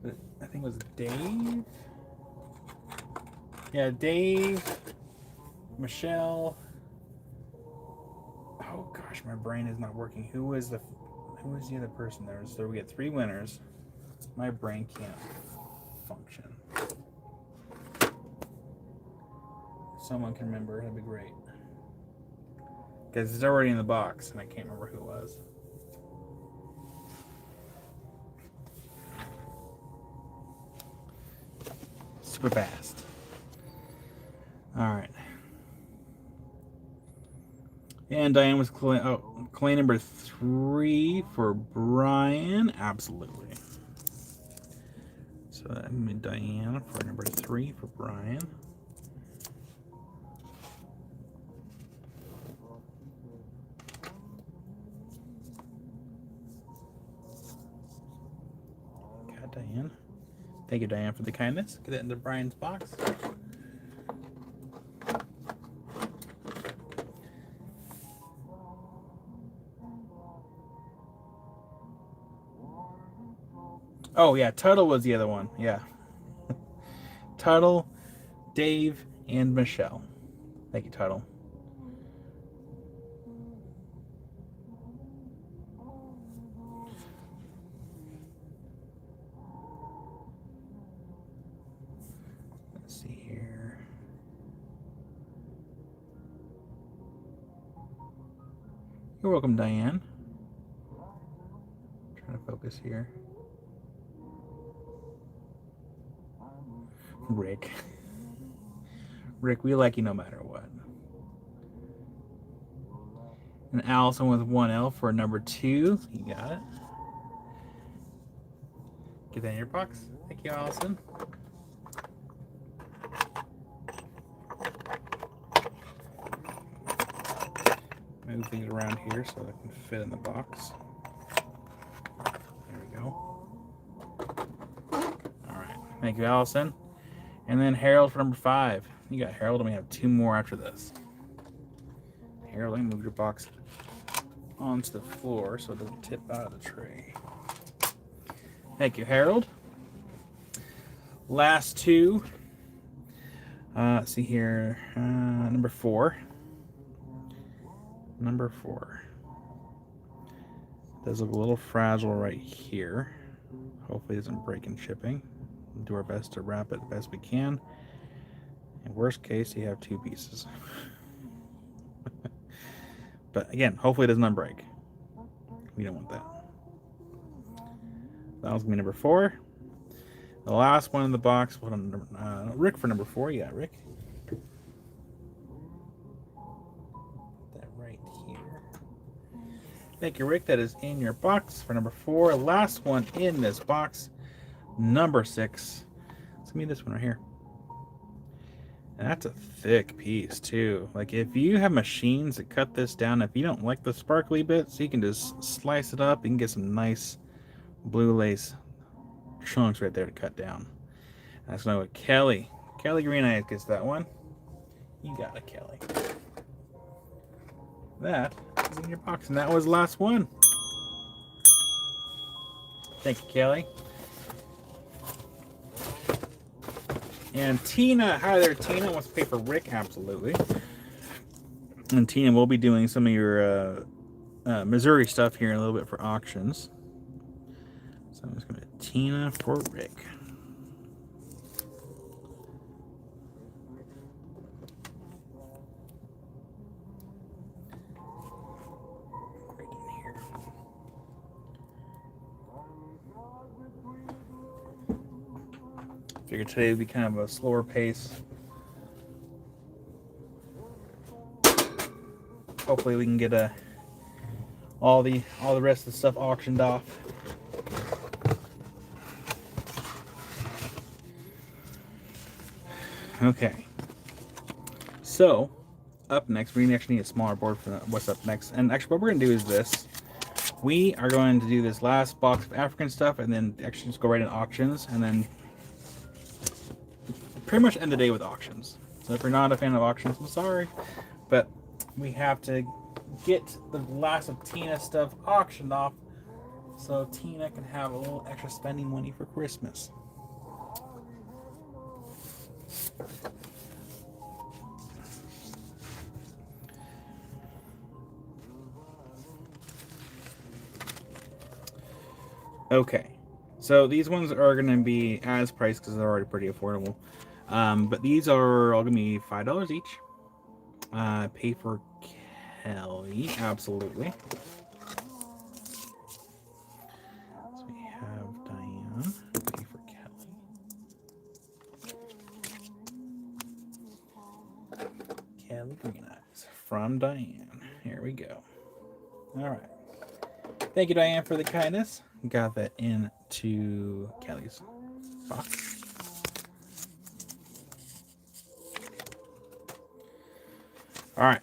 I think it was Dave. Yeah, Dave, Michelle. Oh gosh, my brain is not working. Who was the other person there? So we get 3 winners. My brain can't function. If someone can remember, that'd be great. Because it's already in the box, and I can't remember who it was. Super fast. All right. And Diane was claim number 3 for Brian. Absolutely. So that made Diane for number 3 for Brian. Got Diane. Thank you, Diane, for the kindness. Get that into Brian's box. Oh, yeah, Tuttle was the other one. Yeah. Tuttle, Dave, and Michelle. Thank you, Tuttle. Let's see here. You're welcome, Diane. Trying to focus here. Rick. Rick, we like you no matter what. And Allison with 1L for number 2. You got it. Get that in your box. Thank you, Allison. Move things around here so they can fit in the box. There we go. All right. Thank you, Allison. And then Harold for number 5. You got Harold, and we have 2 more after this. Harold, let me move your box onto the floor so it doesn't tip out of the tray. Thank you, Harold. Last 2. Let's see here. Number 4. Number 4. Does look a little fragile right here. Hopefully it doesn't break in shipping. We'll do our best to wrap it the best we can. In worst case, you have 2 pieces. But again, hopefully it does not break. We don't want that. That was gonna be number 4. The last one in the box. What on Rick for number 4? Yeah, Rick. Put that right here. Thank you, Rick. That is in your box for number 4. Last one in this box, number 6. It's gonna be this one right here. And that's a thick piece too. Like if you have machines that cut this down, if you don't like the sparkly bits, you can just slice it up. You can get some nice blue lace chunks right there to cut down. That's not what Kelly Green Eyes gets that one. You got it, Kelly. That is in your box, and that was the last one. Thank you, Kelly. And Tina, hi there, Tina wants to pay for Rick, absolutely. And Tina will be doing some of your Missouri stuff here in a little bit for auctions. So I'm just going to Tina for Rick. Right in here. Figured today would be kind of a slower pace. Hopefully we can get all the rest of the stuff auctioned off. Okay. So, up next, we actually need a smaller board for what's up next. And actually, what we're going to do is this. We are going to do this last box of African stuff and then actually just go right into auctions and then pretty much end the day with auctions. So if you're not a fan of auctions, I'm sorry. But we have to get the last of Tina's stuff auctioned off so Tina can have a little extra spending money for Christmas. Okay, so these ones are going to be as priced because they're already pretty affordable. But these are all going to be $5 each. Pay for Kelly, absolutely. So we have Diane, pay for Kelly. Kelly Green Eyes from Diane. Here we go. All right. Thank you, Diane, for the kindness. Got that into Kelly's box. All right.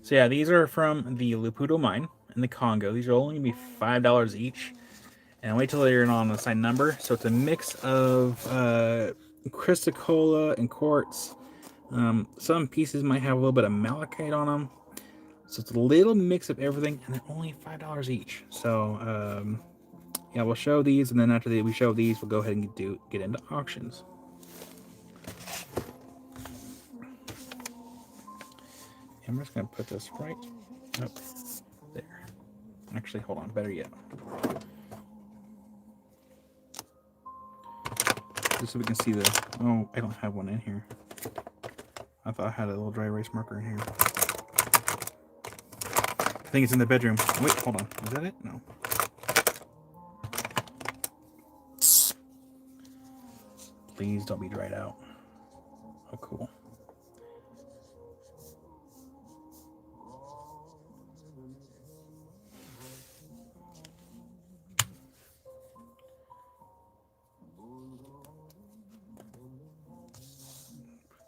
So yeah, these are from the Luputo mine in the Congo. These are only going to be $5 each. And wait till they're on the side number. So it's a mix of Chrysocolla and quartz. Some pieces might have a little bit of malachite on them. So it's a little mix of everything, and they're only $5 each. So yeah, we'll show these, and then after we show these, we'll go ahead and get into auctions. I'm just going to put this right up there. Actually, hold on. Better yet. Just so we can see the... Oh, I don't have one in here. I thought I had a little dry erase marker in here. I think it's in the bedroom. Wait, hold on. Is that it? No. Please don't be dried out. Oh, cool.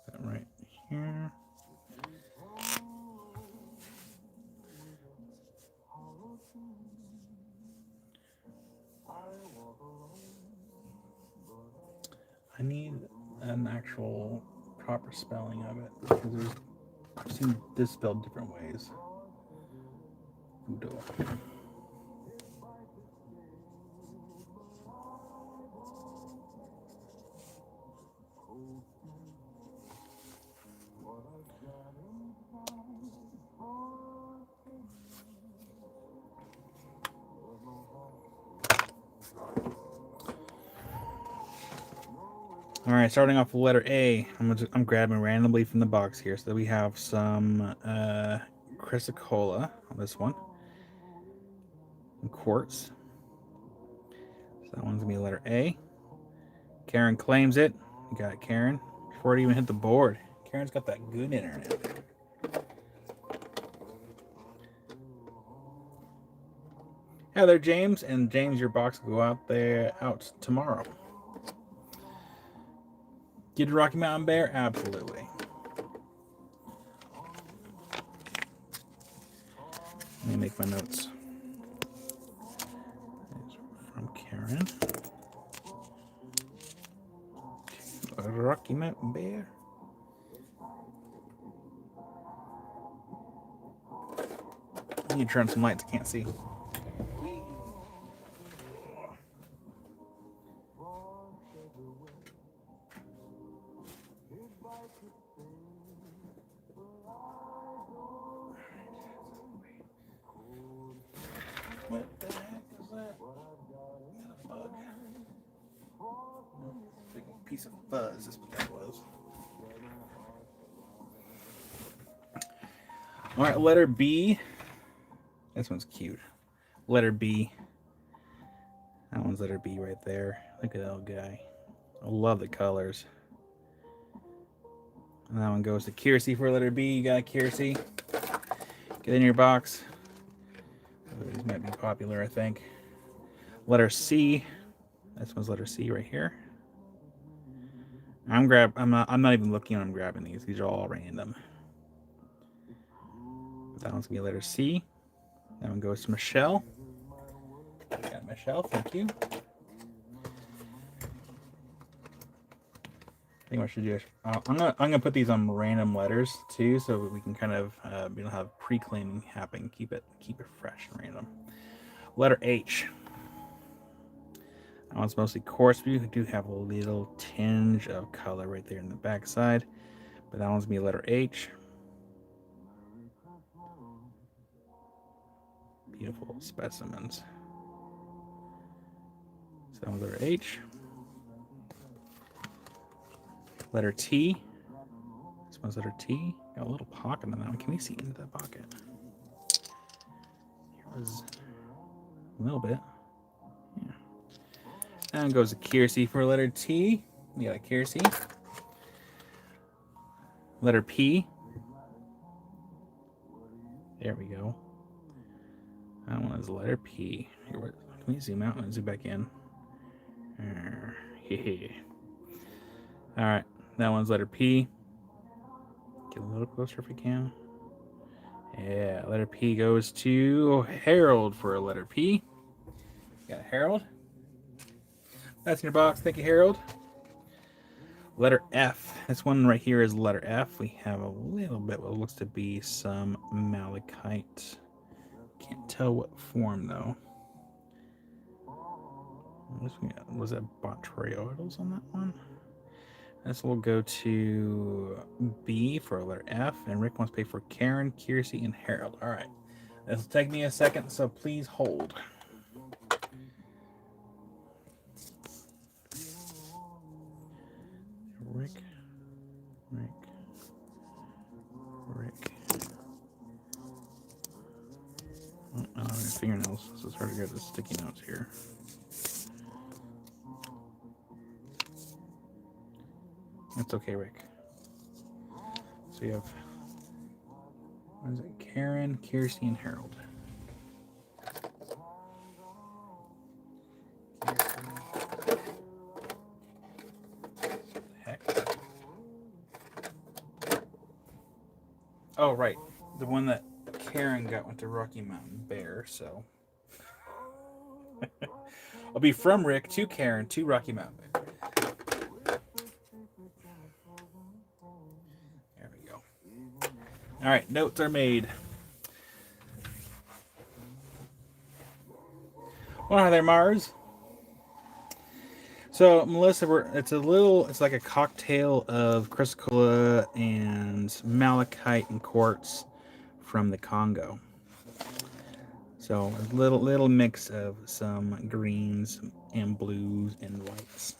Put that right here. I need an actual proper spelling of it because I've seen this spelled different ways. Udo. All right, starting off with letter A, I'm grabbing randomly from the box here. So we have some Chrysocolla on this one. and quartz. So that one's gonna be letter A. Karen claims it. You got it, Karen. Before it even hit the board. Karen's got that good internet. Hey there, James. And James, your box will go out tomorrow. Get a Rocky Mountain Bear? Absolutely. Let me make my notes. From Karen. A Rocky Mountain Bear. I need to turn on some lights. I can't see. What the heck is that? Is that a bug? Big piece of fuzz is what that was. All right, letter B. This one's cute. Letter B. That one's letter B right there. Look at that little guy. I love the colors. And that one goes to Kiersey for letter B. You got Kiersey. Get in your box. These might be popular, I think. Letter C. This one's letter C right here. I'm not even looking when I'm grabbing these. These are all random. But that one's gonna be letter C. That one goes to Michelle. Got Michelle, thank you. I think what I should do is I'm gonna put these on random letters too, so we can kind of we don't have pre-cleaning happen. Keep it fresh and random. Letter H. That one's mostly coarse. We do have a little tinge of color right there in the back side, but that one's gonna be letter H. Beautiful specimens. So that one's letter H. Letter T. This one's letter T. Got a little pocket in that one. Can we see into that pocket? Here was a little bit. Yeah. And goes to Kiersey for letter T. We got a Kiersey. Letter P. There we go. That one is letter P. Here, can we zoom out and zoom back in? All right, that one's letter P. Get a little closer if we can. Yeah, letter P goes to Harold for a letter P. Got Harold. That's in your box. Thank you, Harold. Letter F. This one right here is letter F. We have a little bit what looks to be some malachite. Can't tell what form though. Was that botryoidals on that one? This will go to B for letter F, and Rick wants to pay for Karen, Kiersey, and Harold. All right. This will take me a second, so please hold. Rick. Oh, I don't have fingernails, so it's hard to get the sticky notes here. That's okay, Rick. So you have, what is it? Karen, Kiersey, and Harold. Heck. Oh, right. The one that Karen got went to Rocky Mountain Bear, so. I'll be from Rick to Karen to Rocky Mountain Bear. There we go. All right, notes are made. Well, hi there, Mars. So, Melissa, it's like a cocktail of chrysocolla and malachite and quartz from the Congo. So, a little mix of some greens and blues and whites.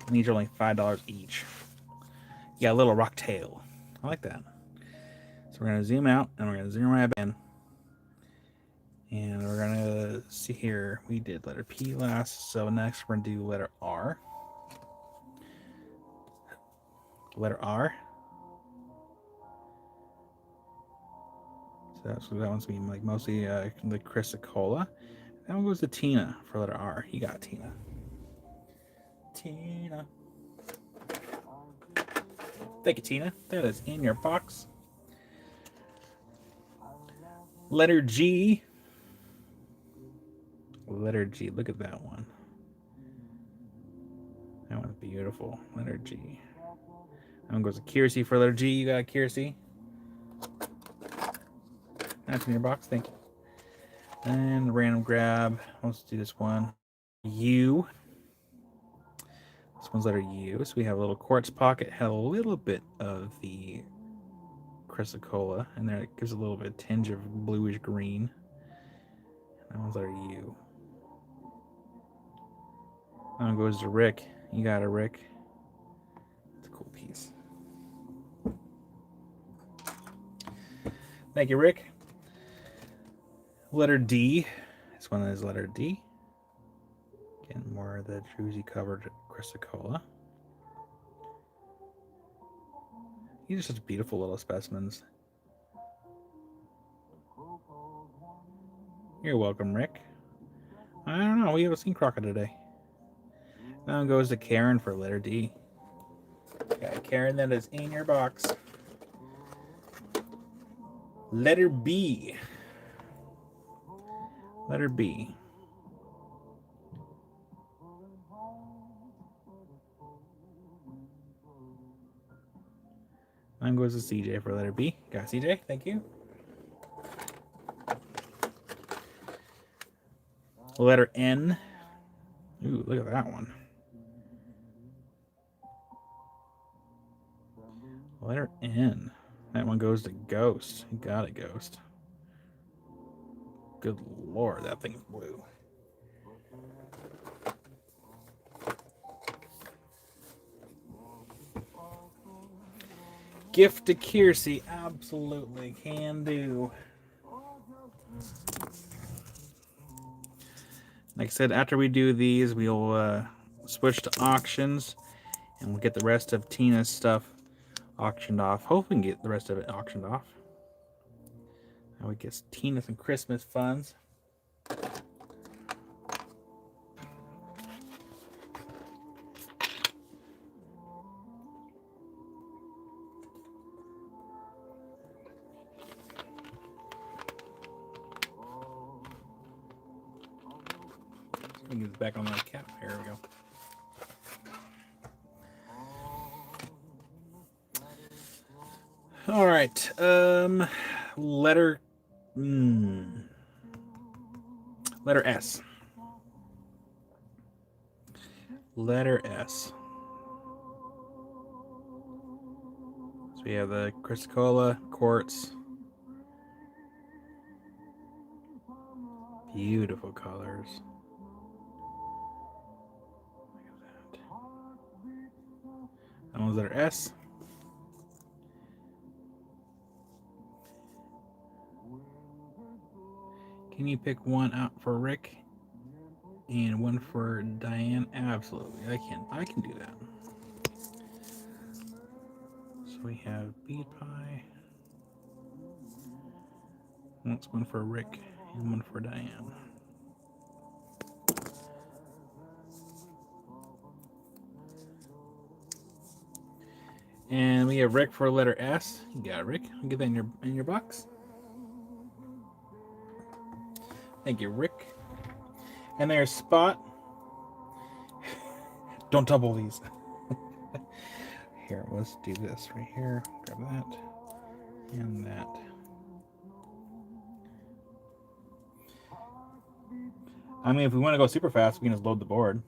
And these are only $5 each. Yeah, a little rock tail. I like that. So we're going to zoom out and we're going to zoom right back in. And we're gonna see here. We did letter P last, so next we're gonna do letter R. Letter R. So that one's being like mostly the chrysocolla. That one goes to Tina for letter R. You got Tina. Tina. Thank you, Tina. That is in your box. Letter G. Letter G. Look at that one. That one's beautiful. Letter G. That one goes to Kiersey for letter G. You got Kiersey. That's in your box. Thank you. And random grab. Let's do this one. U. This one's letter U. So we have a little quartz pocket. Had a little bit of the chrysocolla in there. It gives a little bit of tinge of bluish green. That one's letter U. That one goes to Rick. You got it, Rick. It's a cool piece. Thank you, Rick. Letter D. This one is letter D. Again, more of the druzy covered chrysocolla. These are such beautiful little specimens. You're welcome, Rick. I don't know. We haven't seen Crockett today. That one goes to Karen for letter D. Okay, Karen, that is in your box. Letter B. Letter B. Mine goes to CJ for letter B. Got CJ. Thank you. Letter N. Ooh, look at that one. Letter N. That one goes to Ghost. You got it, Ghost. Good lord, that thing's blue. Gift to Kiersey. Absolutely can do. Like I said, after we do these, we'll switch to auctions and we'll get the rest of Tina's stuff auctioned off. Hopefully we can get the rest of it auctioned off. Now we get Tina some Christmas funds. Get this back on my cap. Here we go. All right. Letter S. Letter S. So we have the chrysocolla, quartz. Beautiful colors. Look at that. That one's letter S. Can you pick one out for Rick and one for Diane? Absolutely, I can. I can do that. So we have bead pie. That's one for Rick and one for Diane. And we have Rick for letter S. You got it, Rick. I'll get that in your box. Thank you, Rick. And there's Spot. Don't double these. Here, let's do this right here. Grab that and that. I mean, if we want to go super fast, we can just load the board.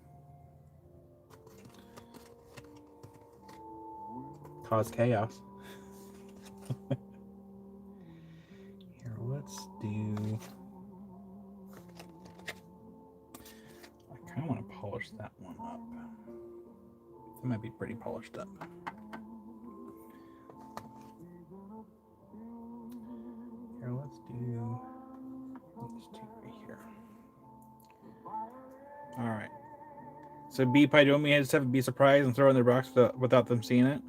Cause chaos. Here, let's do... I kind of want to polish that one up. It might be pretty polished up. Here, let's do... These two right here. All right. So B Pie, do you want me to just have it be surprised and throw it in their box without them seeing it?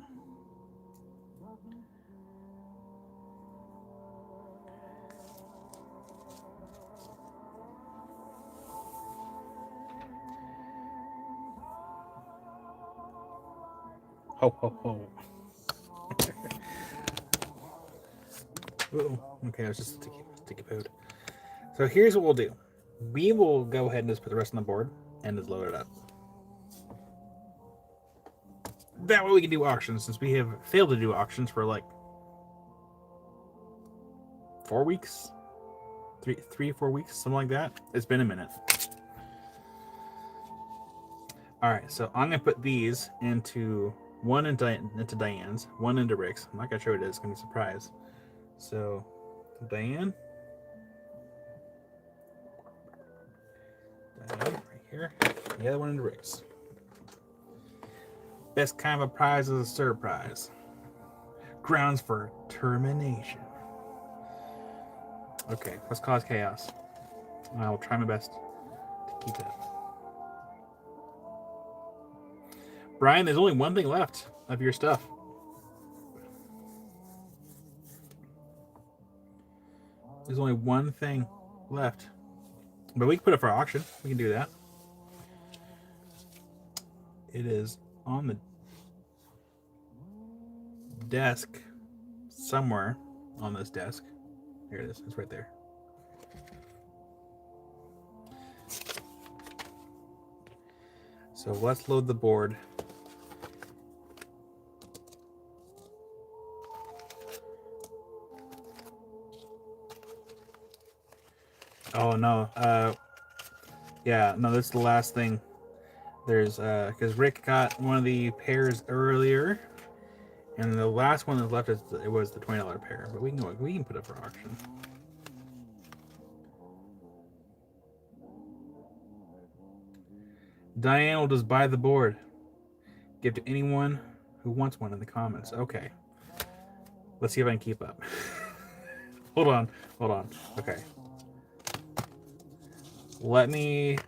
Ho ho ho. Ooh, okay, I was just sticky food. So here's what we'll do. We will go ahead and just put the rest on the board and just load it up. That way we can do auctions, since we have failed to do auctions for like 4 weeks, 4 weeks, something like that. It's been a minute. All right, so I'm gonna put these into one into Diane's, one into Rick's. I'm not gonna show it. It's gonna be a surprise. So, Diane, right here. The other one into Rick's. Best kind of a prize is a surprise. Grounds for termination. Okay, let's cause chaos. I will try my best to keep it. Brian, there's only one thing left of your stuff. There's only one thing left. But we can put it for auction. We can do that. It is on the desk somewhere on this desk. Here it is. It's right there. So let's load the board. Oh no. Yeah, no, this is the last thing. There's because Rick got one of the pairs earlier, and the last one that's left is it was the $20 pair. But we can put it for auction. Diane will just buy the board. Give to anyone who wants one in the comments. Okay. Let's see if I can keep up. Hold on. Okay. Let me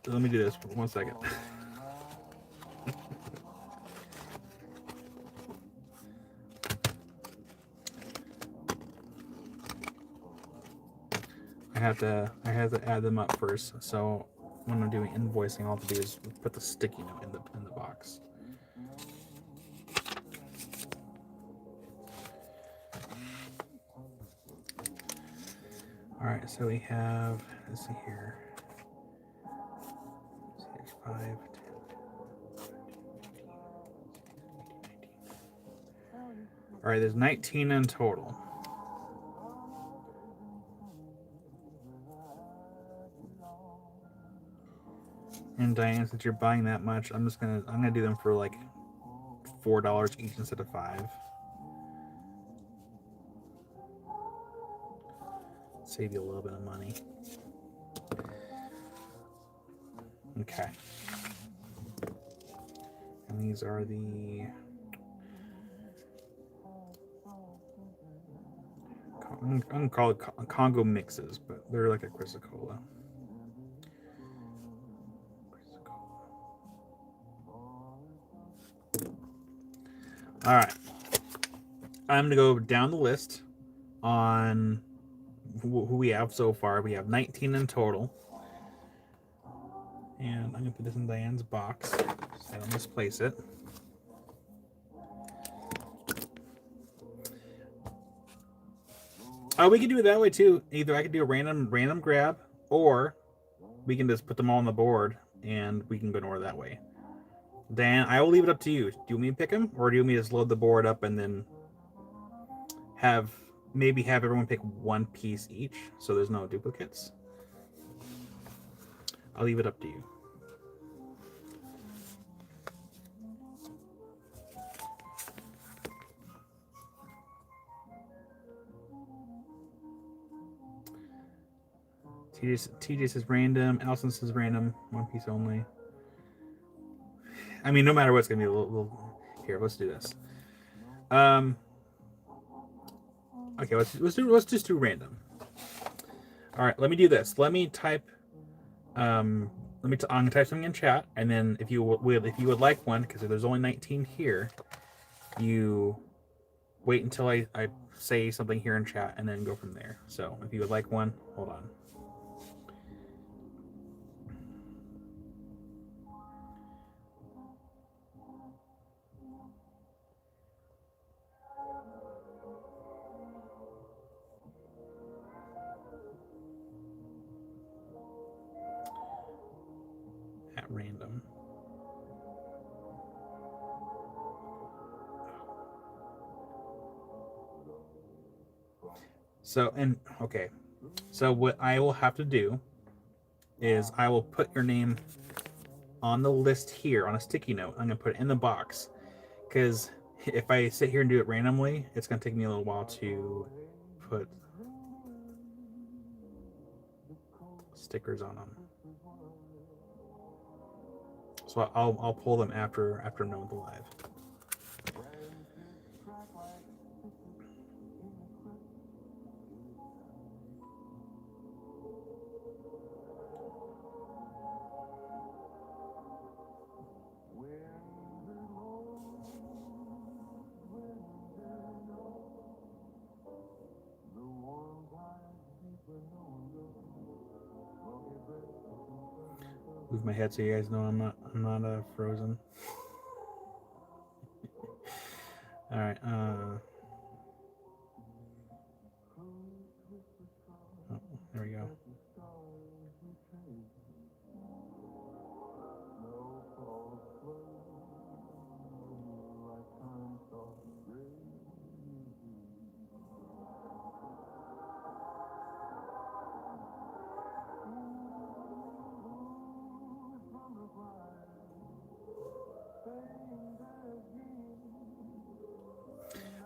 do this for 1 second. I have to add them up first. So when I'm doing invoicing, all I have to do is put the sticky note in the box. All right, so we have, let's see here, 6, 5, 10, 19. All right, there's 19 in total. And Diane, since you're buying that much, I'm gonna do them for like $4 each instead of $5. Save you a little bit of money. Okay. And these are the I'm gonna call it Congo mixes, but they're like a Chrysocola. All right. I'm gonna go down the list on who we have so far. We have 19 in total. And I'm gonna put this in Diane's box so I don't misplace it. Oh, we can do it that way too. Either I could do a random grab, or we can just put them all on the board and we can go in order that way. Dan, I will leave it up to you. Do you want me to pick them, or do you want me to just load the board up and then maybe have everyone pick one piece each so there's no duplicates? I'll leave it up to you. TJ says random. Allison says random. One piece only. I mean, no matter what, it's gonna be a little. Here, let's do this. I'm Okay, let's just do random. All right, let me do this. Let me type. I'm gonna type something in chat, and then if you would like one, because there's only 19 here, you wait until I say something here in chat, and then go from there. So if you would like one, hold on. At random. So, and okay. So what I will have to do is I will put your name on the list here on a sticky note. I'm going to put it in the box because if I sit here and do it randomly, it's going to take me a little while to put stickers on them. So I'll pull them after I'm done with the live. Move my head so you guys know I'm not frozen. All right. Oh, there we go.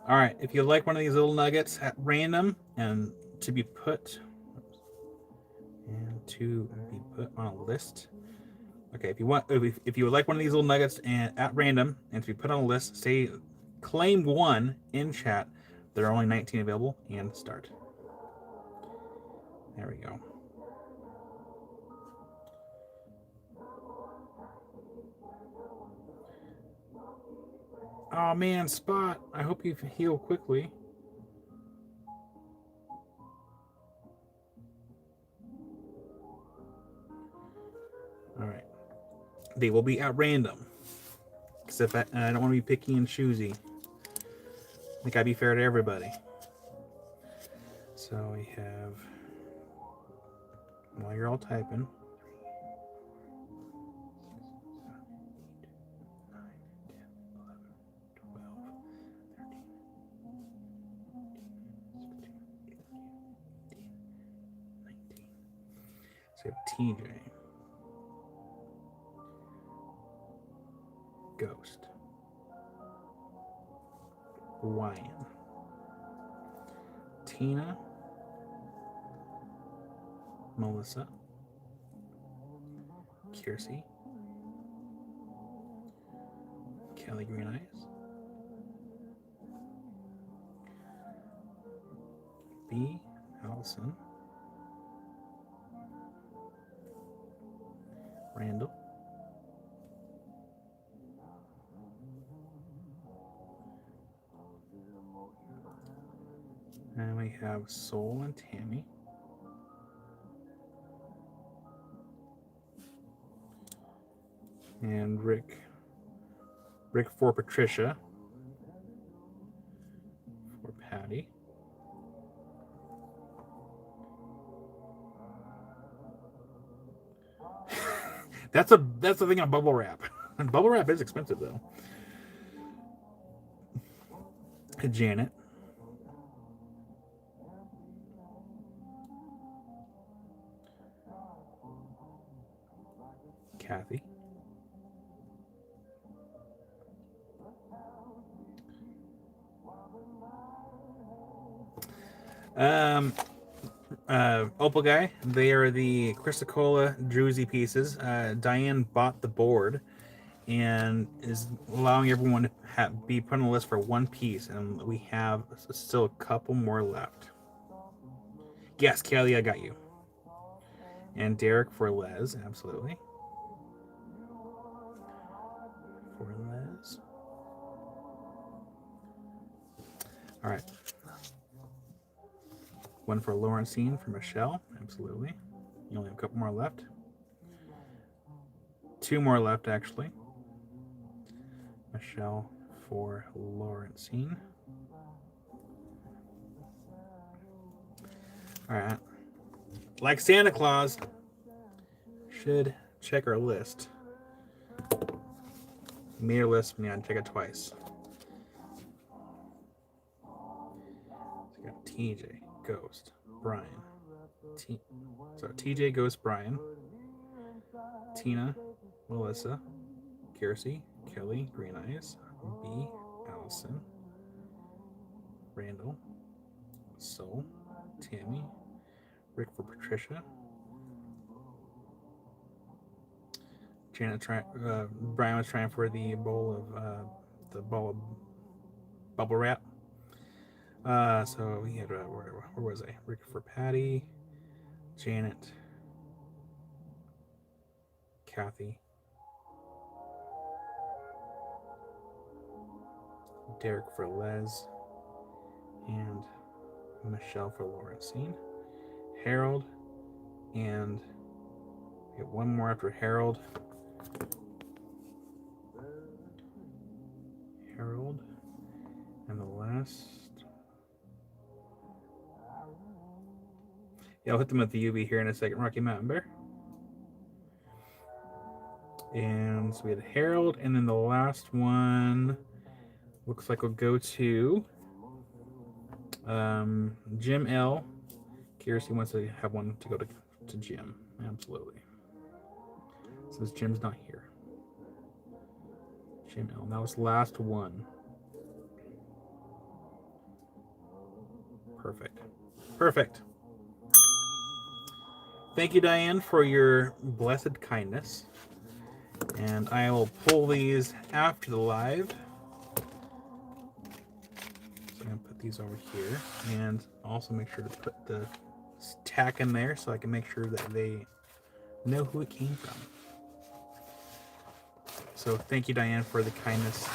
All right, if you like one of these little nuggets at random and to be put on a list. Okay, if you would like one of these little nuggets and at random and to be put on a list, say claim one in chat. There are only 19 available and start. There we go. Oh man, Spot. I hope you heal quickly. All right. They will be at random. Except I don't want to be picky and choosy. I think I'd be fair to everybody. So we have, while you're all typing, 19. TJ. Ghost. Ryan. Tina. Melissa. Kiersey. Kelly Green Eyes. B. Allison. Randall. And we have Soul and Tammy. And Rick for Patricia. For Patty. That's the thing on bubble wrap. And bubble wrap is expensive though. Janet. Kathy. Opal Guy, they are the Chrysocolla Druzy pieces. Diane bought the board, and is allowing everyone to be put on the list for one piece, and we have still a couple more left. Yes, Kelly, I got you. And Derek for Les, absolutely. For Les. All right. One for Laurentine for Michelle, absolutely. You only have a couple more left. Two more left, actually. Michelle for Laurentine. All right. Like Santa Claus, should check our list. Made our list, we need to check it twice. So we got TJ, Ghost, Brian. So TJ, Ghost, Brian. Tina, Melissa, Kiersey, Kelly, Green Eyes, B, Allison, Randall, Soul, Tammy, Rick for Patricia, Janet Brian was trying for the bowl of bubble wrap. So we had where was I? Rick for Patty, Janet, Kathy, Derek for Les, and Michelle for Laurentine, Harold, and we get one more after Harold. Harold, and the last. Yeah, I'll hit them with the UV here in a second. Rocky Mountain Bear. And so we had Harold, and then the last one looks like we'll go to Jim L. Kiersey wants to have one to go to Jim. Absolutely. Since Jim's not here. Jim L. That was the last one. Perfect. Perfect. Thank you, Diane, for your blessed kindness. And I will pull these after the live. So I'm going to put these over here. And also make sure to put the tack in there so I can make sure that they know who it came from. So thank you, Diane, for the kindness.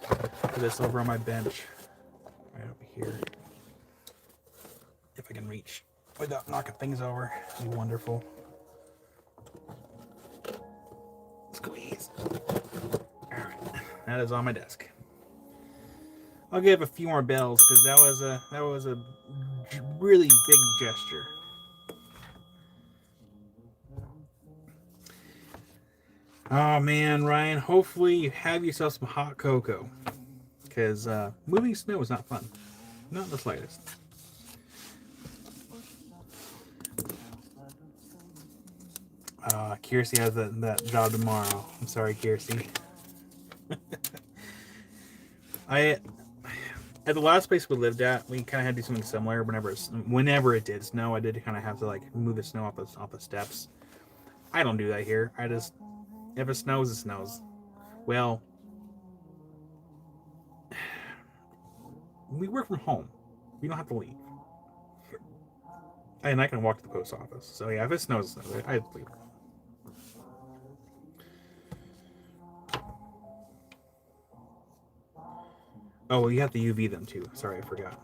Put this over on my bench. Right over here. If I can reach without knocking things over. It'd be wonderful. Squeeze. Alright. That is on my desk. I'll give a few more bells because that was a really big gesture. Oh man, Ryan, hopefully you have yourself some hot cocoa. Because moving snow is not fun. Not the slightest. Kiersey has that job tomorrow. I'm sorry, Kiersey. At the last place we lived at, we kind of had to do something similar. Whenever it did snow, I did kind of have to like move the snow off the steps. I don't do that here. If it snows, it snows. Well, we work from home. We don't have to leave. And I can walk to the post office. So yeah, if it snows, I have to leave. Oh, well, you have to UV them too. Sorry, I forgot.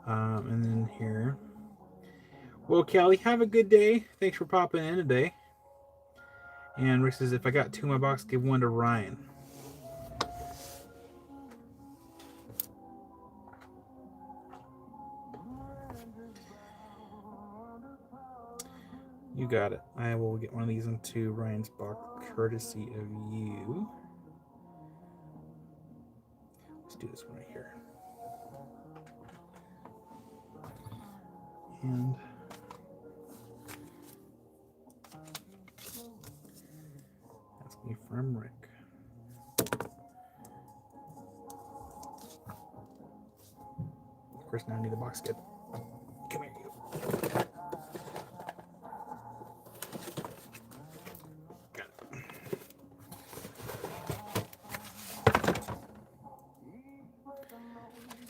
And then here. Well, Callie, have a good day. Thanks for popping in today. And Rick says, if I got two in my box, give one to Ryan. You got it. I will get one of these into Ryan's box, courtesy of you. Let's do this one right here. And that's me from Rick. Of course, now I need the box kit. Come here, you. Got it.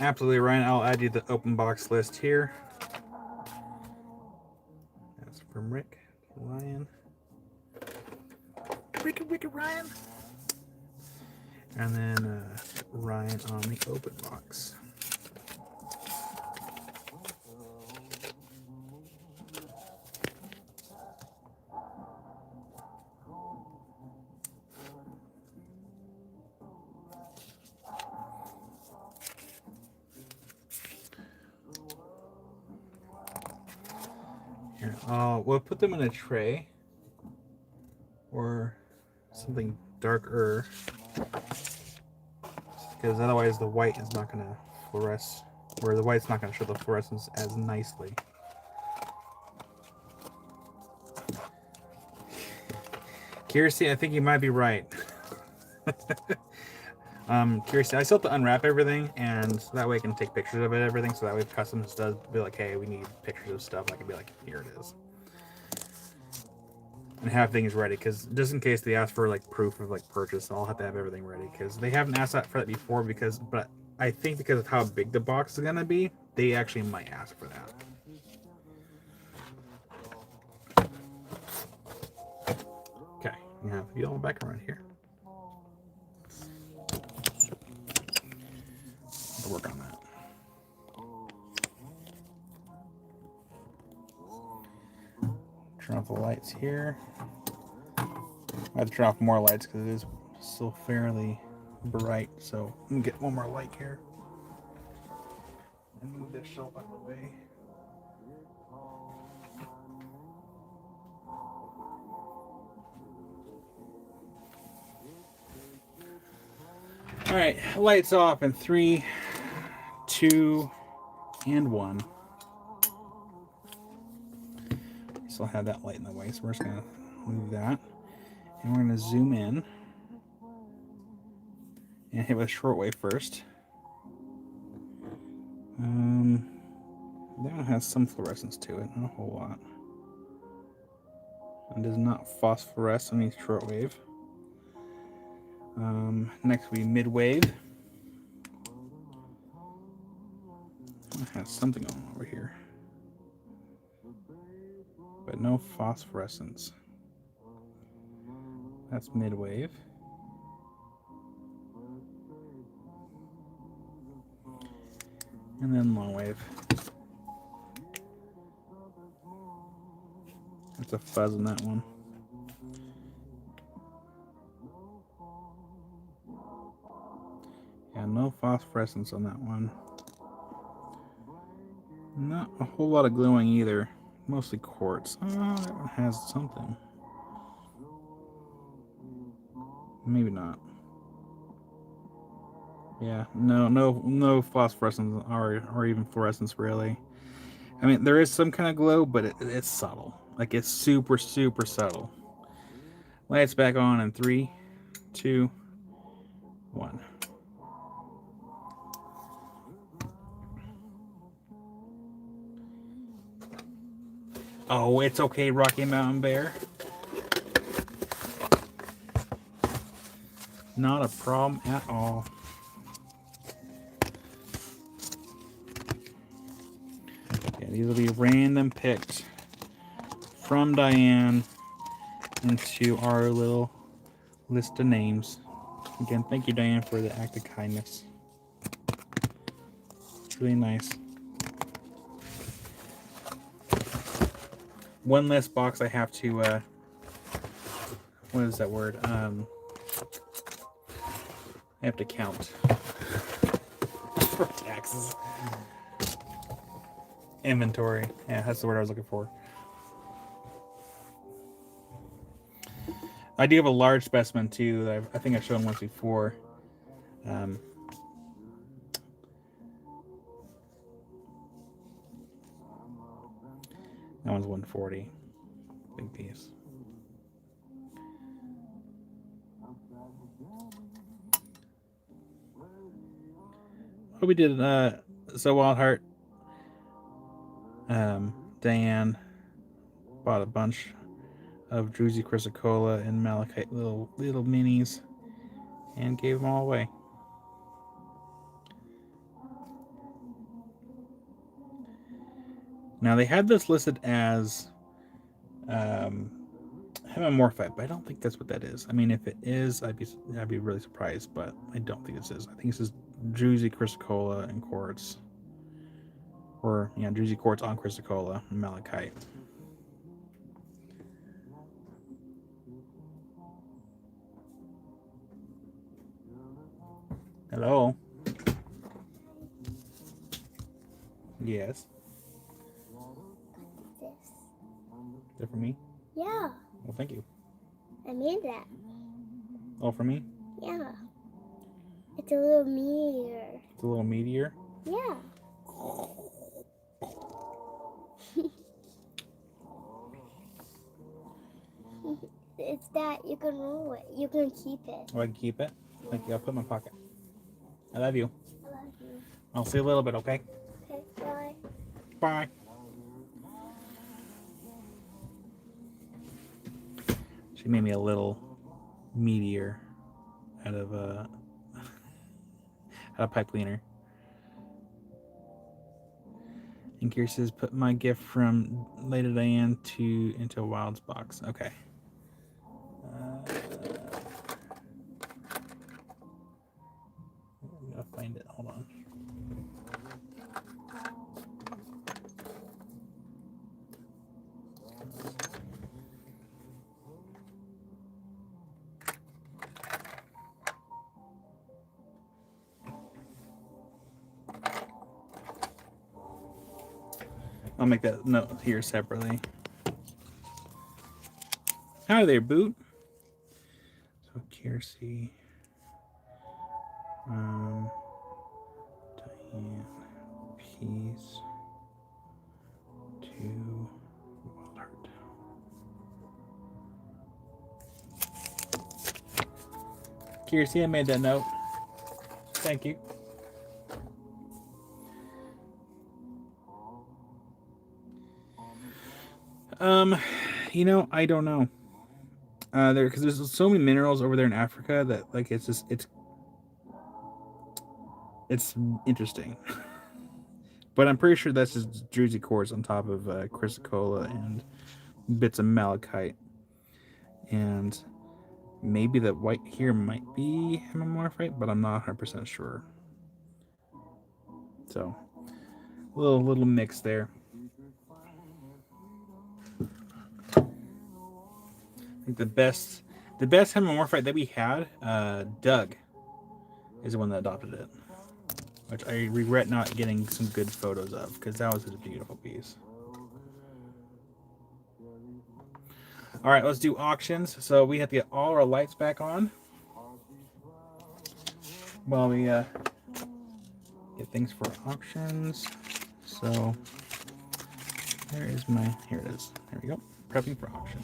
Absolutely, Ryan. I'll add you the open box list here. That's from Rick, Ryan. Rick, Ryan. And then Ryan on the open box. Here, we'll put them in a tray or something darker, because otherwise the white is not going to fluoresce, or the white's not going to show the fluorescence as nicely. Kirsty, I think you might be right. Kirsty, I still have to unwrap everything, and so that way I can take pictures of it, everything, so that way if customs does be like, hey, we need pictures of stuff, I can be like, here it is. And have things ready, because just in case they ask for like proof of like purchase, I'll have to have everything ready, because they haven't asked that for that before, but I think because of how big the box is going to be, they actually might ask for that. Okay, you have the yellow back around here. I'll work on that. Turn off the lights here. I have to turn off more lights because it is still fairly bright. So I'm gonna get one more light here and move this shelf out of the way. All right, lights off in 3, 2, and 1. Still have that light in the way, so we're just gonna move that, and we're gonna zoom in and hit with shortwave first. That one has some fluorescence to it, not a whole lot. And does not phosphoresce on the shortwave. Next will be midwave. It has something on over here, but no phosphorescence. That's midwave. And then long wave. It's a fuzz on that one. Yeah, no phosphorescence on that one. Not a whole lot of glowing either. Mostly quartz. Oh, that one has something. Maybe not. Yeah, no phosphorescence or even fluorescence really. I mean, there is some kind of glow, but it's subtle. Like, it's super, super subtle. Lights back on in 3, 2, 1. Oh, it's okay, Rocky Mountain Bear. Not a problem at all. Yeah, these will be random picked from Diane into our little list of names. Again, thank you, Diane, for the act of kindness. It's really nice. One less box I have to, what is that word? I have to count for taxes. Inventory. Yeah, that's the word I was looking for. I do have a large specimen too that I think I've shown once before. That one's 140. Big piece. Oh, we did so Wild Heart. Diane bought a bunch of Druzy Chrysocolla and Malachite little minis and gave them all away. Now they had this listed as um, hemimorphite, but I don't think that's what that is. I mean, if it is, I'd be really surprised, but I don't think this is. I think this is druzy chrysocolla and quartz, or yeah, druzy quartz on chrysocolla and malachite. Hello. Yes. This. Is that for me? Yeah, Well, thank you. I made that. All for me? Yeah. It's a little meteor. It's a little meteor. Yeah. It's that you can roll it. You can keep it. Oh, I can keep it. Thank you. I'll put it in my pocket. I love you. I love you. I'll see you a little bit, okay? Okay, bye. Bye. She made me a little meteor out of a pipe cleaner. And Kier says, put my gift from Lady Diane into a Wilds box. Okay. I'm gonna find it. Hold on. I'll make that note here separately. Hi there, Boot. So Kiersey, Diane, peace to Wildheart. Kiersey, I made that note. Thank you. I don't know. Because there's so many minerals over there in Africa that like it's interesting. But I'm pretty sure that's just druzy quartz on top of chrysocolla and bits of malachite, and maybe the white here might be hemimorphite, but I'm not 100% sure. So little mix there. I think the best hemimorphite that we had, Doug, is the one that adopted it, which I regret not getting some good photos of because that was such a beautiful piece. All right, let's do auctions. So we have to get all our lights back on while we get things for auctions. So here it is. There we go. Prepping for auction.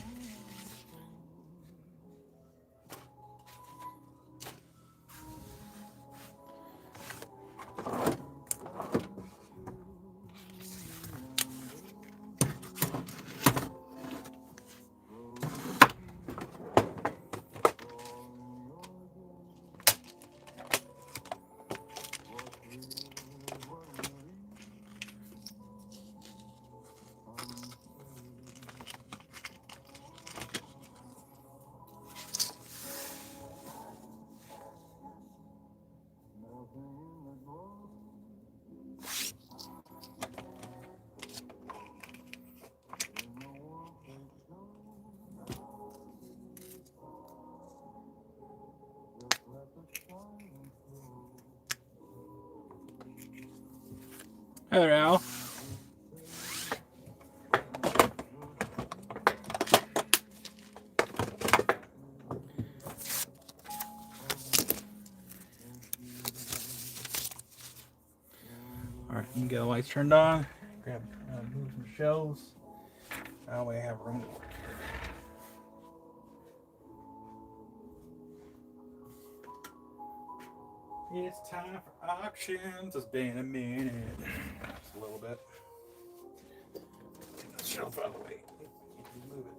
Hi there, Al. All right, get the lights turned on. Move some shelves. That way I have room to work here. It's time for auctions. It's been a minute. Just a little bit. Get the shelf out of the way. Move it.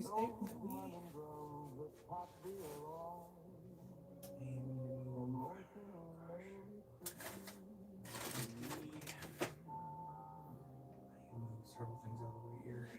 Several things out of the way here.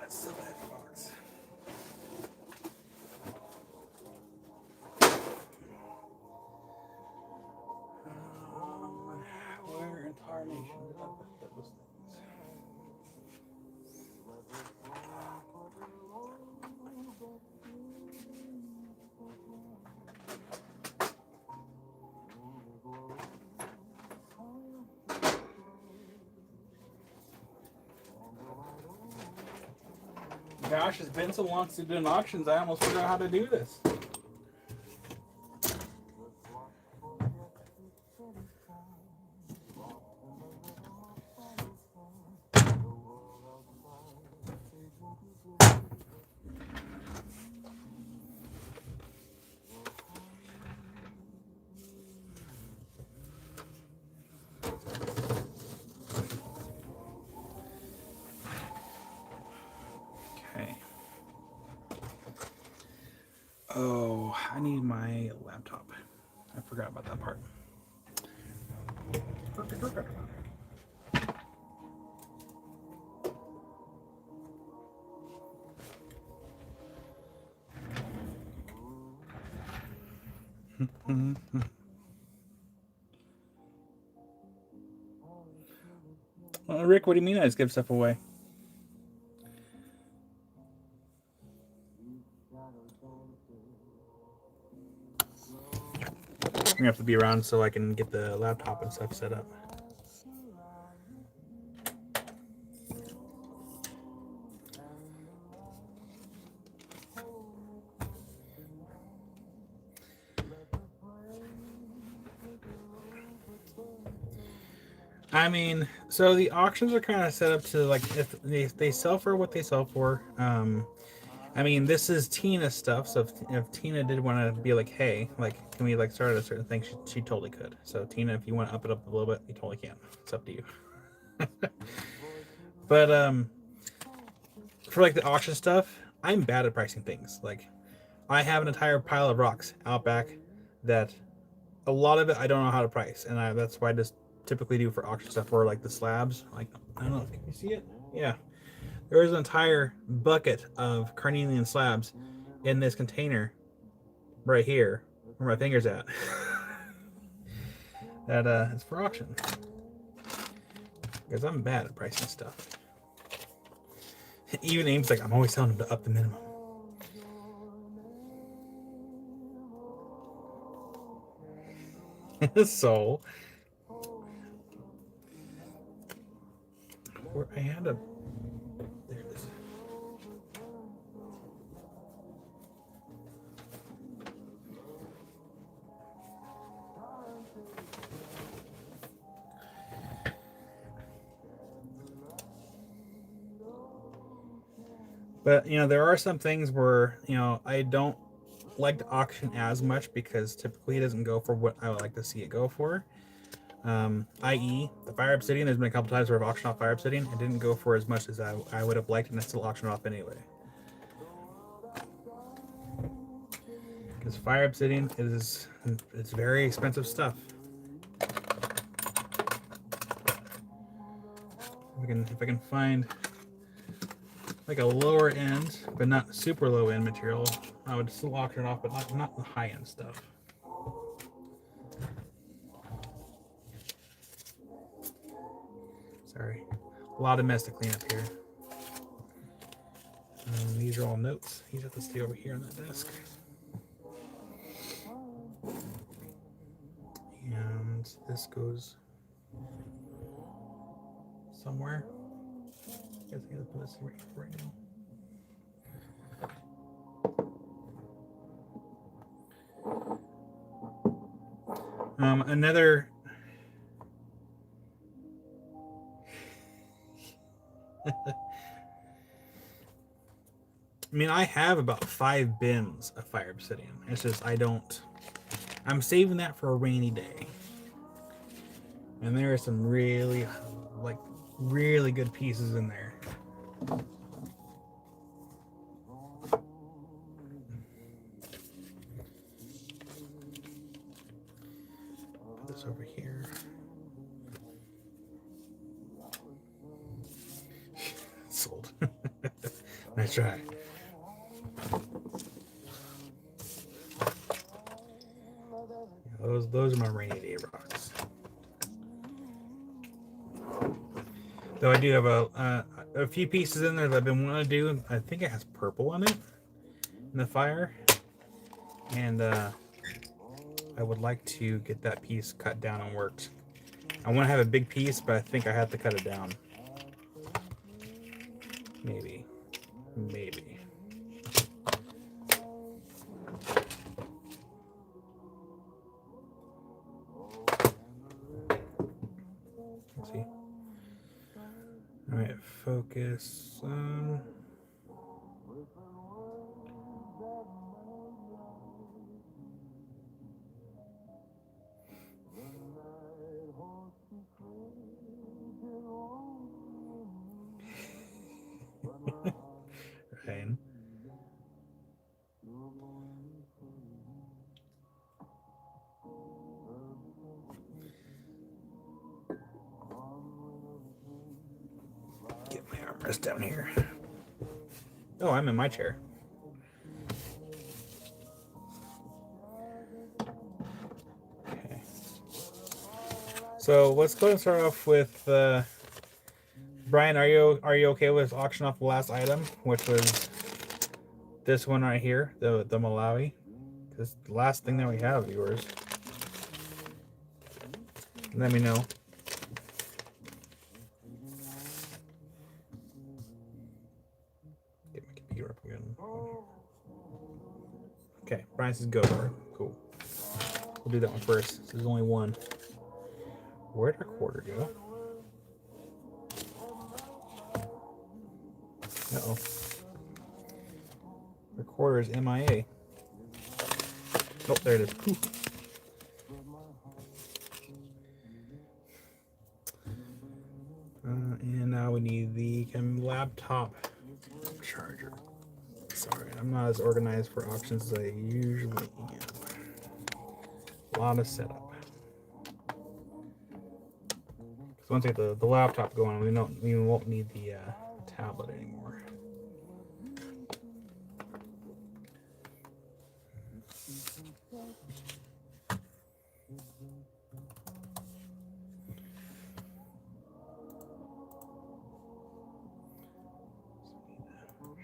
That's the left box. Where in tarnation did I put those things? Gosh, it's been so long since we've done auctions, I almost forgot how to do this. Okay. Oh, I need my laptop. I forgot about that part. Well, Rick, what do you mean I just give stuff away? I'm gonna have to be around so I can get the laptop and stuff set up. I mean, so the auctions are kind of set up to like if they sell for what they sell for. I mean, this is Tina stuff, so if Tina did want to be like, hey, like, can we like start at a certain thing, she totally could. So Tina, if you want to up it up a little bit, you totally can. It's up to you. But for like the auction stuff, I'm bad at pricing things. Like, I have an entire pile of rocks out back that a lot of it I don't know how to price, and that's why I just typically do for auction stuff or like the slabs. Like, I don't know, can you see it? Yeah. There is an entire bucket of carnelian slabs in this container right here where my finger's at. That is for auction. Because I'm bad at pricing stuff. Even Aim's like, I'm always telling him to up the minimum. So where I had a there it is. But you know, there are some things where, you know, I don't like to auction as much because typically it doesn't go for what I would like to see it go for. I.e., the Fire Obsidian. There's been a couple times where I've auctioned off Fire Obsidian. It didn't go for as much as I would have liked, and I still auctioned off anyway. Because Fire Obsidian it's very expensive stuff. If I can find like a lower end, but not super low end material, I would still auction it off, but not the high end stuff. Sorry, a lot of mess to clean up here. These are all notes. These have to stay over here on that desk. And this goes somewhere. I guess I gotta put this right now. Another. I mean, I have about 5 bins of fire obsidian. It's just I'm saving that for a rainy day. And there are some really good pieces in there. Put this over here. Sold. Nice try. Those are my rainy day rocks. Though I do have a few pieces in there that I've been wanting to do. I think it has purple in it in the fire, and I would like to get that piece cut down and worked. I want to have a big piece, but I think I have to cut it down. Maybe. Let's see. All right, focus. Right. Get my armrest down here. Oh, I'm in my chair. Okay. So let's go and start off with Brian. Are you okay with auction off the last item, which was this one right here, the Malawi? This is the last thing that we have of yours. Let me know. Get my computer up again. Okay, Brian says go for it. Cool. We'll do that one first. There's only one. Where'd our quarter go? Uh-oh. The quarter is MIA. Oh, there it is. Whew. And now we need the laptop charger. Sorry, I'm not as organized for auctions as I usually am. A lot of setup. So once I get the laptop going, we won't need the tablet anymore.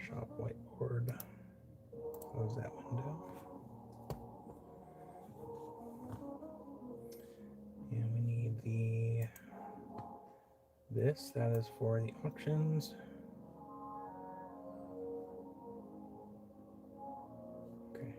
Shop whiteboard. Close that window. And we need this. That is for the auctions. Okay.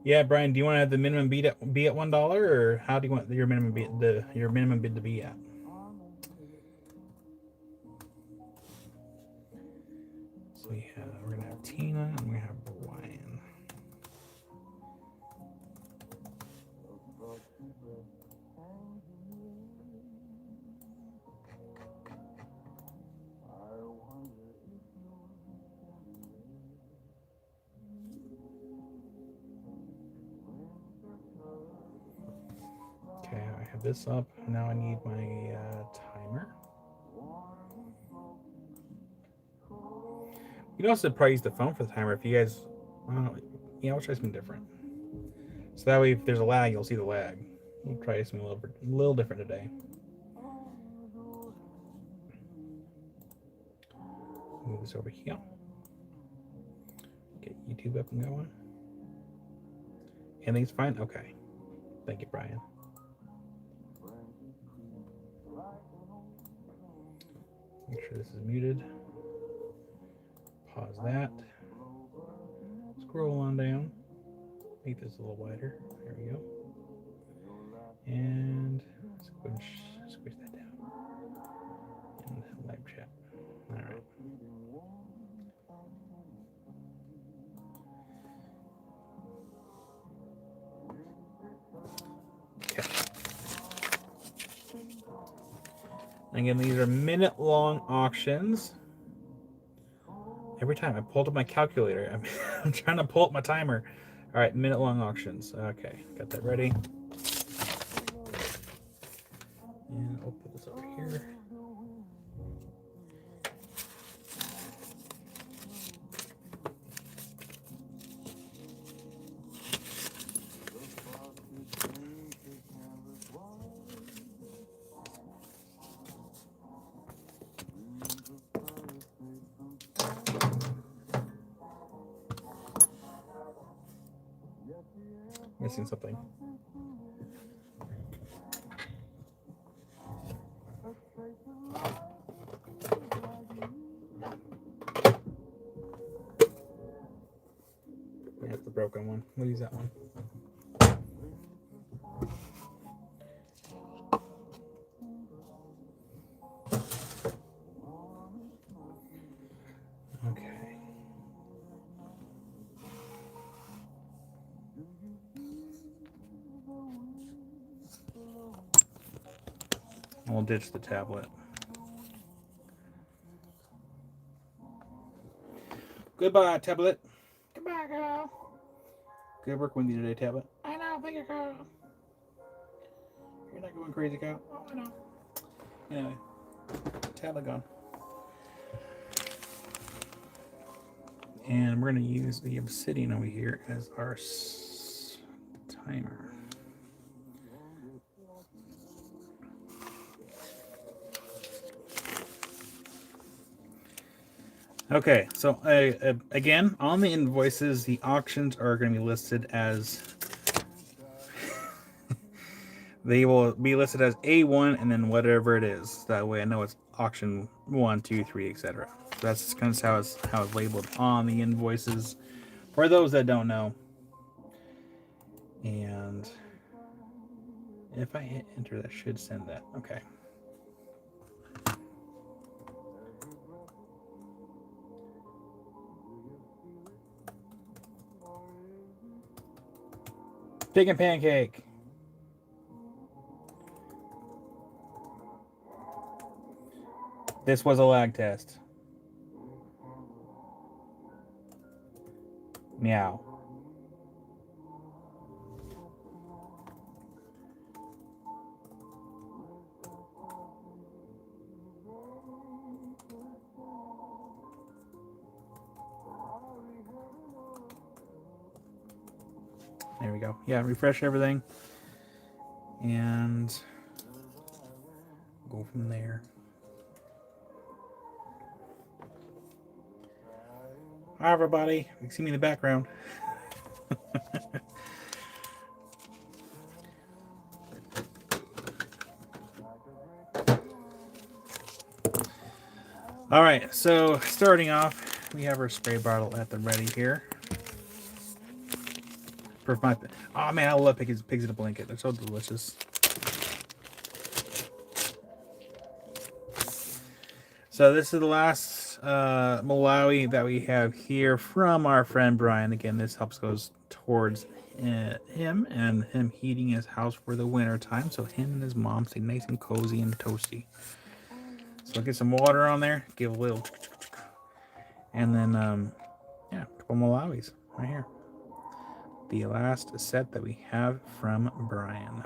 Yeah, Brian, do you want to have the minimum be at $1, or how do you want your minimum bid to be at? So we're gonna have Tina and we're gonna have Brian. this up. Now I need my timer. You can also probably use the phone for the timer if you guys. I'll try something different. So that way, if there's a lag, you'll see the lag. We'll try something a little different today. Move this over here. Get YouTube up and going. Everything's fine? Okay. Thank you, Brian. Make sure this is muted. Pause that. Scroll on down. Make this a little wider. There we go. And squish that down. And live chat. All right. Okay. Again, these are minute-long auctions. Every time I pulled up my calculator, I'm trying to pull up my timer. All right, minute-long auctions. Okay, got that ready. And I'll put this over here. Missing something. That's the broken one. We'll use that one. Okay. We'll ditch the tablet. Goodbye, tablet. Goodbye, girl. Good work with you today, tablet. I know, thank you, girl. You're not going crazy, girl. Oh, I know. Anyway, tablet gone. And we're going to use the obsidian over here as our timer. Okay, so again, on the invoices, the auctions are going to be listed as they will be listed as A1 and then whatever it is. That way I know it's auction 1, 2, 3, etc. So that's kind of how it's labeled on the invoices for those that don't know. And if I hit enter, that should send that. Okay. Pig and pancake. This was a lag test. Meow. There we go. Yeah, refresh everything. And go from there. Hi, everybody. You can see me in the background. All right, so starting off, we have our spray bottle at the ready here. For my, oh man, I love pigs in a blanket. They're so delicious. So this is the last Malawi that we have here from our friend Brian. Again, this helps goes towards him and him heating his house for the winter time. So him and his mom stay nice and cozy and toasty. So I'll get some water on there, give a little, and then yeah, a couple Malawis right here. The last set that we have from Brian.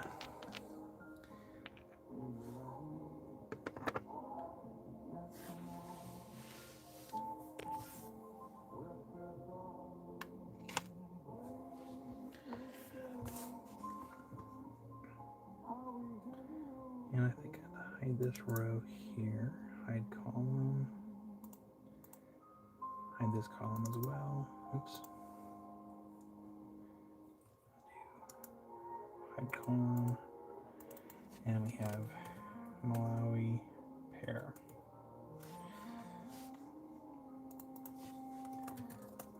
And I think I hide this row here. Hide column. Hide this column as well. Oops. Hide column. And we have Malawi pair.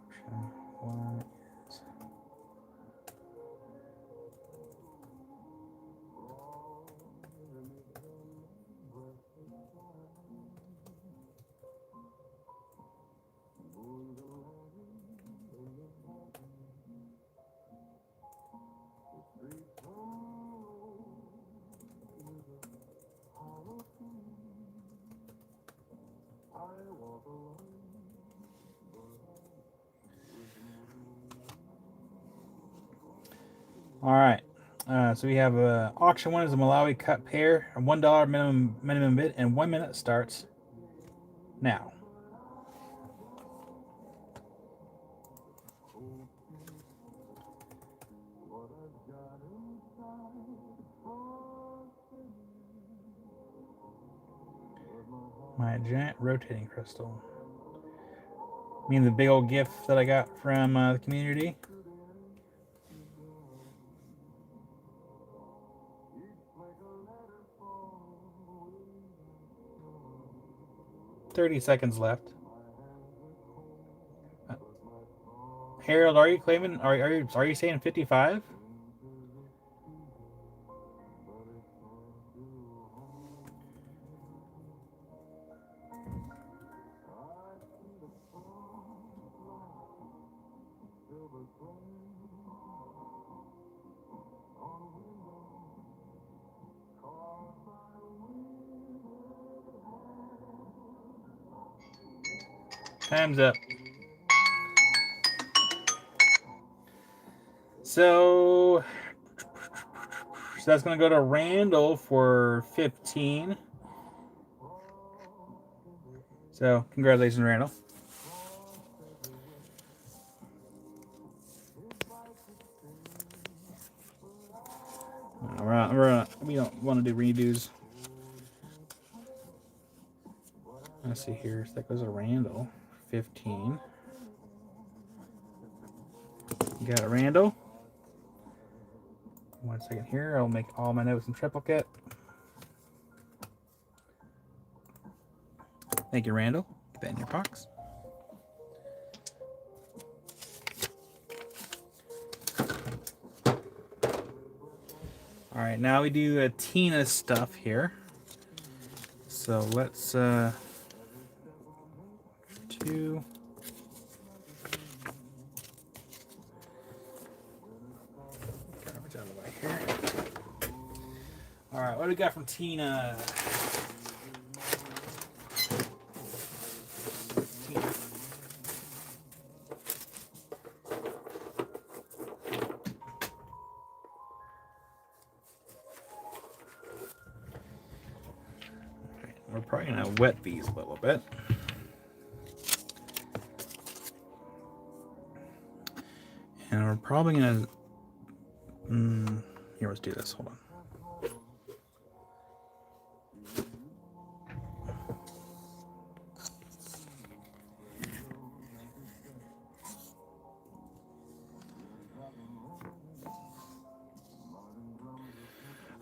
Option 1 is all right. So we have auction 1 is a Malawi cut pair, a $1 minimum bid, and 1 minute starts now. My giant rotating crystal. Mean the big old gift that I got from the community. $30 left. Harold, are you claiming? Are you saying 55? Time's up. So that's going to go to Randall for 15. So congratulations, Randall. We don't want to do redos. Let's see here. So that goes to Randall. 15. You got it, Randall. 1 second here. I'll make all my notes in triplicate. Thank you, Randall. Get that in your box. All right, now we do Tina stuff here. So let's 2. Garbage out of the way here. All right, what do we got from Tina? We're probably going to wet these a little bit. And we're probably going to... here, let's do this. Hold on.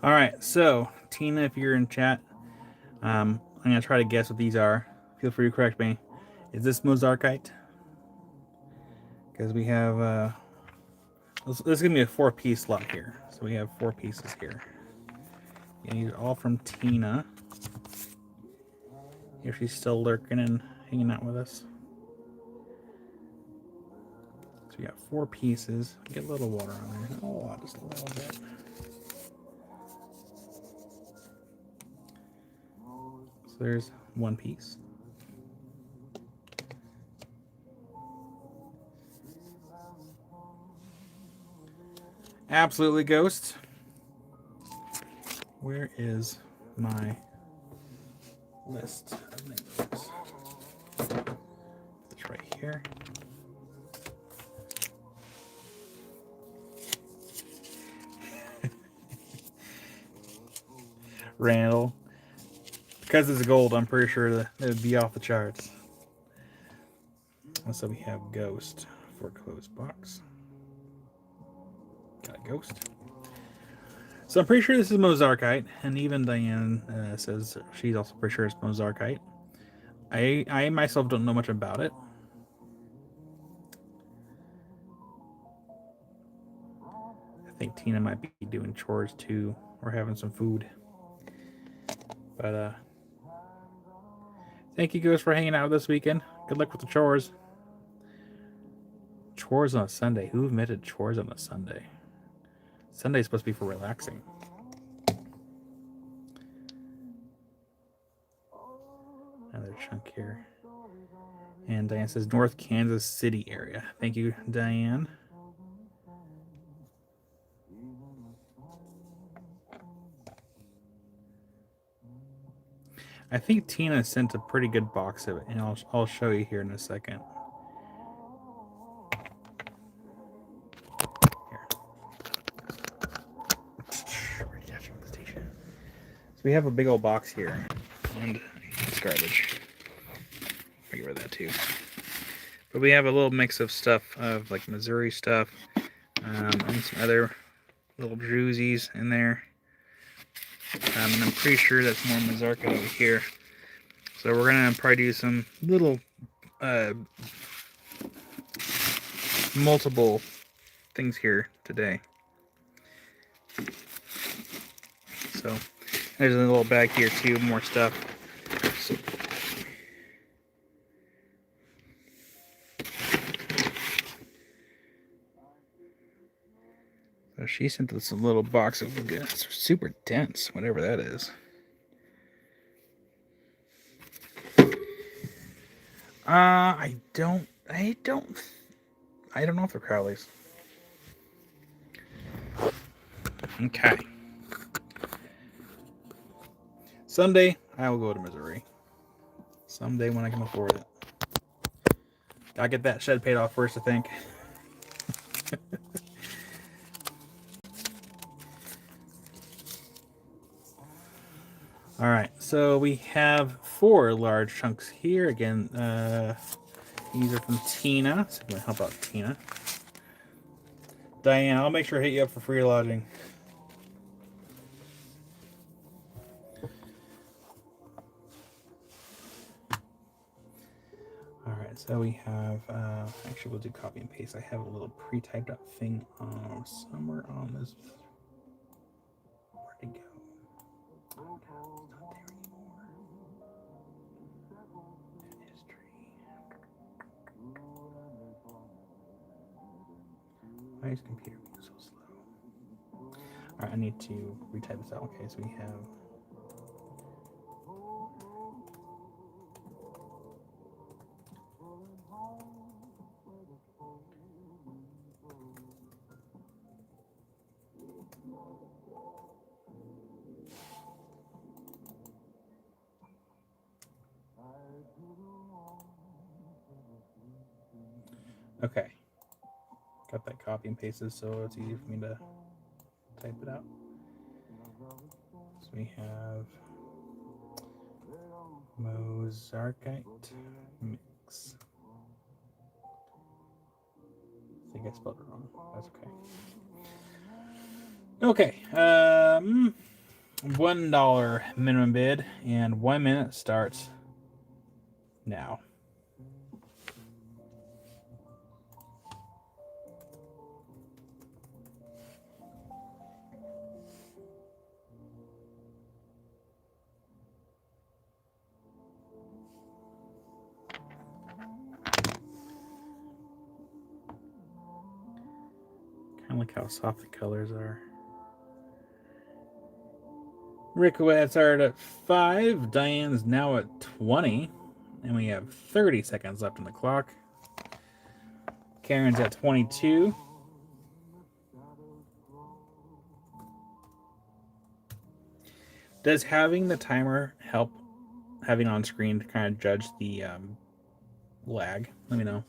All right, so Tina, if you're in chat, I'm going to try to guess what these are. Feel free to correct me. Is this Mozarkite? Because we have... this is going to be a 4-piece lot here. So we have 4 pieces here. And these are all from Tina. If she's still lurking and hanging out with us. So we got 4 pieces. Get a little water on there. Oh, just a little bit. So there's 1 piece. Absolutely, Ghost. Where is my list of names? It's right here. Randall. Because it's gold, I'm pretty sure that it would be off the charts. And so we have Ghost for closed box. Got a Ghost. So I'm pretty sure this is Mozarkite, and even Diane says she's also pretty sure it's Mozarkite. I myself don't know much about it. I think Tina might be doing chores too, or having some food. But thank you guys for hanging out this weekend. Good luck with the chores. Chores on a Sunday. Who admitted chores on a Sunday? Sunday's supposed to be for relaxing. Another chunk here. And Diane says North Kansas City area. Thank you, Diane. I think Tina sent a pretty good box of it, and I'll show you here in a second. So we have a big old box here, and it's garbage. I get rid of that too. But we have a little mix of stuff, of like Missouri stuff, and some other little droozies in there. And I'm pretty sure that's more Mazarka over here. So we're gonna probably do some little multiple things here today. So there's a little bag here too, more stuff. So she sent us a little box of it's super dense, whatever that is. I don't know if they're Crowleys. Okay. Someday I will go to Missouri. Someday when I can afford it. Gotta get that shed paid off first, I think. All right, so we have 4 large chunks here. Again, these are from Tina. So I'm gonna help out Tina. Diane, I'll make sure to hit you up for free lodging. All right, so we have, actually we'll do copy and paste. I have a little pre-typed up thing somewhere on this. Where'd it go? It's not there anymore. History. Why is computer being so slow? All right, I need to retype this out. Okay, so we have. Okay, got that copy and pasted, so it's easy for me to type it out. So we have Mozarkite mix. I think I spelled it wrong. That's okay. Okay. $1 minimum bid, and 1 minute starts now. Kind of like how soft the colors are. Rickowetz are at 5. Diane's now at 20. And we have 30 seconds left on the clock. Karen's at 22. Does having the timer help having on screen to kind of judge the lag? Let me know.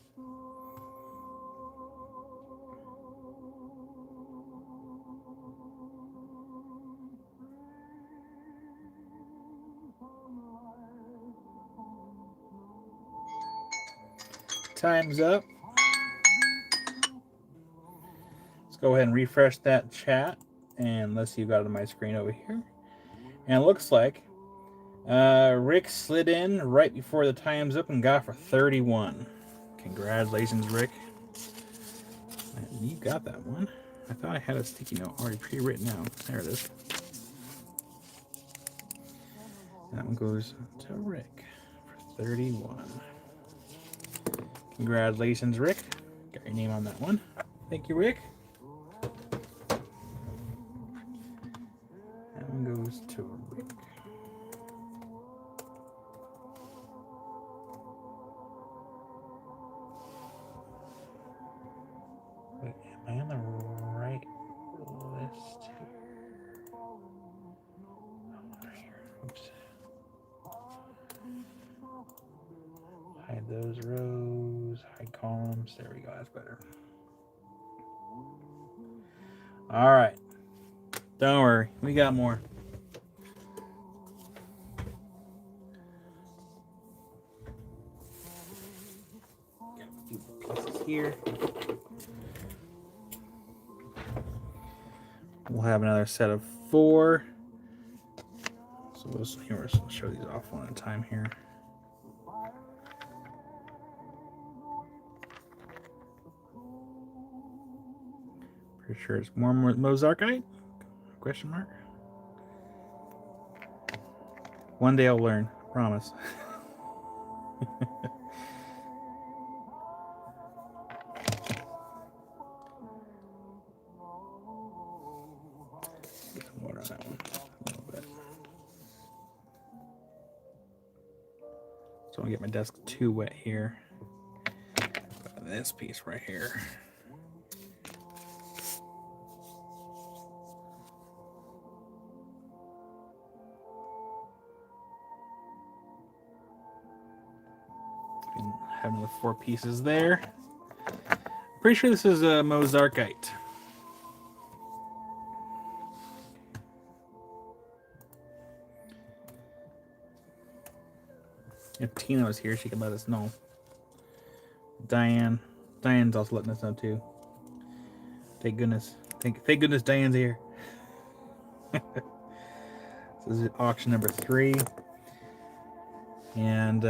Time's up. Let's go ahead and refresh that chat. And let's see, got it on my screen over here. And it looks like Rick slid in right before the time's up and got for 31. Congratulations, Rick. You got that one. I thought I had a sticky note already pre-written out. There it is. That one goes to Rick for 31. Congratulations, Rick. Got your name on that one. Thank you, Rick. That one goes to Rick. Wait, am I on the right list here? Oh, right here. Oops. Hide those rows, hide columns. There we go, that's better. All right. Don't worry, we got more. Got a few pieces here. We'll have another set of 4. So we'll show these off one at a time here. Pretty sure it's more Mozarkite? Question mark. One day I'll learn. Promise. Get some water on that one. A little bit. So I'll get my desk too wet here. This piece right here. Have another 4 pieces there. Pretty sure this is a Mozarkite. If Tina was here, she could let us know. Diane's also letting us know too. Thank goodness. Thank goodness Diane's here. This is auction number 3. And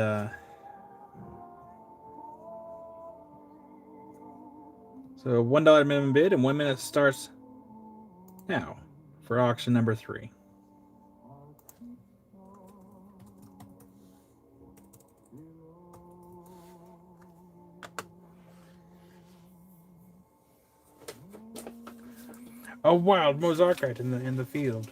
so $1 minimum bid and 1 minute starts now for auction number 3. A wild Mozarkite in the field.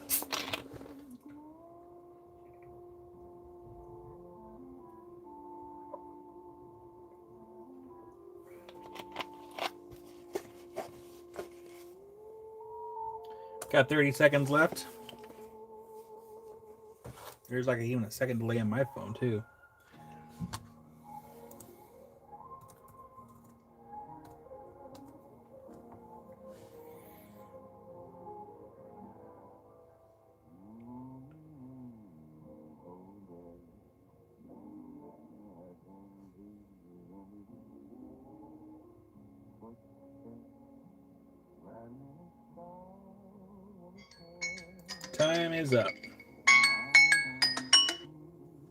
Got 30 seconds left. There's like even a second delay on my phone too. Time is up.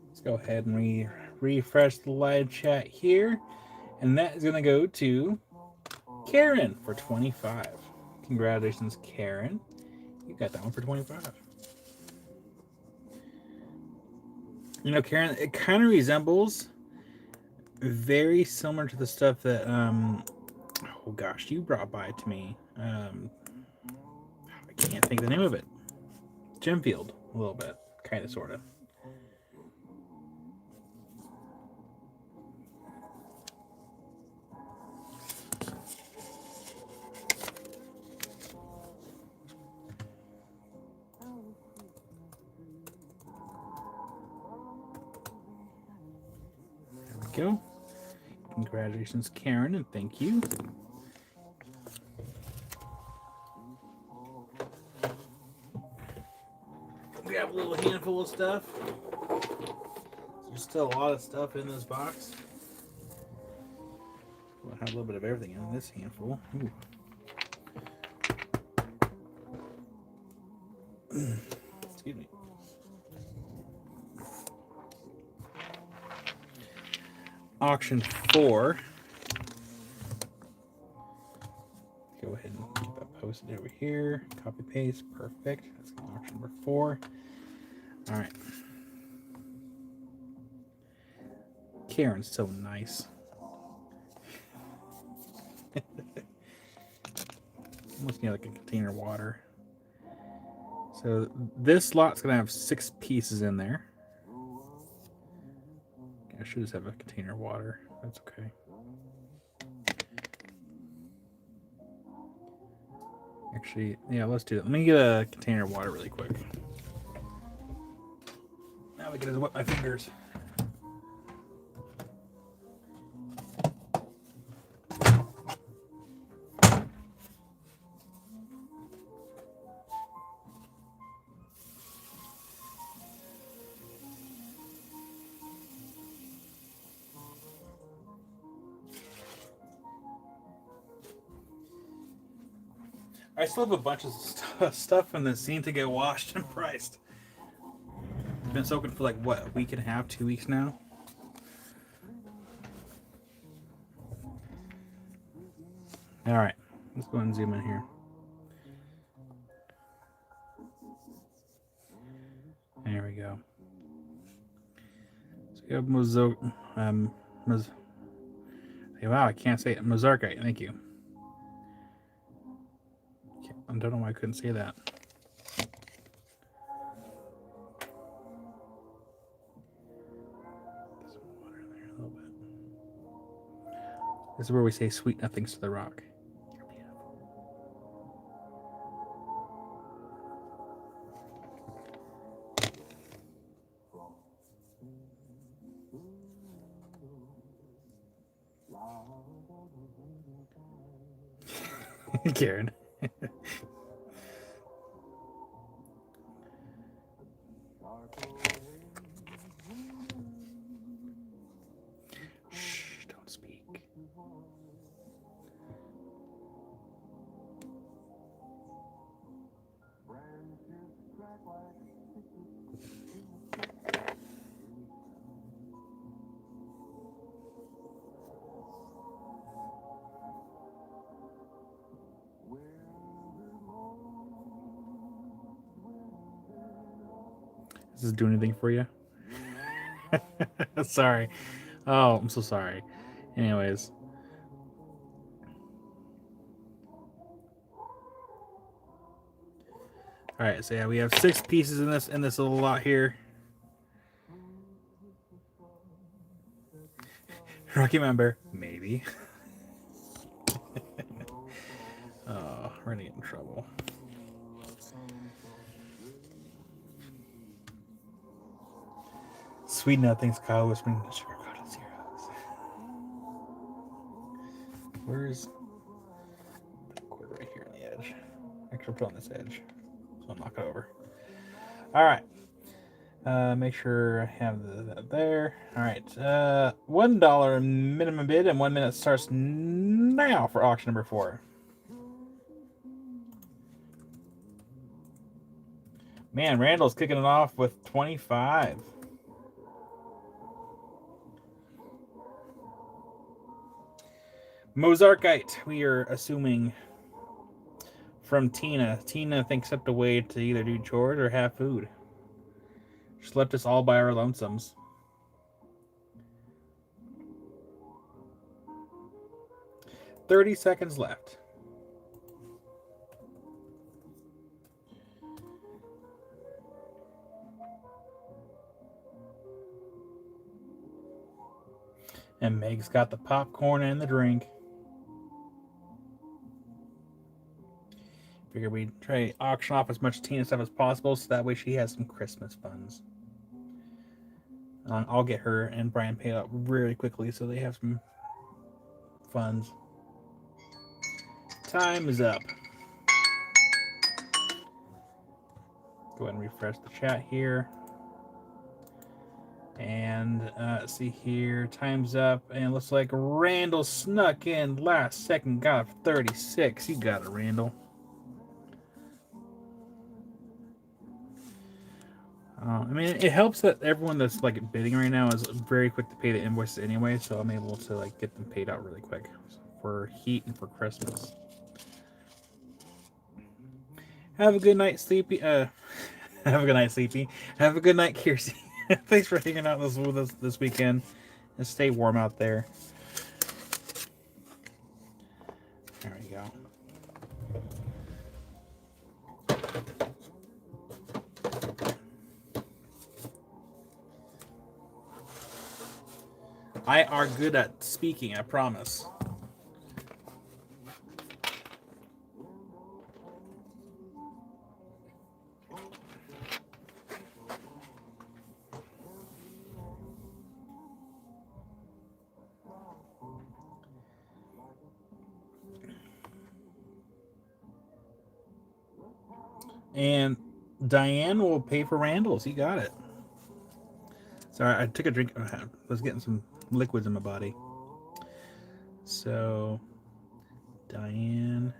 Let's go ahead and refresh the live chat here. And that is going to go to Karen for 25. Congratulations, Karen. You got that one for 25. You know, Karen, it kind of resembles very similar to the stuff that, oh gosh, you brought by to me. I can't think of the name of it. Gemfield, a little bit, kind of, sort of. There we go. Congratulations, Karen, and thank you. We have a little handful of stuff. There's still a lot of stuff in this box. Got a little bit of everything in this handful. Ooh. Excuse me. Auction 4. Go ahead and get that posted over here. Copy paste. Perfect. That's auction number 4. All right. Karen's so nice. Almost need like a container of water. So this lot's gonna have 6 pieces in there. I should just have a container of water. That's okay. Actually, yeah, let's do it. Let me get a container of water really quick. Now we can just wet my fingers. I still have a bunch of stuff in the scene to get washed and priced. It's been soaking for like, what, a week and a half, 2 weeks now? Alright, let's go ahead and zoom in here. There we go. So we have wow, I can't say it. Mozarkite, thank you. I don't know why I couldn't say that. Get some water in there a little bit. This is where we say sweet nothings to the rock. You're beautiful. Karen. Shh, don't speak. Does this do anything for you? Sorry. Oh, I'm so sorry. Anyways. Alright, so yeah, we have 6 pieces in this little lot here. Rocky Member, maybe. Oh, we're gonna get in trouble. Sweet nothings, Kyle whispering the sugar coated zeros. Where's the cord right here on the edge? Actually, put on this edge, so I'll knock it over. All right. Make sure I have that there. All right. $1 minimum bid, and 1 minute starts now for auction number 4. Man, Randall's kicking it off with 25. Mozarkite, we are assuming from Tina. Tina thinks up the way to either do chores or have food. She left us all by our lonesomes. "30 seconds left. And Meg's got the popcorn and the drink. Figure we try to auction off as much Tina stuff as possible so that way she has some Christmas funds. I'll get her and Brian paid out really quickly so they have some funds. Time is up. Go ahead and refresh the chat here. And let's see here. Time's up. And looks like Randall snuck in last second. Got a 36. You got it, Randall. I mean, it helps that everyone that's like bidding right now is very quick to pay the invoices anyway, so I'm able to like get them paid out really quick for heat and for Christmas. Have a good night, Sleepy. Have a good night, Sleepy. Have a good night, Kiersey. Thanks for hanging out with us this weekend, and stay warm out there. There we go. I are good at speaking, I promise. And Diane will pay for Randall's. You got it. Sorry, I took a drink. I was getting some liquids in my body. So, Diane,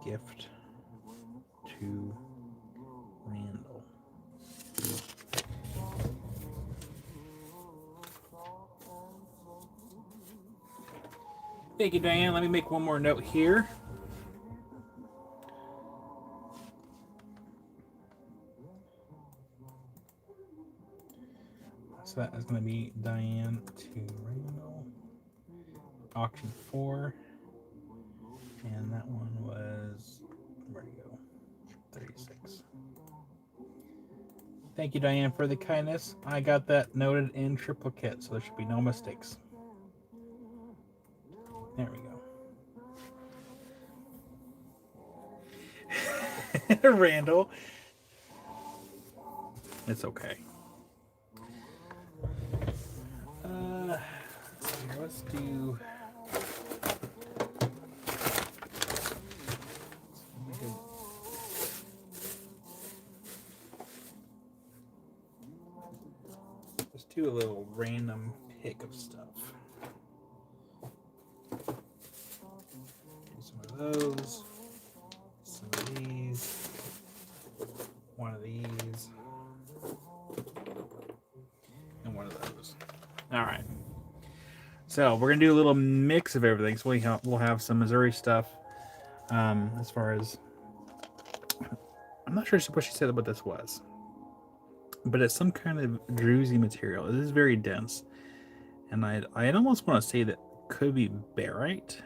gift to Randall. Thank you, Diane. Let me make one more note here. So that is going to be Diane to Randall. Auction 4. And that one was, where'd it go? 36. Thank you, Diane, for the kindness. I got that noted in triplicate, so there should be no mistakes. There we go. Randall. It's okay. Let's do. Let's do a little random pick of stuff. Do some of those. Some of these. One of these. And one of those. All right. So we're gonna do a little mix of everything. So we'll have some Missouri stuff. As far as I'm not sure what she said what this was, but it's some kind of druzy material. It is very dense, and I'd almost want to say that could be barite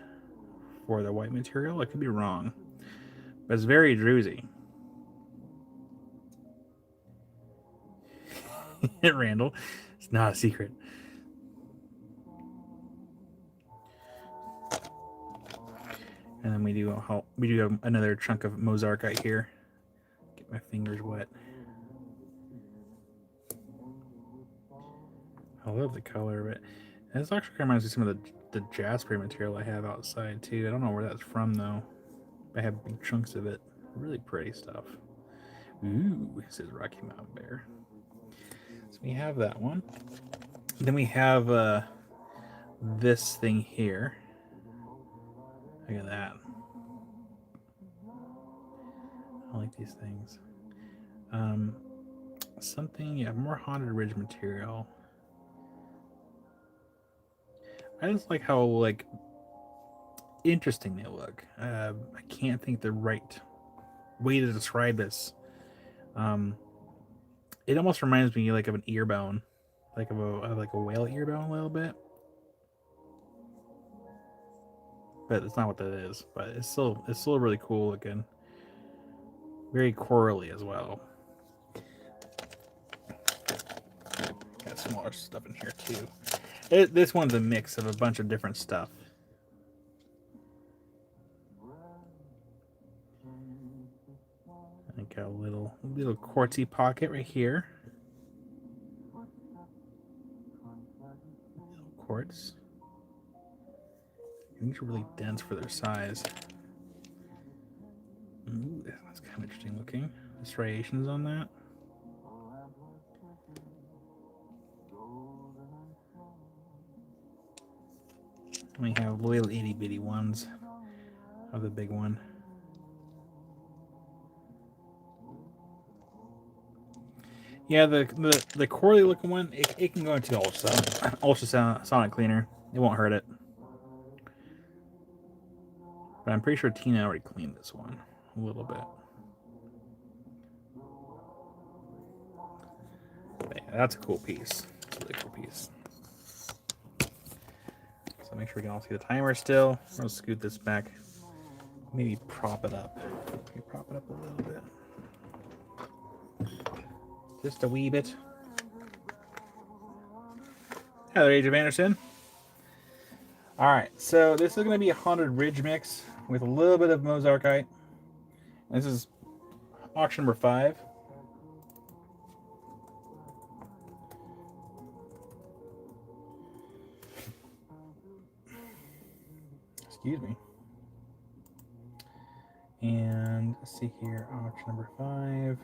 for the white material. I could be wrong, but it's very druzy. Randall, it's not a secret. And then we do have another chunk of Mozarkite here. Get my fingers wet. I love the color of it. And this actually reminds me of some of the jasper material I have outside too. I don't know where that's from though. I have big chunks of it. Really pretty stuff. Ooh, it says Rocky Mountain Bear. So we have that one. Then we have this thing here. Look at that. I like these things. Something, yeah, more Haunted Ridge material. I just like how like interesting they look. I can't think the right way to describe this. It almost reminds me like of an ear bone, like of a whale ear bone a little bit. But it's not what that is. But it's still really cool looking. Very corally as well. Got smaller stuff in here too. This one's a mix of a bunch of different stuff. I got a little quartzy pocket right here. Little quartz. These are really dense for their size. Ooh, that's kind of interesting looking. The striations on that. We have little itty bitty ones of the big one. Yeah, the Corley looking one, it can go into ultrasonic cleaner. It won't hurt it. But I'm pretty sure Tina already cleaned this one a little bit. But yeah, that's a cool piece. It's a really cool piece. So make sure we can all see the timer still. I'm gonna scoot this back. Maybe prop it up. Maybe prop it up a little bit. Just a wee bit. Hello, Age of Anderson. Alright, so this is going to be a Haunted Ridge mix with a little bit of Mozarkite. This is auction number 5. Excuse me. And let's see here, auction number 5.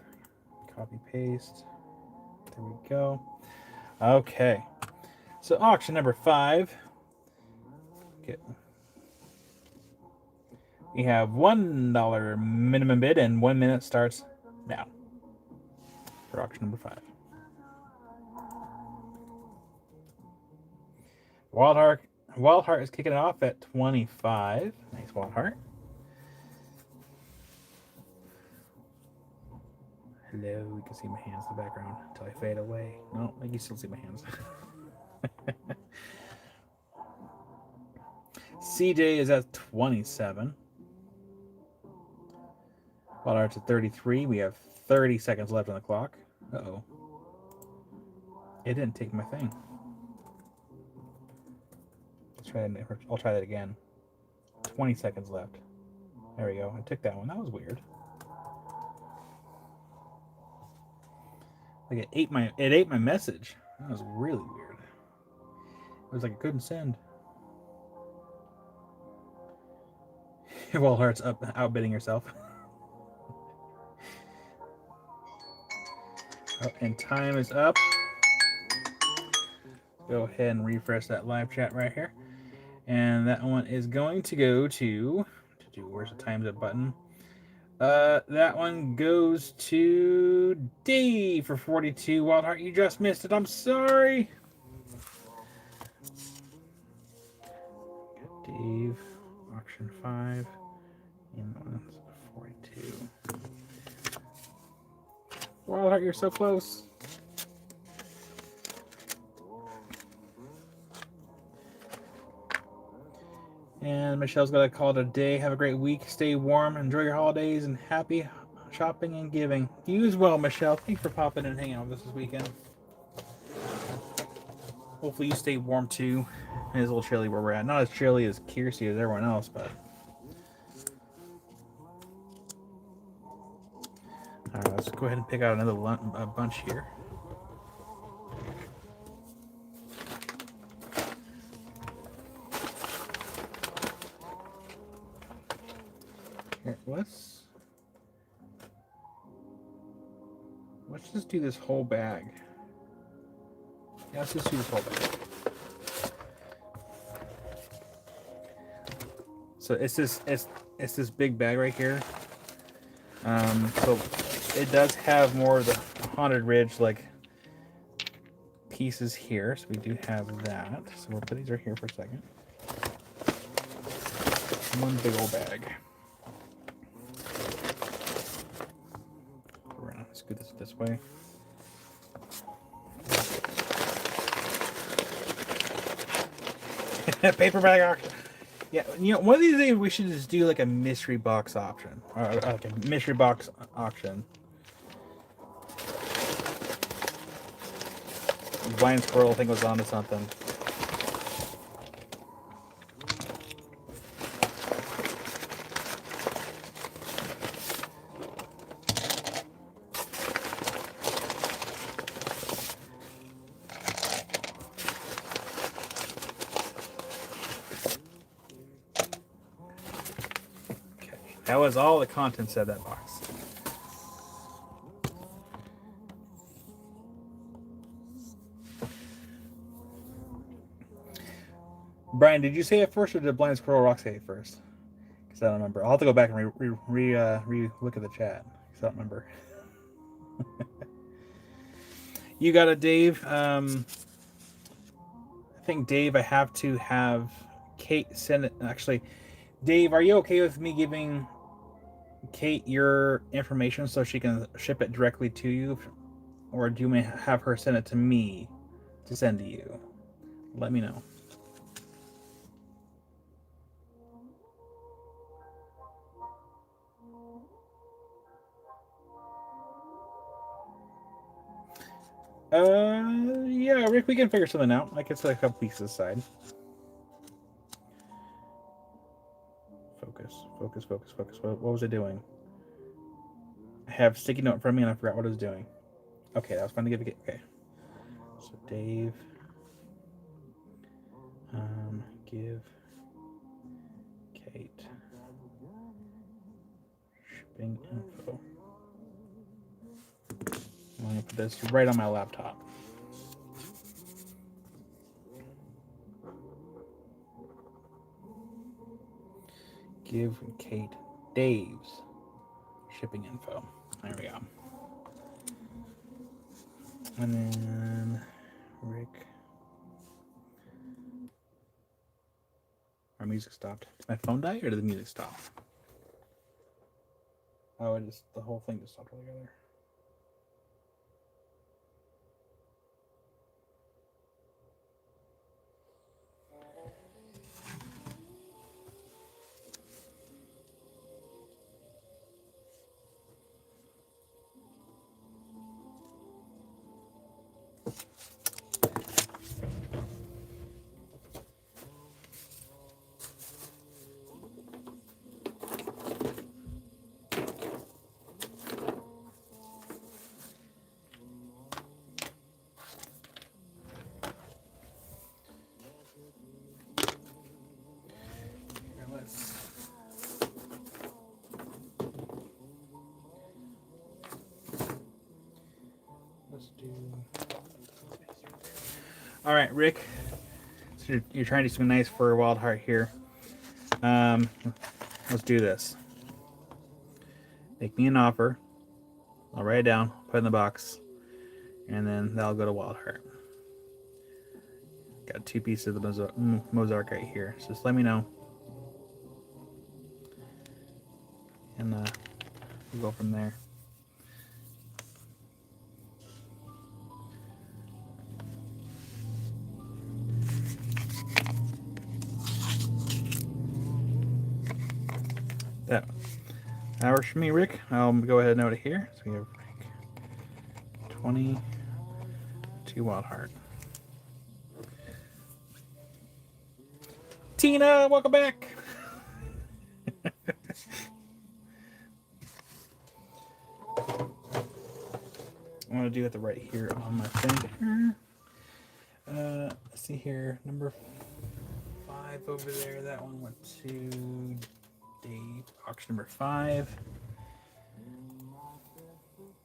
Copy paste. There we go. Okay. So auction number 5. Okay. We have $1 minimum bid and 1 minute starts now for auction number 5. Wild Heart is kicking it off at 25. Nice Wild Heart. Hello, you can see my hands in the background until I fade away. No, you can still see my hands. CJ is at 27. Wild Heart's at 33. We have 30 seconds left on the clock. Uh-oh. It didn't take my thing. I'll try that again. 20 seconds left. There we go. I took that one. That was weird. Like it ate my message. That was really weird. It was like it couldn't send. Wild Heart's outbidding herself. Oh, and time is up. Go ahead and refresh that live chat right here. And that one is going to go to where's the times up button? That one goes to Dave for 42. Wild Heart, you just missed it. I'm sorry. Dave, auction 5, and that one's 42. Wild Heart, you're so close. And Michelle's got to call it a day. Have a great week. Stay warm. Enjoy your holidays and happy shopping and giving. You as well, Michelle. Thanks for popping in and hanging out with us this weekend. Hopefully you stay warm too. It is a little chilly where we're at. Not as chilly as Kiersey as everyone else, but. Alright, let's go ahead and pick out another bunch here. Here, let's just do this whole bag. Yeah, let's just do this whole bag. So it's this big bag right here. So it does have more of the Haunted Ridge like pieces here. So we do have that. So we'll put these right here for a second. One big old bag. We're gonna scoot this way. Paper bag auction. Yeah, you know, one of these days we should just do like a mystery box option, or like a mystery box auction. Blind Squirrel, I think, was onto something. That was all the contents of that box. Brian, did you say it first or did Blind Squirrel Rock say it first? Because I don't remember. I'll have to go back and look at the chat. Because I don't remember. You got it, Dave. I think, Dave, I have to have Kate send it. Actually, Dave, are you okay with me giving Kate your information so she can ship it directly to you? Or do you may have her send it to me to send to you? Let me know. Yeah, Rick, we can figure something out. I can set a couple pieces aside. Focus, focus, focus, focus. What was I doing? I have sticky note in front of me and I forgot what I was doing. Okay, that was fun to give it. Okay. So Dave, give Kate shipping info. I'm going to put this right on my laptop. Give Kate Dave's shipping info. There we go. And then Rick. Our music stopped. Did my phone die or did the music stop? Oh, the whole thing just stopped altogether. Let's do. All right, Rick. So you're trying to do something nice for Wild Heart here. Let's do this. Make me an offer. I'll write it down, put it in the box, and then that'll go to Wild Heart. Got 2 pieces of the mosaic right here. So just let me know. And we'll go from there. That works for me, Rick. I'll go ahead and note it here. So we have Rick 20 to Wild Heart. Tina, welcome back. I'm gonna do it right here on my thing. Let's see here, number 5 over there. That one went to Dave. Auction number 5.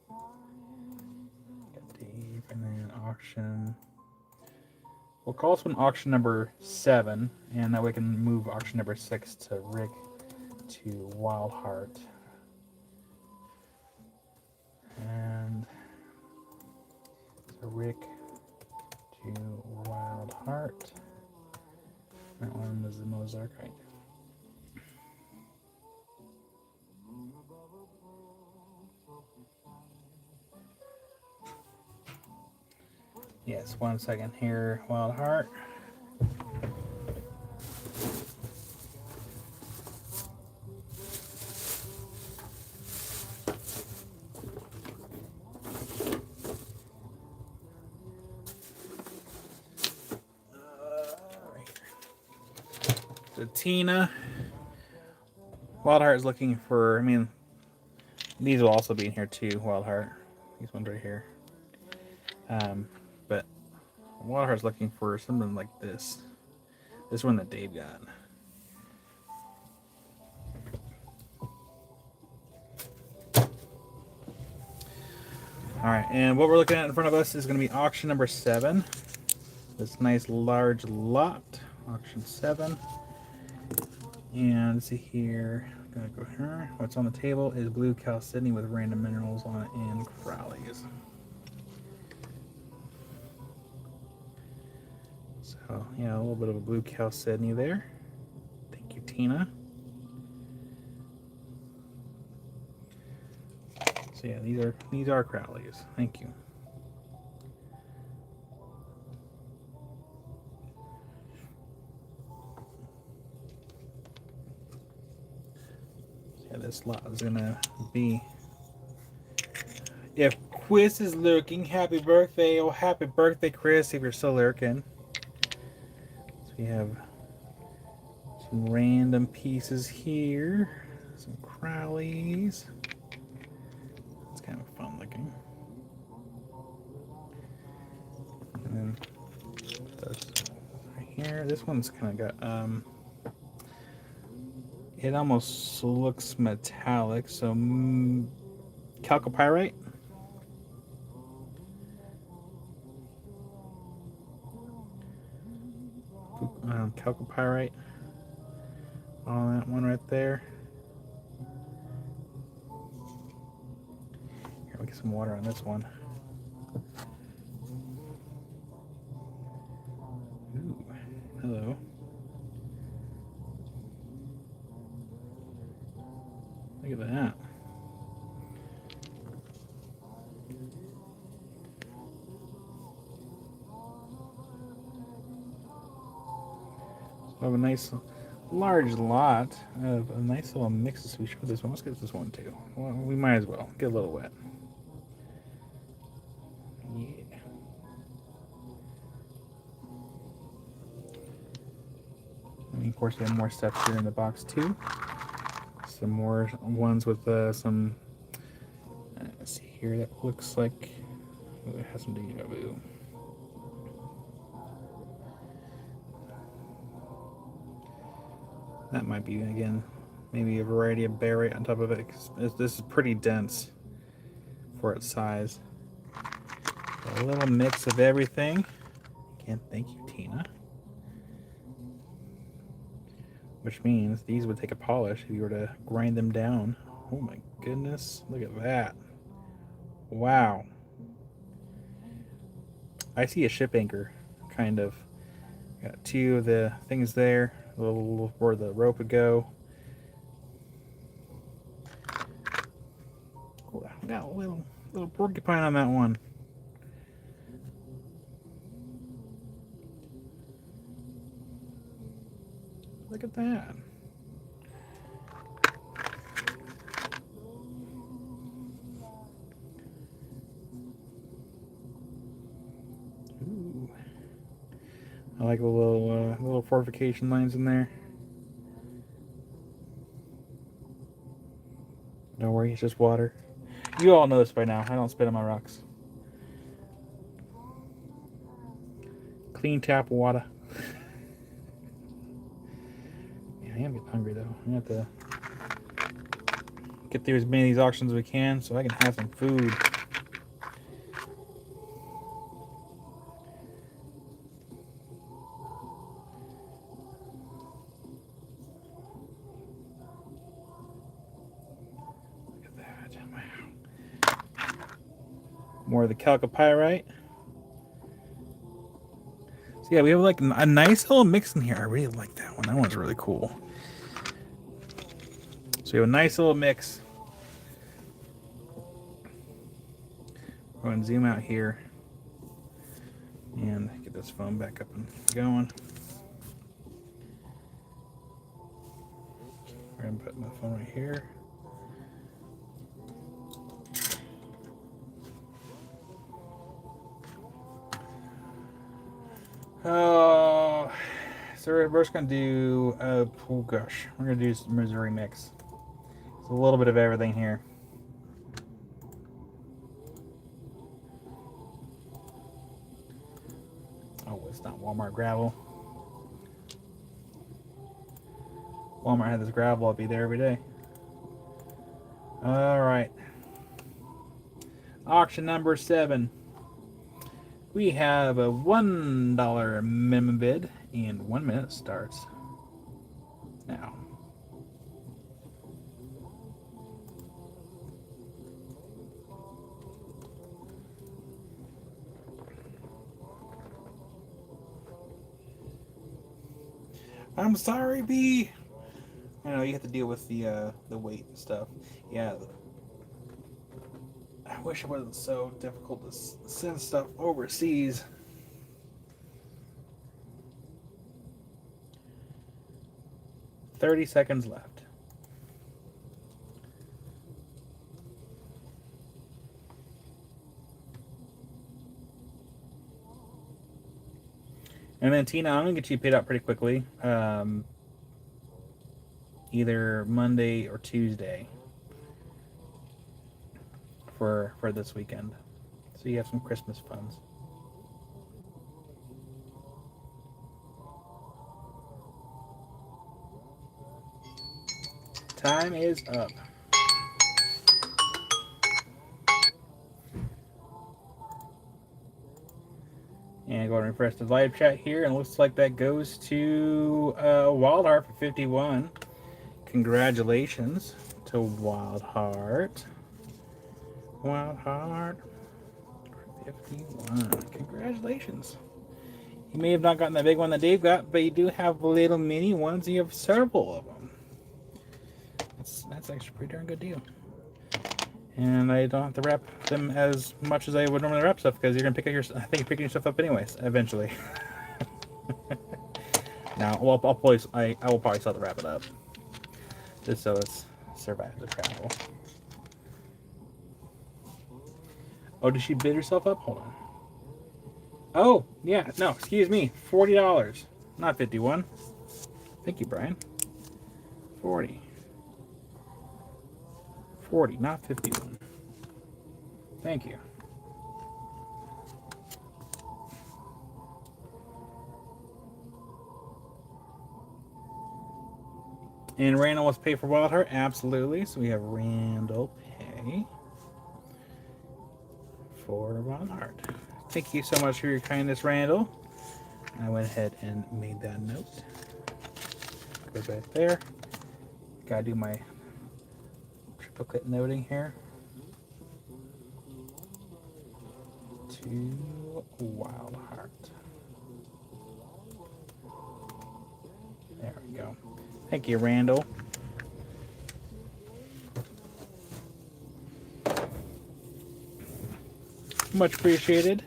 Got Dave, and then auction. We'll call this one auction number 7, and that way we can move auction number 6 to Rick to Wild Heart. And so Rick to Wild Heart. That one was the Mozart, right? Yes, 1 second here, Wild Heart. So Tina, Wild Heart is looking for, I mean, these will also be in here too, Wild Heart. These ones right here. But Wild Heart's looking for something like this. This one that Dave got. Alright, and what we're looking at in front of us is going to be auction number 7. This nice large lot auction 7. And let's see here. Gonna go here. What's on the table is blue chalcedony with random minerals on it and Crowleys. So yeah, a little bit of a blue chalcedony there. Thank you, Tina. So yeah, these are Crowleys. Thank you. So yeah, this lot is gonna be. If Quiz is lurking, happy birthday! Oh, happy birthday, Chris! If you're still lurking. So we have some random pieces here, some Crowleys. It's kind of fun looking. And then this right here. This one's kind of got it almost looks metallic. So chalcopyrite. Chalcopyrite on that one right there. Here, we'll get some water on this one. Ooh, hello. Look at that. So I have a nice large lot of a nice little mix. So we should this one. Let's get this one too. Well, we might as well get a little wet. Yeah. And of course, we have more stuff here in the box too. Some more ones with some. Let's see here. That looks like it has some deja vu. That might be again, maybe a variety of barite on top of it. This is pretty dense for its size. A little mix of everything. Again, thank you, Tina. Which means these would take a polish if you were to grind them down. Oh my goodness, look at that. Wow. I see a ship anchor, kind of. Got two of the things there, a little where the rope would go. Oh, got a little porcupine on that one. Look at that. Ooh. I like the little fortification lines in there. Don't worry, it's just water. You all know this by now. I don't spit on my rocks. Clean tap water. Yeah, I am getting hungry though. I'm gonna have to get through as many of these auctions as we can so I can have some food. More of the chalcopyrite. So yeah, we have like a nice little mix in here. I really like that one. That one's really cool. So we have a nice little mix. Go and zoom out here and get this phone back up and going. We're gonna put my phone right here. Oh, so we're just gonna do oh gosh, we're gonna do some Missouri mix. It's a little bit of everything here. Oh, it's not Walmart gravel. Walmart had this gravel, I'll be there every day. All right. Auction number 7. We have a $1 minimum bid, and 1 minute starts now. I'm sorry, B. I know you have to deal with the weight and stuff. Yeah. I wish it wasn't so difficult to send stuff overseas. $30 left. And then Tina, I'm gonna get you paid out pretty quickly. Either Monday or Tuesday for this weekend. So you have some Christmas funds. Time is up. And go ahead and refresh the live chat here, and it looks like that goes to Wildheart for 51. Congratulations to Wildheart. Wildheart for 51. Congratulations. You may have not gotten that big one that Dave got, but you do have little mini ones. You have several of them. That's actually a pretty darn good deal. And I don't have to wrap them as much as I would normally wrap stuff because you're gonna pick up I think you're picking your stuff up anyways, eventually. Now, well, I will probably still have to wrap it up, just so it's survive the travel. Oh, did she bid herself up? Hold on. Oh, yeah, no, excuse me, $40, not 51. Thank you, Brian. 40, not 51. Thank you. And Randall wants to pay for Wildheart? Absolutely. So we have Randall pay for Wildheart. Thank you so much for your kindness, Randall. I went ahead and made that note. Goes right there. Gotta do my triplicate noting here. To Wildheart. There we go. Thank you, Randall. Much appreciated.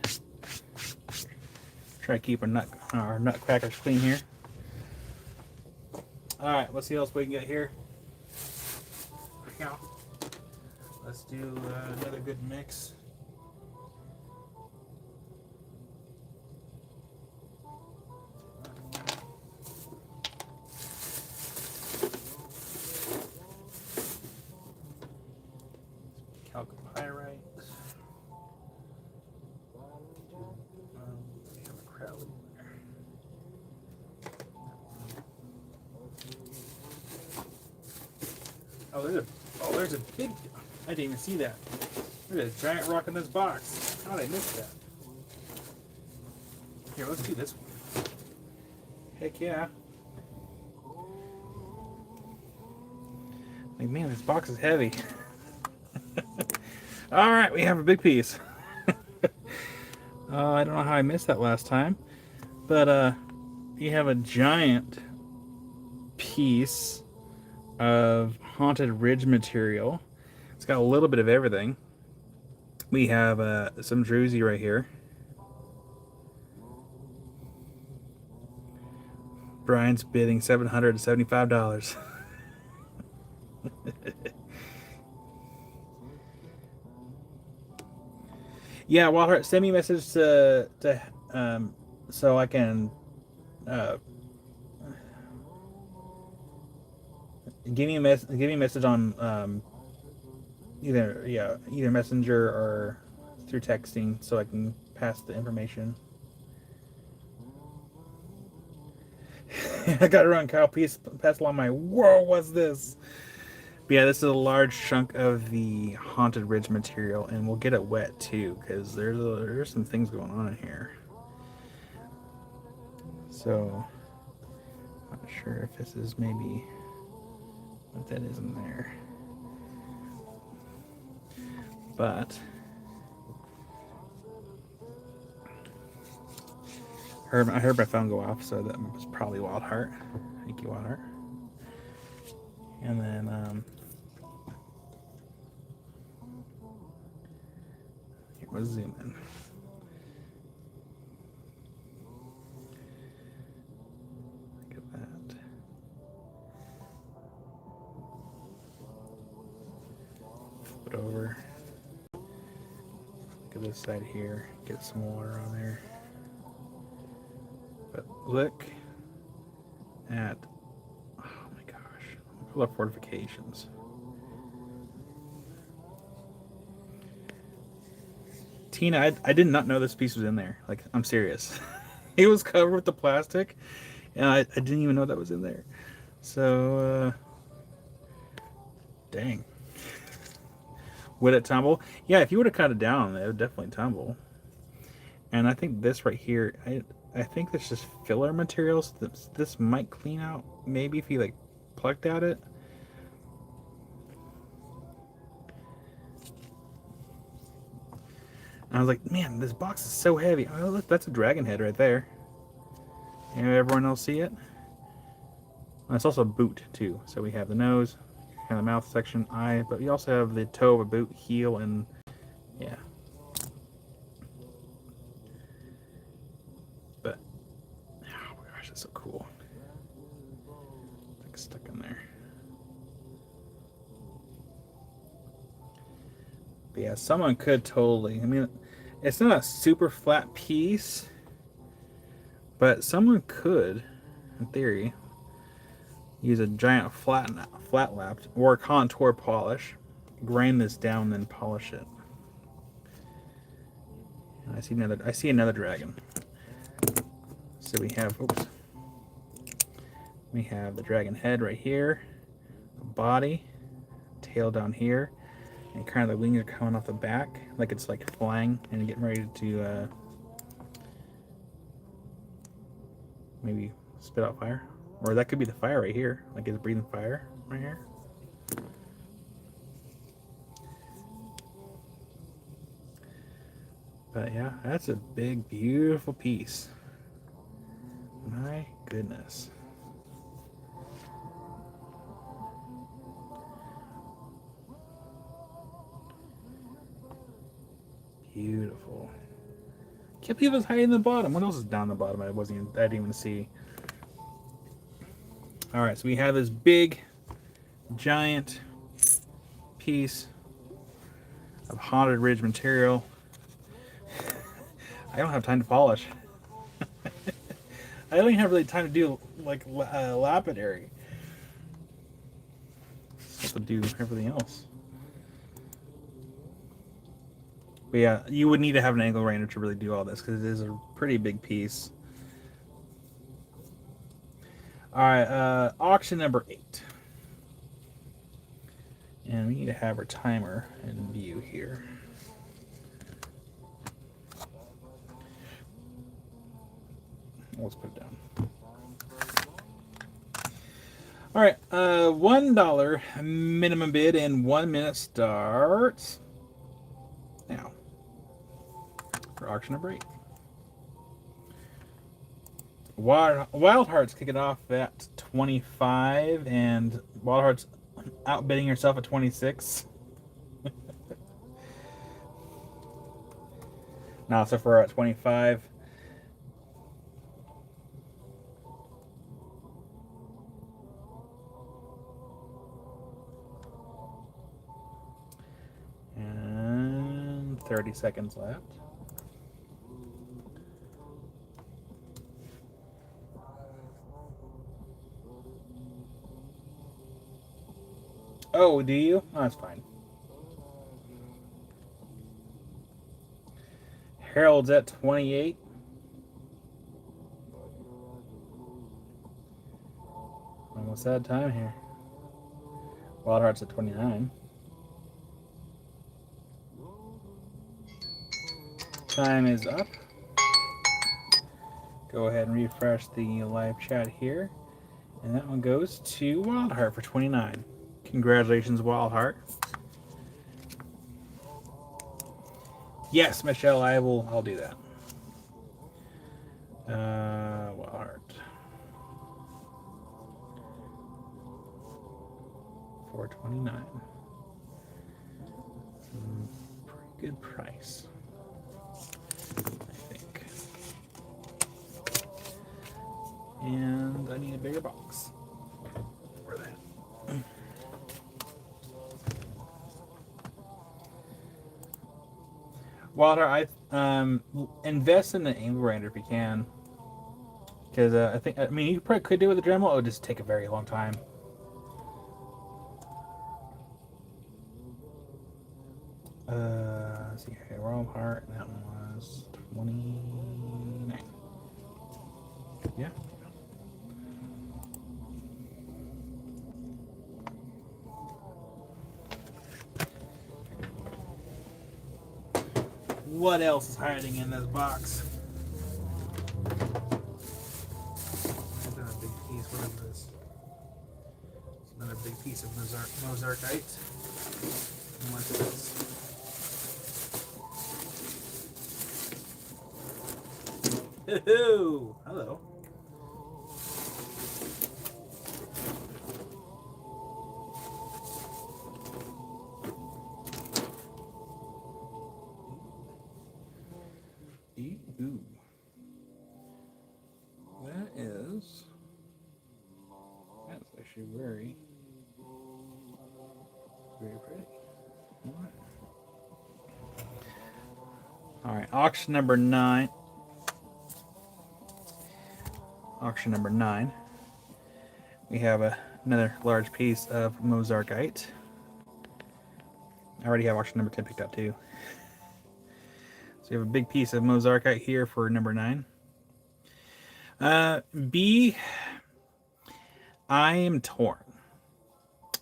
Try to keep our nutcrackers clean here. All right, let's see what else we can get here. Let's do another good mix. Calcopyrite. We have a crowd there. There's a big. I didn't even see that. There's a giant rock in this box. How did I miss that? Here, let's do this one. Heck yeah. Like, man, this box is heavy. All right, we have a big piece. I don't know how I missed that last time, but you have a giant piece of Haunted Ridge material. It's got a little bit of everything. We have some druzy right here. Brian's bidding $775. Yeah, Wildheart, send me a message to so I can give me a message on either messenger or through texting so I can pass the information. I got to run, Kyle. Pass along my whoa. What's this? But But yeah, this is a large chunk of the Haunted Ridge material, and we'll get it wet too, because there's some things going on in here. So, not sure if this is maybe what that is in there. But I heard my phone go off, so that was probably Wild Heart. Thank you, Wild Heart. And then here, we'll zoom in. Look at that. Flip it over. Look at this side here. Get some water on there. But look at, oh my gosh, pull up fortifications. Tina, I did not know this piece was in there. Like, I'm serious. It was covered with the plastic, and I didn't even know that was in there. So, dang. Would it tumble? Yeah, if you would have cut it down, it would definitely tumble. And I think this right here, I think this is filler materials. This might clean out, maybe if you like plucked at it. And I was like, man, this box is so heavy. Oh, look, that's a dragon head right there. And everyone else see it? And it's also a boot too. So we have the nose, kind of the mouth section, eye, but we also have the toe of a boot, heel, and yeah. But oh my gosh, that's so cool. It's like stuck in there. But yeah, someone could totally. I mean, it's not a super flat piece, but someone could, in theory, use a giant flat lapped or contour polish, grind this down, then polish it. And I see another dragon. So we have, oops, we have the dragon head right here, the body, tail down here, and kind of the wings are coming off the back, like it's like flying and getting ready to maybe spit out fire. Or that could be the fire right here, like it's breathing fire right here. But yeah, that's a big, beautiful piece. My goodness. Beautiful. Can't believe it's hiding in the bottom. What else is down the bottom? I didn't even see. All right, so we have this big, giant piece of Haunted Ridge material. I don't have time to polish. I don't even have really time to do like lapidary. I have to do everything else. But yeah, you would need to have an angle grinder to really do all this because it is a pretty big piece. All right, auction number 8. And we need to have our timer in view here. Let's put it down. All right, $1 minimum bid and 1 minute starts now for auction number 8. Wild Heart's kicking off at 25, and Wild Heart's outbidding herself at 26. Now, so far at 25. And 30 seconds left. Oh, do you? Oh, that's fine. Harold's at 28. Almost out of time here. Wild Heart's at 29. Time is up. Go ahead and refresh the live chat here. And that one goes to Wild Heart for 29. Congratulations, Wild Heart. Yes, Michelle, I'll do that. Wild Heart. 429. Pretty good price, I think. And I need a bigger box for that. Wilder, I invest in the angle grinder if you can, because I mean you probably could do it with a Dremel. It would just take a very long time. Let's see here, Wild Heart, that one was 29. Yeah. What else is hiding in this box? Another big piece. What is this? It's another big piece of Mozartite. And what's this? Ooh, hello. Ooh. That's actually very, very pretty. All right, auction number 9. Auction number 9. We have another large piece of Mozartite. I already have auction number 10 picked up too. So you have a big piece of Mozartite here for number 9. B, I am torn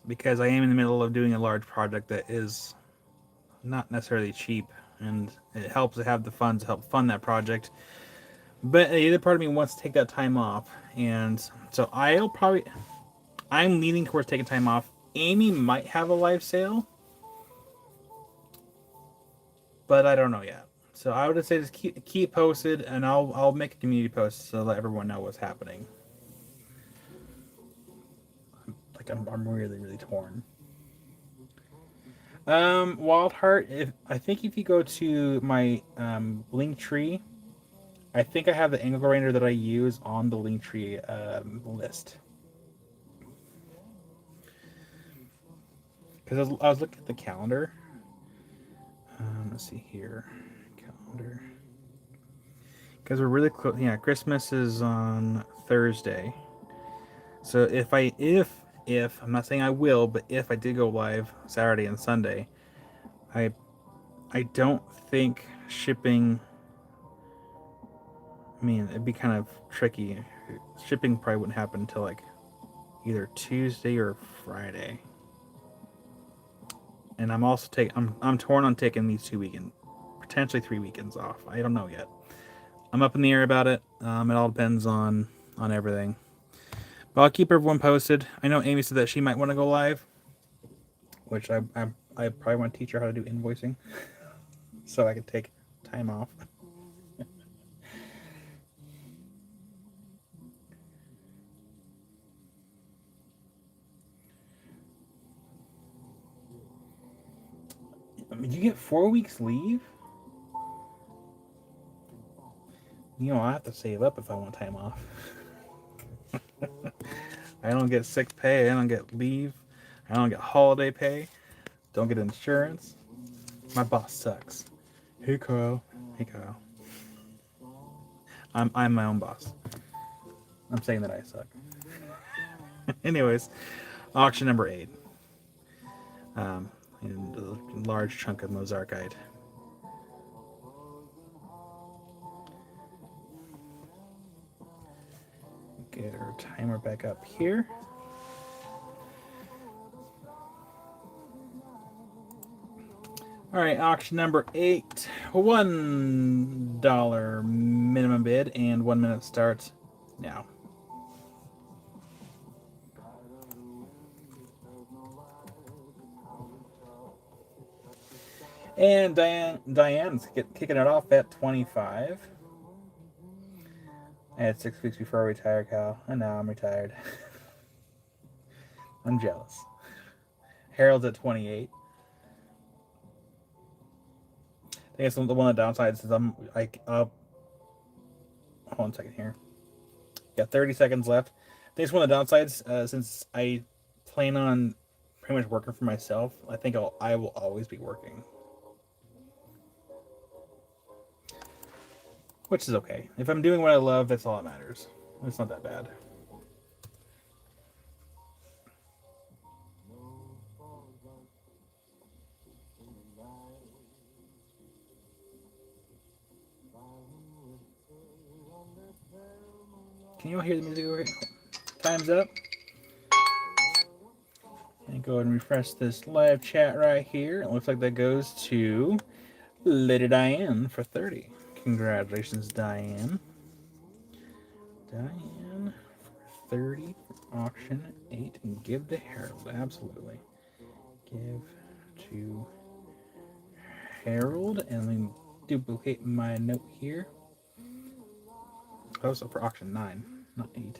because I am in the middle of doing a large project that is not necessarily cheap, and it helps to have the funds to help fund that project. But the other part of me wants to take that time off, and so I'm leaning towards taking time off. Amy might have a live sale, but I don't know yet. So I would say just keep posted, and I'll make a community post to let everyone know what's happening. Like I'm really torn. Wild Heart. I think if you go to my link tree, I think I have the angle grinder that I use on the link tree list. Because I was looking at the calendar. Let's see here, calendar. Because we're really close. Yeah, Christmas is on Thursday. So if I'm not saying I will, but if I did go live Saturday and Sunday, I don't think shipping. I mean, it'd be kind of tricky. Shipping probably wouldn't happen until like either Tuesday or Friday. And I'm also I'm torn on taking these 2 weekends, potentially 3 weekends off. I don't know yet. I'm up in the air about it. It all depends on everything. But I'll keep everyone posted. I know Amy said that she might want to go live, which I probably want to teach her how to do invoicing, so I could take time off. I mean, you get 4 weeks leave? You know, I have to save up if I want time off. I don't get sick pay. I don't get leave. I don't get holiday pay. Don't get insurance. My boss sucks. Hey, Kyle. Hey, Kyle. I'm my own boss. I'm saying that I suck. Anyways, auction number 8. And a large chunk of Mozartite. Get our timer back up here. All right, auction number 8. $1 minimum bid and 1 minute starts now. And Diane's kicking it off at 25. I had 6 weeks before I retired, Cal. I know I'm retired. I'm jealous. Harold's at 28. I guess the one of the downsides is I'm like up. Hold on a second here. Got 30 seconds left. I think it's one of the downsides since I plan on pretty much working for myself. I think I will always be working, which is okay. If I'm doing what I love, that's all that matters. It's not that bad. Can you all hear the music over here? Time's up. And go ahead and refresh this live chat right here. It looks like that goes to Lady Diane for 30. Congratulations, Diane. Diane for 30 for auction 8. And give to Harold. Absolutely. Give to Harold. And let me duplicate my note here. Oh, so for auction 9, not 8.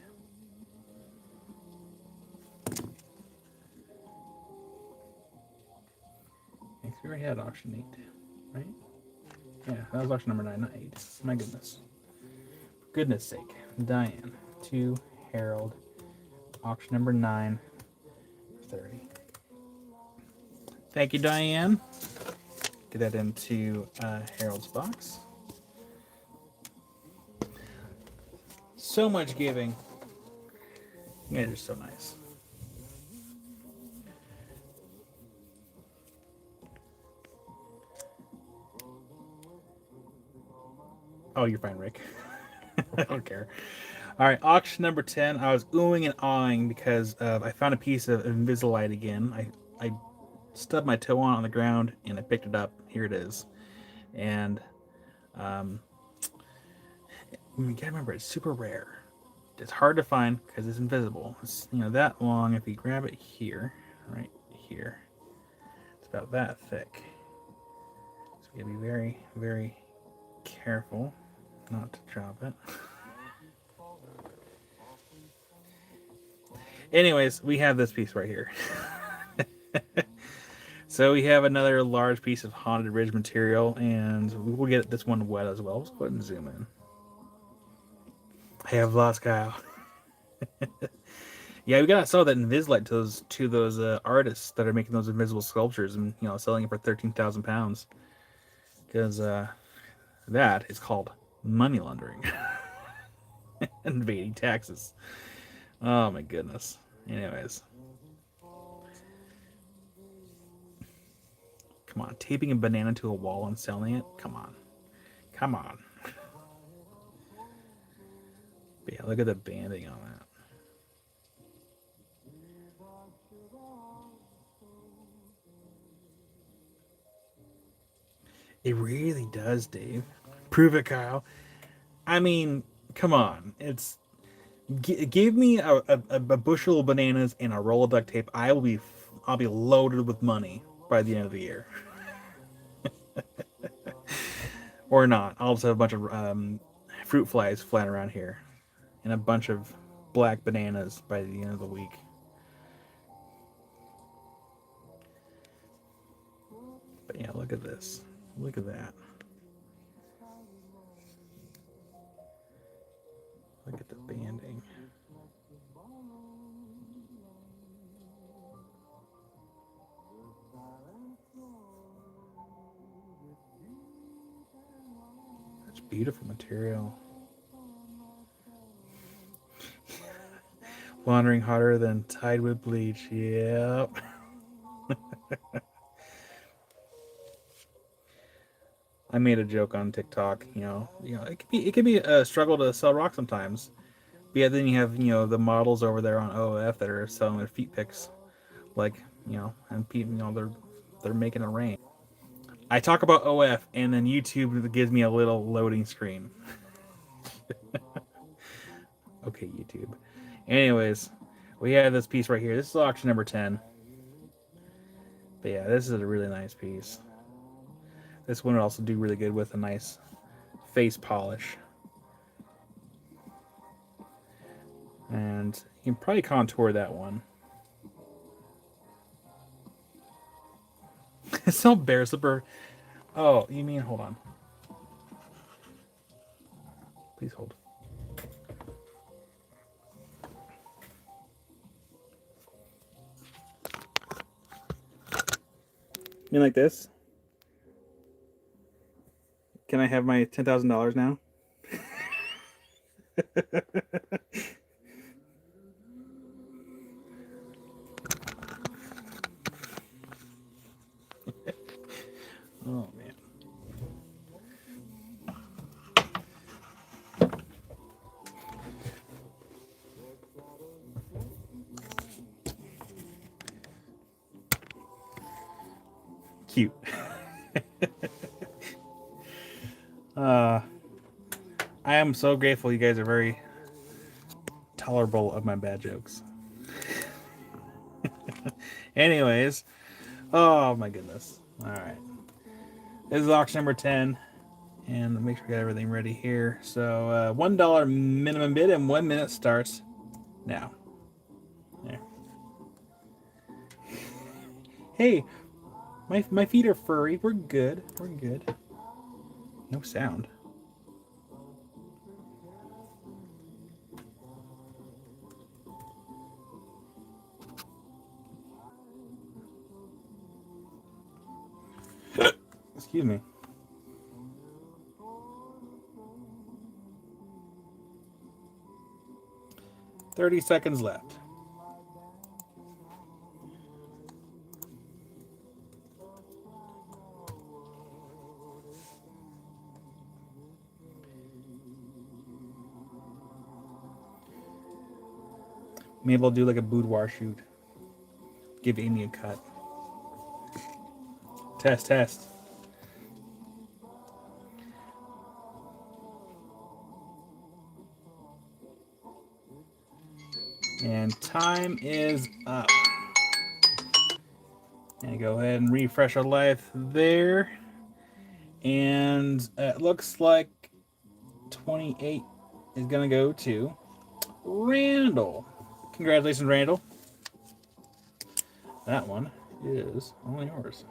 Thanks, we already had auction 8, right? Yeah, that was auction number 9, not 8. My goodness. For goodness sake. Diane to Harold. Auction number 9, 30. Thank you, Diane. Get that into Harold's box. So much giving. You guys are so nice. Oh, you're fine, Rick. I don't care. All right, auction number 10. I was oohing and awing because I found a piece of Invisalign again. I stubbed my toe on the ground and I picked it up. Here it is. And you gotta remember, it's super rare. It's hard to find because it's invisible. It's that long. If you grab it here, right here, it's about that thick. So you gotta be very, very careful not to drop it. Anyways, we have this piece right here. So we have another large piece of Haunted Ridge material, and we will get this one wet as well. Let's go ahead and zoom in. I have lost Kyle. Yeah, we gotta sell that Invisalign to those artists that are making those invisible sculptures and selling it for 13,000 pounds. Because that is called money laundering and evading taxes. Oh my goodness. Anyways. Come on, taping a banana to a wall and selling it? Come on. Come on. But yeah, look at the banding on that. It really does, Dave. Prove it, Kyle. I mean, come on. It's give me a bushel of bananas and a roll of duct tape. I'll be loaded with money by the end of the year. Or not. I'll just have a bunch of fruit flies flying around here and a bunch of black bananas by the end of the week. But yeah, look at this. Look at that. Look at the banding. That's beautiful material. Laundering hotter than Tide with bleach. Yep. I made a joke on TikTok. It can be a struggle to sell rock sometimes. But yeah, then you have the models over there on OF that are selling their feet pics, like and people they're making it rain. I talk about OF, and then YouTube gives me a little loading screen. Okay, YouTube. Anyways, we have this piece right here. This is auction number 10. But yeah, this is a really nice piece. This one would also do really good with a nice face polish. And you can probably contour that one. It's so bear slipper. Oh, you mean, hold on. Please hold. You mean like this? Can I have my $10,000 now? Oh, man. Cute. I am so grateful you guys are very tolerable of my bad jokes. Anyways, oh my goodness. All right. This is auction number 10. And make sure we got everything ready here. So $1 minimum bid and 1 minute starts now. There. Hey, my feet are furry. We're good. We're good. No sound. Excuse me. $30 seconds left. Maybe I'll do like a boudoir shoot. Give Amy a cut. Test. And time is up. And go ahead and refresh our life there. And it looks like 28 is going to go to Randall. Congratulations, Randall. That one is all yours.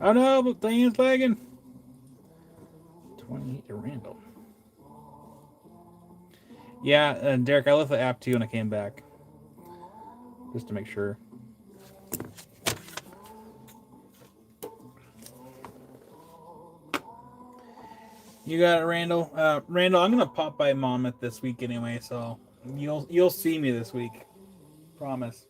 Oh no, but the thing is lagging. 28 to Randall. Yeah, and Derek, I left the app too when I came back. Just to make sure. You got it, Randall. Randall, I'm gonna pop by Monmouth this week anyway, so you'll see me this week. Promise.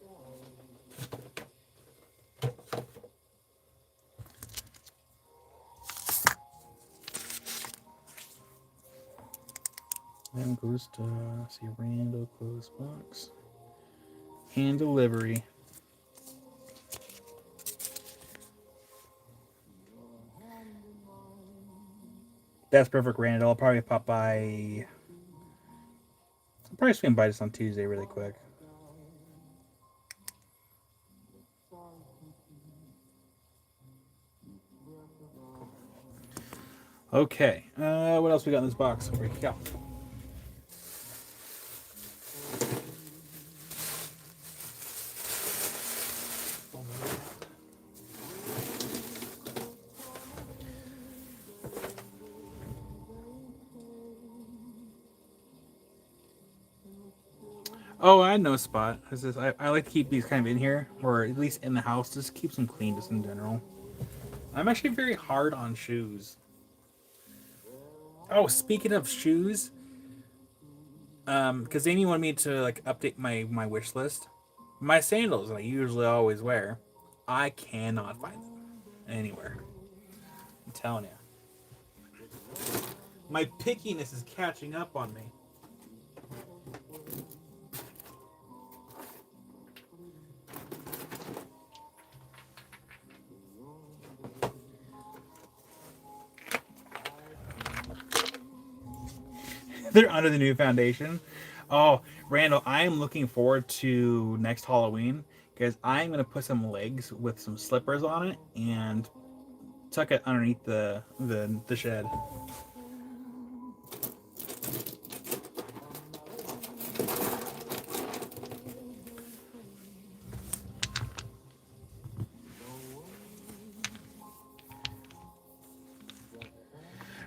Then goes to see Randall close box. Hand delivery. That's perfect, Randall. I'll probably pop by. I'll probably swing by this on Tuesday really quick. Okay. What else we got in this box? Over here. Oh, I know a spot. I like to keep these kind of in here, or at least in the house. Just keeps them clean, just in general. I'm actually very hard on shoes. Oh, speaking of shoes, because Amy wanted me to like update my wish list. My sandals that I usually always wear, I cannot find them anywhere. I'm telling you, my pickiness is catching up on me. They're under the new foundation. Oh, Randall, I am looking forward to next Halloween because I'm gonna put some legs with some slippers on it and tuck it underneath the shed.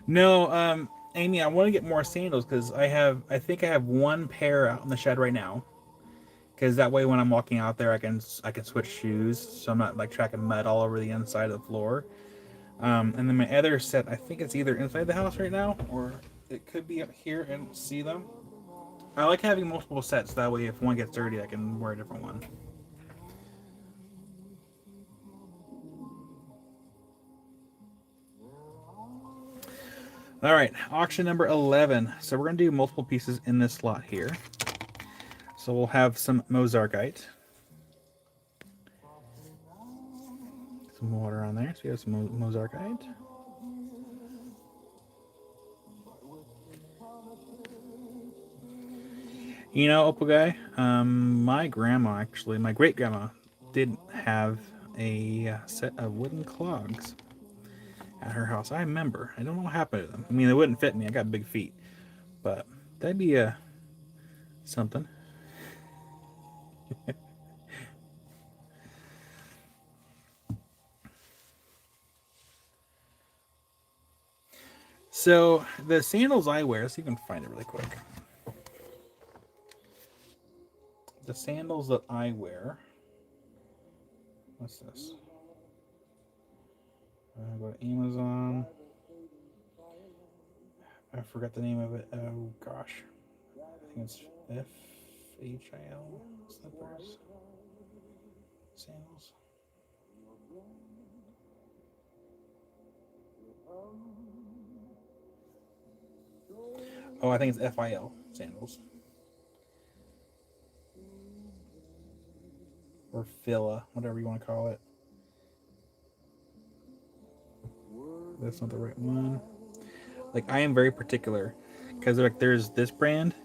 No, Amy, I want to get more sandals because I think I have one pair out in the shed right now. Because that way, when I'm walking out there, I can switch shoes, so I'm not like tracking mud all over the inside of the floor. And then my other set, I think it's either inside the house right now, or it could be up here and see them. I like having multiple sets. That way, if one gets dirty, I can wear a different one. All right, auction number 11. So we're going to do multiple pieces in this slot here. So we'll have some Mozarkite. Some water on there. So we have some Mozarkite. You know, Opal Guy, my grandma, actually, my great grandma, did have a set of wooden clogs at her house. I remember. I don't know what happened to them. I mean, they wouldn't fit me. I got big feet. But that'd be something. So the sandals I wear, let's see if I can find it really quick. The sandals that I wear. What's this? Go to Amazon. I forgot the name of it. Oh gosh. I think it's FHIL slippers. Sandals. Oh, I think it's FIL sandals. Or Fila, whatever you want to call it. That's not the right one. Like, I am very particular because like there's this brand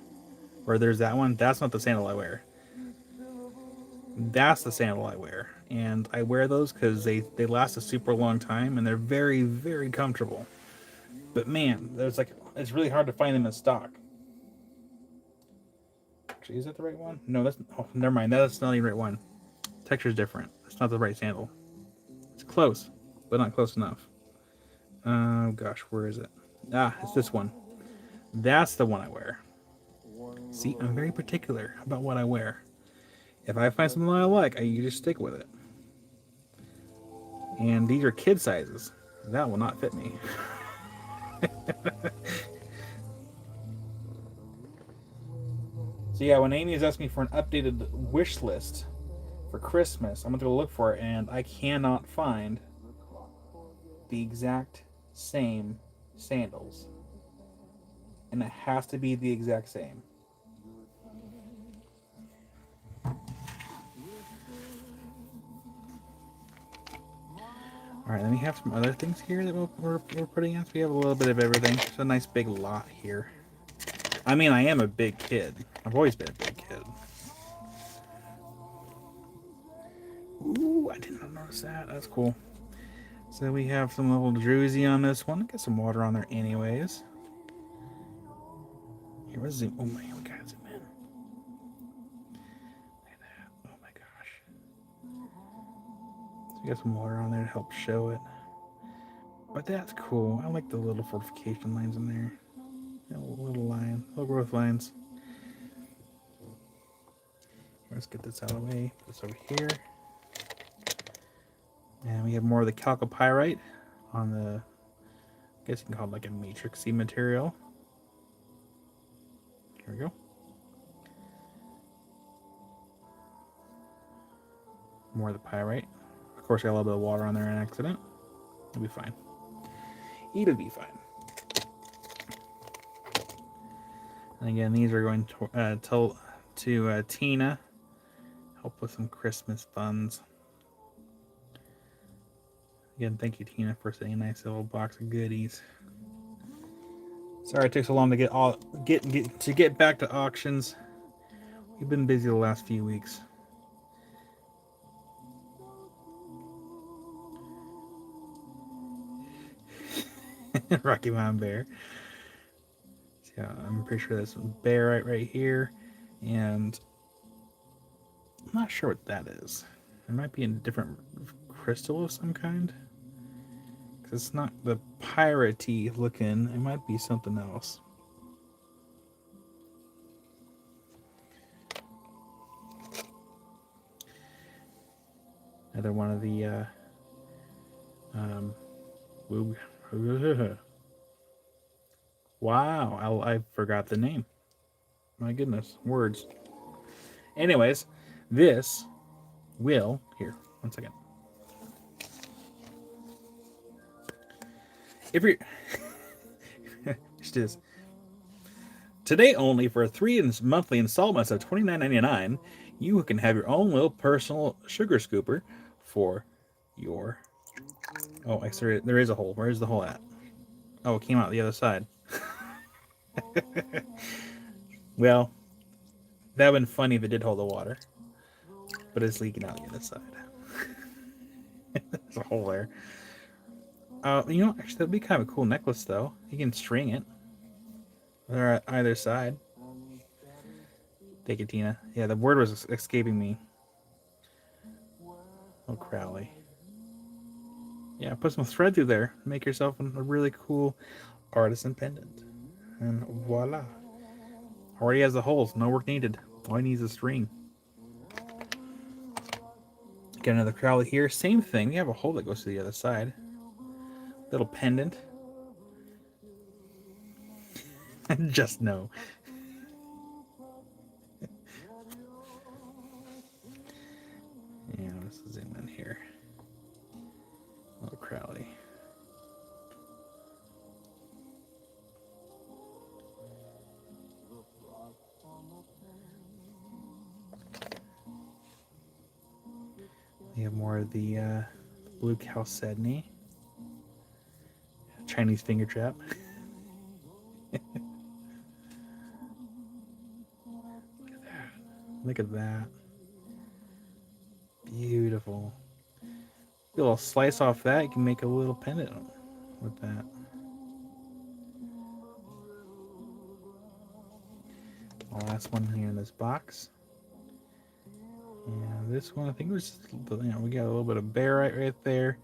or there's that one. That's not the sandal I wear. That's the sandal I wear, and I wear those because they last a super long time and they're very, very comfortable. But man, there's like it's really hard to find them in stock. Actually, is that the right one? No, that's never mind. That's not the right one. Texture's different. It's not the right sandal. It's close, but not close enough. Oh gosh, where is it? Ah, it's this one. That's the one I wear. See, I'm very particular about what I wear. If I find something I like, I just stick with it. And these are kid sizes. That will not fit me. So yeah, when Amy is asking me for an updated wish list for Christmas, I'm going to go look for it, and I cannot find the exact same sandals. And it has to be the exact same. Alright, then we have some other things here that we're putting in. So we have a little bit of everything. It's a nice big lot here. I mean, I am a big kid. I've always been a big kid. Ooh, I did not notice that. That's cool. So we have some little druzy on this one. Get some water on there anyways. Here, let's zoom. Oh my, we gotta zoom in. Look at that. Oh my gosh. So we got some water on there to help show it. But that's cool. I like the little fortification lines in there. Little line, little growth lines. Let's get this out of the way. Put this over here. And we have more of the chalcopyrite on the, I guess you can call it like a matrixy material. Here we go. More of the pyrite. Of course, I got a little bit of water on there in accident. It'll be fine. It'll be fine. And again, these are going to Tina. Help with some Christmas funds. Again, thank you, Tina, for sending a nice little box of goodies. Sorry it took so long to get back to auctions. We've been busy the last few weeks. Rocky Mountain Bear. Yeah, I'm pretty sure that's Bearite right here, and I'm not sure what that is. It might be a different crystal of some kind. Because it's not the piratey looking. It might be something else. Another one of the wow, I forgot the name. My goodness, words. Anyways, this will here. 1 second. If you're just this today only for 3 monthly installments of $29.99, you can have your own little personal sugar scooper for your. Oh, actually, there is a hole. Where's the hole at? Oh, it came out the other side. Well, that would have been funny if it did hold the water. But it's leaking out the other side. There's a hole there. You know, actually, that'd be kind of a cool necklace, though. You can string it. They're at either side. Thank you, Tina. Yeah, the word was escaping me. Oh, Crowley. Yeah, put some thread through there. Make yourself a really cool artisan pendant. And voila. Already has the holes. No work needed. All he needs is a string. Get another Crowley here. Same thing. We have a hole that goes to the other side. Little pendant. Just no. Yeah, let's zoom in here. Little Crowley. We have more of the blue chalcedony. Chinese finger trap. Look at that. Look at that. Beautiful. A little slice off that, you can make a little pendant with that. The last one here in this box. And this one, I think it was, we got a little bit of barite right there.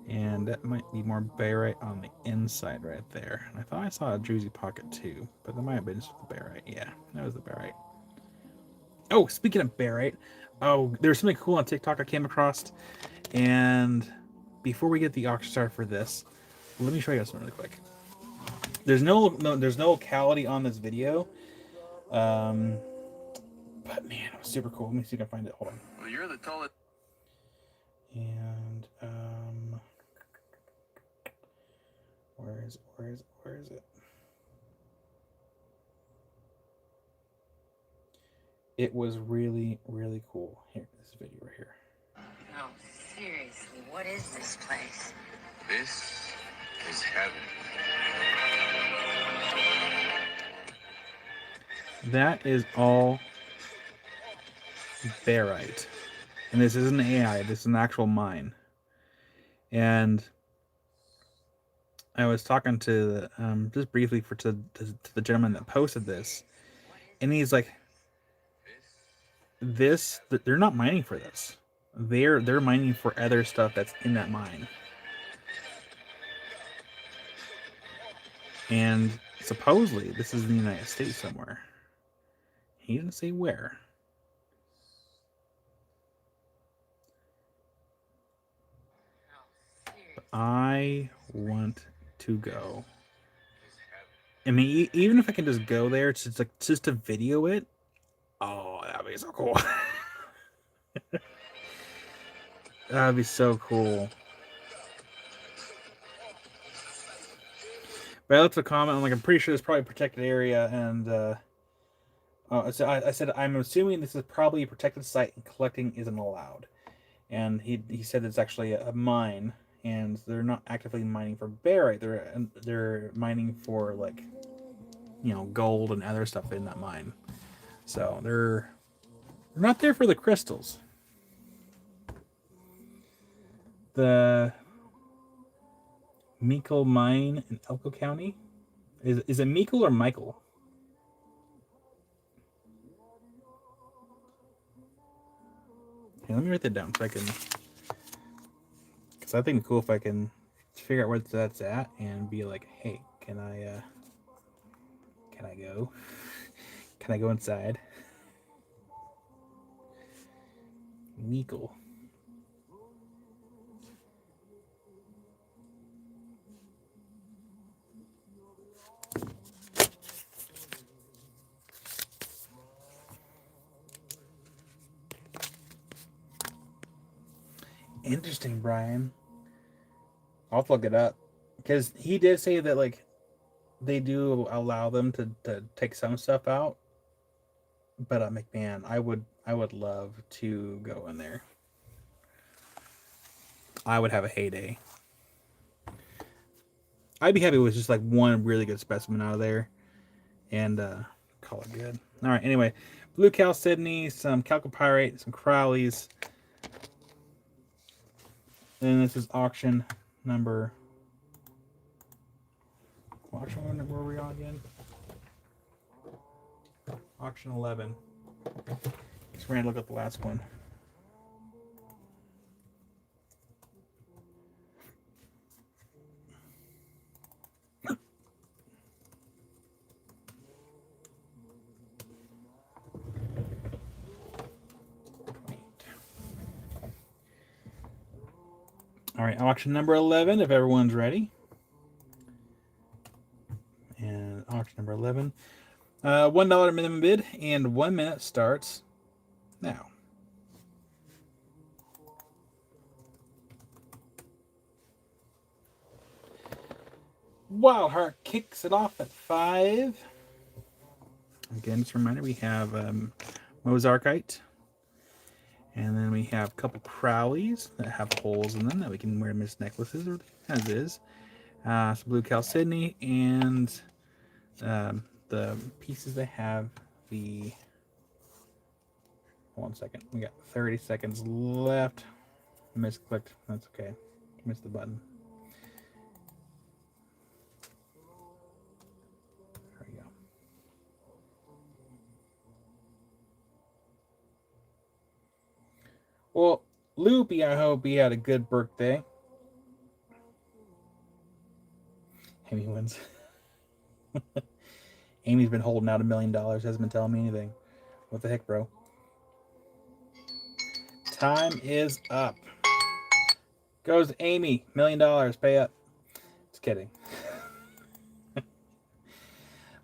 And that might be more barite on the inside right there. And I thought I saw a druzy pocket too, but that might have been just the barite. Yeah, that was the barite. Oh, speaking of barite, there's something cool on TikTok I came across. And before we get the auction started for this, let me show you something really quick. There's no locality on this video. But man, it was super cool. Let me see if I can find it. Hold on. Well, you're the tallest. And where is it? It was really, really cool. Here, this video right here. No, seriously, what is this place? This is heaven. That is all barite. And this isn't AI, this is an actual mine. And I was talking to just briefly to the gentleman that posted this, and he's like, they're not mining for this. They're mining for other stuff that's in that mine. And supposedly this is in the United States somewhere. He didn't say where. But I want to go. I mean, even if I can just go there, just to video it. Oh, that'd be so cool. That'd be so cool. But I left a comment. I'm like, I'm pretty sure it's probably a protected area, and so I said I'm assuming this is probably a protected site and collecting isn't allowed. And he said it's actually a mine, and they're not actively mining for barite. They're mining for like gold and other stuff in that mine. So they're not there for the crystals. The Meikle mine in Elko County. Is it Meikle or Michael? Okay, let me write that down so I can, because I think it's cool if I can figure out where that's at and be like, hey, can I go? Can I go inside? Meikle. Interesting, Brian. I'll look it up because he did say that like they do allow them to take some stuff out, but I'm like, man, I would love to go in there. I would have a heyday. I'd be happy with just like one really good specimen out of there, and call it good. All right. Anyway, blue chalcedony, some chalcopyrite, some Crowleys. And this is auction number. Auction number, where are we on again? Auction 11. Just we're gonna look at the last one. All right, auction number 11, if everyone's ready. And auction number 11. $1 minimum bid, and 1 minute starts now. Wildheart kicks it off at 5. Again, just a reminder, we have Mozarkite. And then we have a couple Crowleys that have holes in them that we can wear them as necklaces or as is. Some blue chalcedony, and the pieces that have the. Hold on a second. We got 30 seconds left. Misclicked. That's okay. Missed the button. There we go. Well, Loopy, I hope he had a good birthday. Amy wins. Amy's been holding out $1 million, hasn't been telling me anything. What the heck, bro? Time is up. Goes Amy, $1 million, pay up. Just kidding.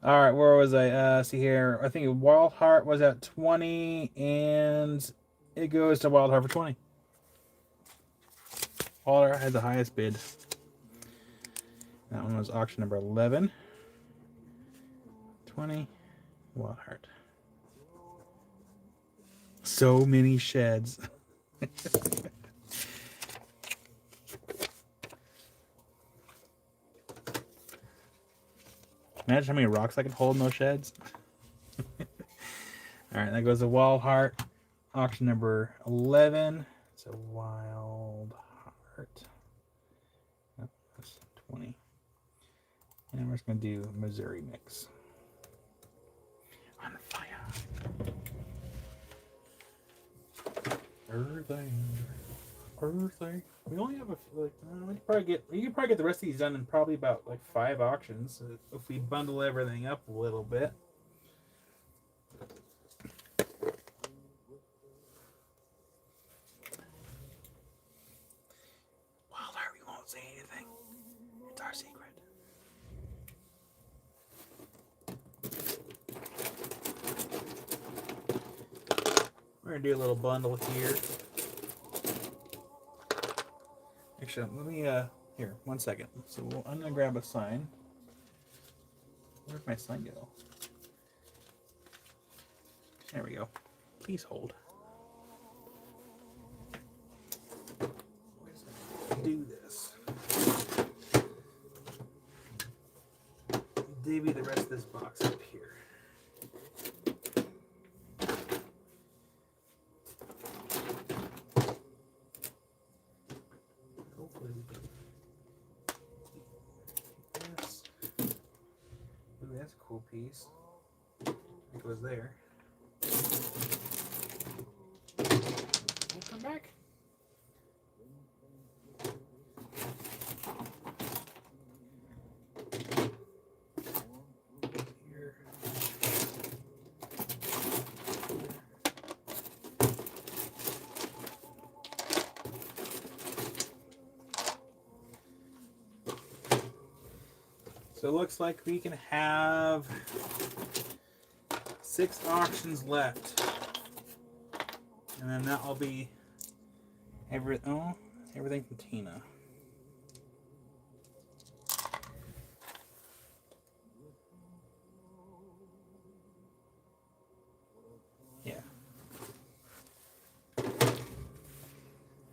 All right, where was I? See here. I think Wild Heart was at 20, and it goes to Wild Heart for 20. Wild Heart had the highest bid. That one was auction number 11. 20. Wild Heart. So many sheds. Imagine how many rocks I could hold in those sheds. All right, that goes to Wild Heart. Auction number 11. It's a Wild Heart. Oh, that's 20. And we're just going to do Missouri mix. On fire. Everything. We only have we could probably get the rest of these done in probably about like 5 auctions if we bundle everything up a little bit. Wild Heart, we won't say anything. It's our secret. We're gonna do a little bundle here. Actually, let me, here, 1 second. So I'm going to grab a sign. Where'd my sign go? There we go. Please hold. Do this. divvy the rest of this box up here. Hopefully we can keep this. Ooh, that's a cool piece. It was there. We'll come back. Here. So it looks like we can have 6 auctions left. And then that'll be everything from Tina. Yeah.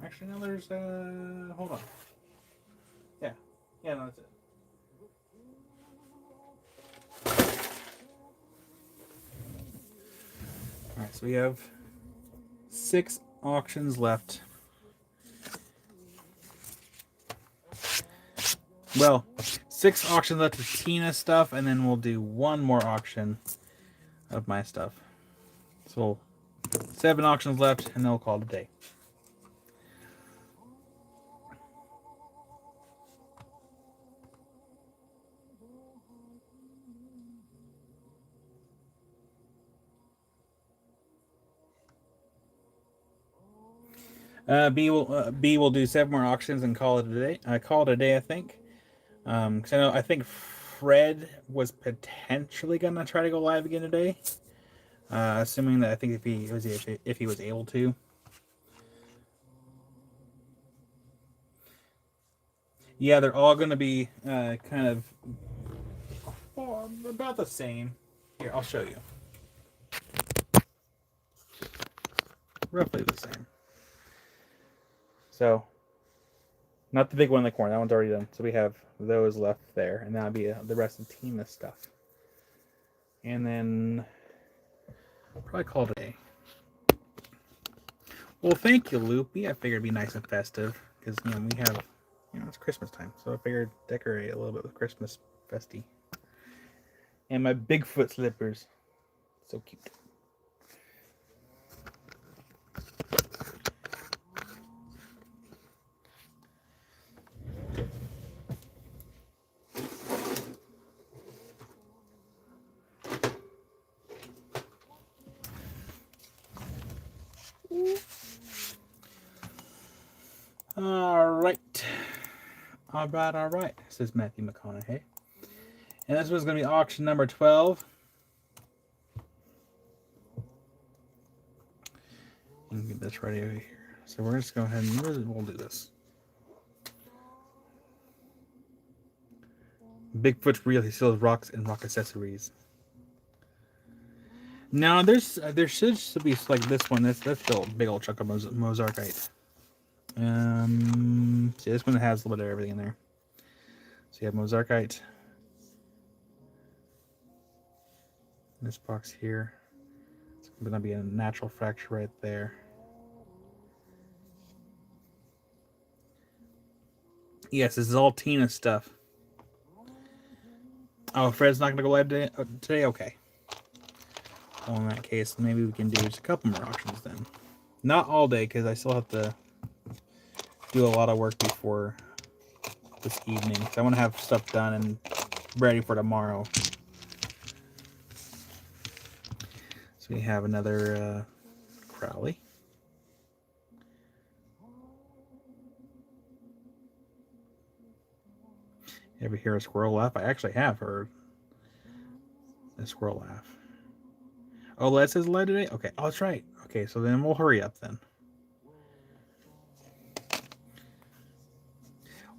Actually, no, there's, hold on. Yeah. Yeah, no, that's it. Alright, so we have 6 auctions left. Well, 6 auctions left of Tina stuff, and then we'll do 1 more auction of my stuff. So 7 auctions left, and then we'll call it a day. B will do 7 more auctions and call it a day. Call it a day, I think. Because I think Fred was potentially gonna try to go live again today. Assuming that I think if he was able to. Yeah, they're all gonna be kind of about the same. Here, I'll show you. Roughly the same. So, not the big one in the corner. That one's already done. So we have those left there, and that'll be the rest of Tina's stuff. And then probably call it a day. Well, thank you, Loopy. I figured it'd be nice and festive because we have, it's Christmas time, so I figured decorate a little bit with Christmas festy. And my Bigfoot slippers, so cute. All right, says Matthew McConaughey. And this was going to be auction number 12. Let me get this ready over here. So we're just going to go ahead and we'll do this. Bigfoot's real. He sells rocks and rock accessories. Now there should be like this one. That's still a big old chunk of Mozarkite. See, this one has a little bit of everything in there. So you have Mozarkite. This box here. It's going to be a natural fracture right there. Yes, this is all Tina stuff. Oh, Fred's not going to go live today? Okay. Well, in that case, maybe we can do just a couple more auctions then. Not all day, because I still have to do a lot of work before this evening. So I want to have stuff done and ready for tomorrow. So we have another Crowley. Ever hear a squirrel laugh? I actually have heard a squirrel laugh. Oh, Les is live today? Okay, oh, that's right. Okay, so then we'll hurry up then.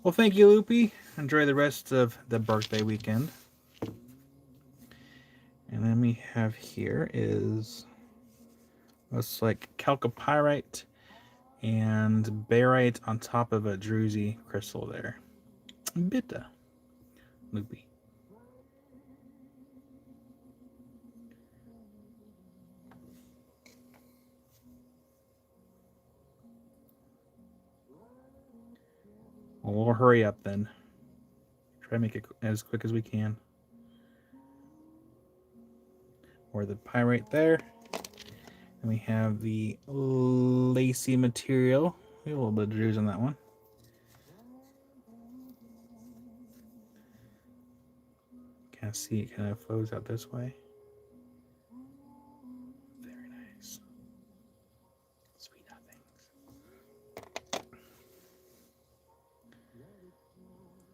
Well, thank you, Loopy. Enjoy the rest of the birthday weekend. And then we have here is, looks like chalcopyrite and barite on top of a druzy crystal there. Bitta, Loopy. Well, we'll hurry up then. Try to make it as quick as we can. Or the pyrite there. And we have the lacy material. We have a little bit of druze on that one. Can't see it kind of flows out this way. Very nice. Sweet nothings.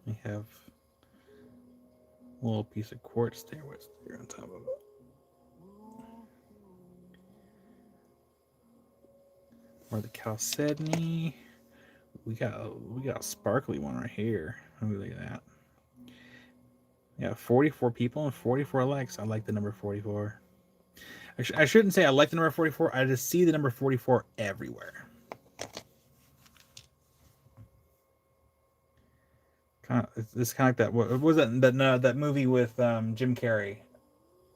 We have a little piece of quartz there. What's there on top of it? Or the chalcedony. We got a sparkly one right here. Look at that. Yeah, 44 people and 44 likes. I like the number 44. I shouldn't say I like the number 44. I just see the number 44 everywhere. It's kind of like that. What was that movie with Jim Carrey?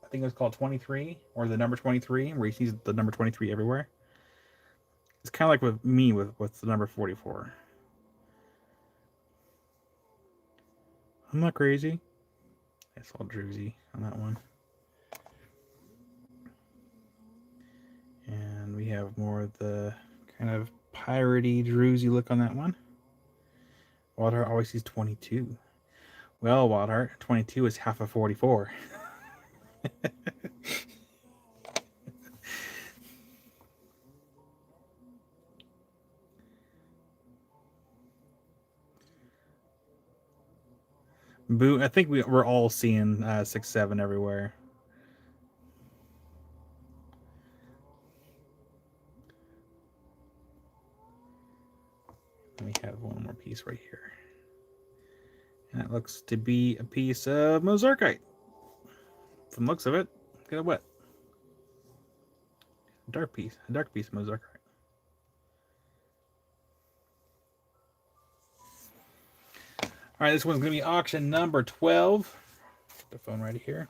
I think it was called 23 or the number 23, where he sees the number 23 everywhere. It's kind of like with me with the number 44. I'm not crazy. It's all druzy on that one. And we have more of the kind of piratey, druzy look on that one. Wildheart always sees 22. Well, Wildheart, 22 is half of 44. Boo! I think we're all seeing 6-7 everywhere. We have one more piece right here. And it looks to be a piece of mozarkite. From the looks of it, get it wet. A dark piece of mozarkite. All right, this one's going to be auction number 12. Put the phone right here.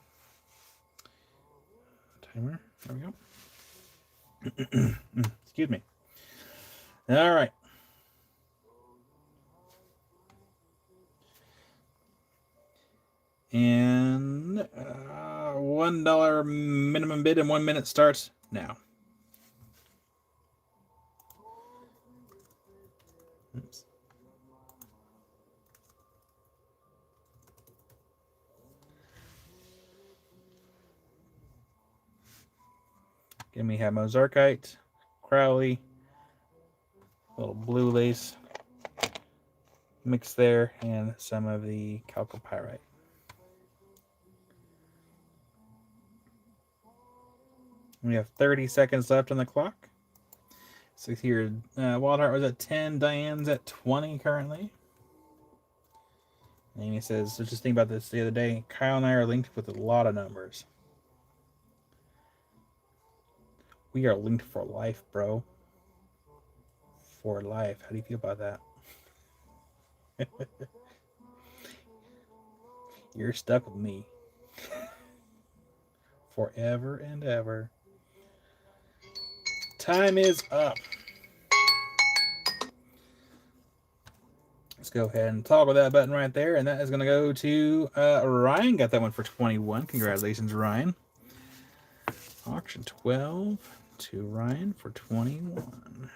Timer. There we go. Excuse me. All right. And $1 minimum bid and 1 minute starts now. Oops. Again, we have mozarkite, Crowley, little blue lace mix there, and some of the chalcopyrite. We have 30 seconds left on the clock. So here, Wildheart was at 10, Diane's at 20 currently. And he says, so just think about this the other day, Kyle and I are linked with a lot of numbers. We are linked for life, bro. For life. How do you feel about that? You're stuck with me. Forever and ever. Time is up. Let's go ahead and toggle that button right there, and that is going to go to Ryan. Got that one for 21. Congratulations, Ryan. Auction 12 to Ryan for 21.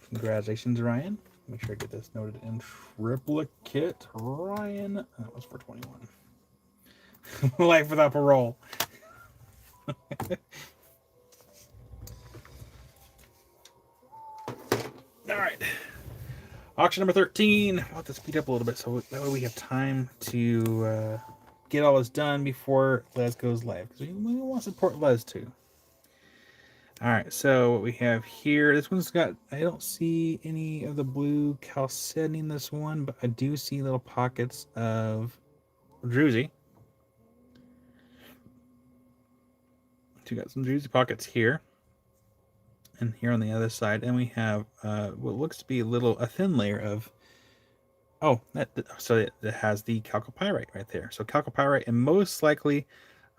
Congratulations, Ryan. Make sure I get this noted in triplicate. Ryan, that was for 21. Life without parole. All right. Auction number 13. I'll have to speed up a little bit so that way we have time to get all this done before Les goes live. Because we want to support Les too. All right. So what we have here, this one's got, I don't see any of the blue chalcedony in this one, but I do see little pockets of druzy. So we got some druzy pockets here. And here on the other side, and we have what looks to be a thin layer of, so it has the chalcopyrite right there. So chalcopyrite and most likely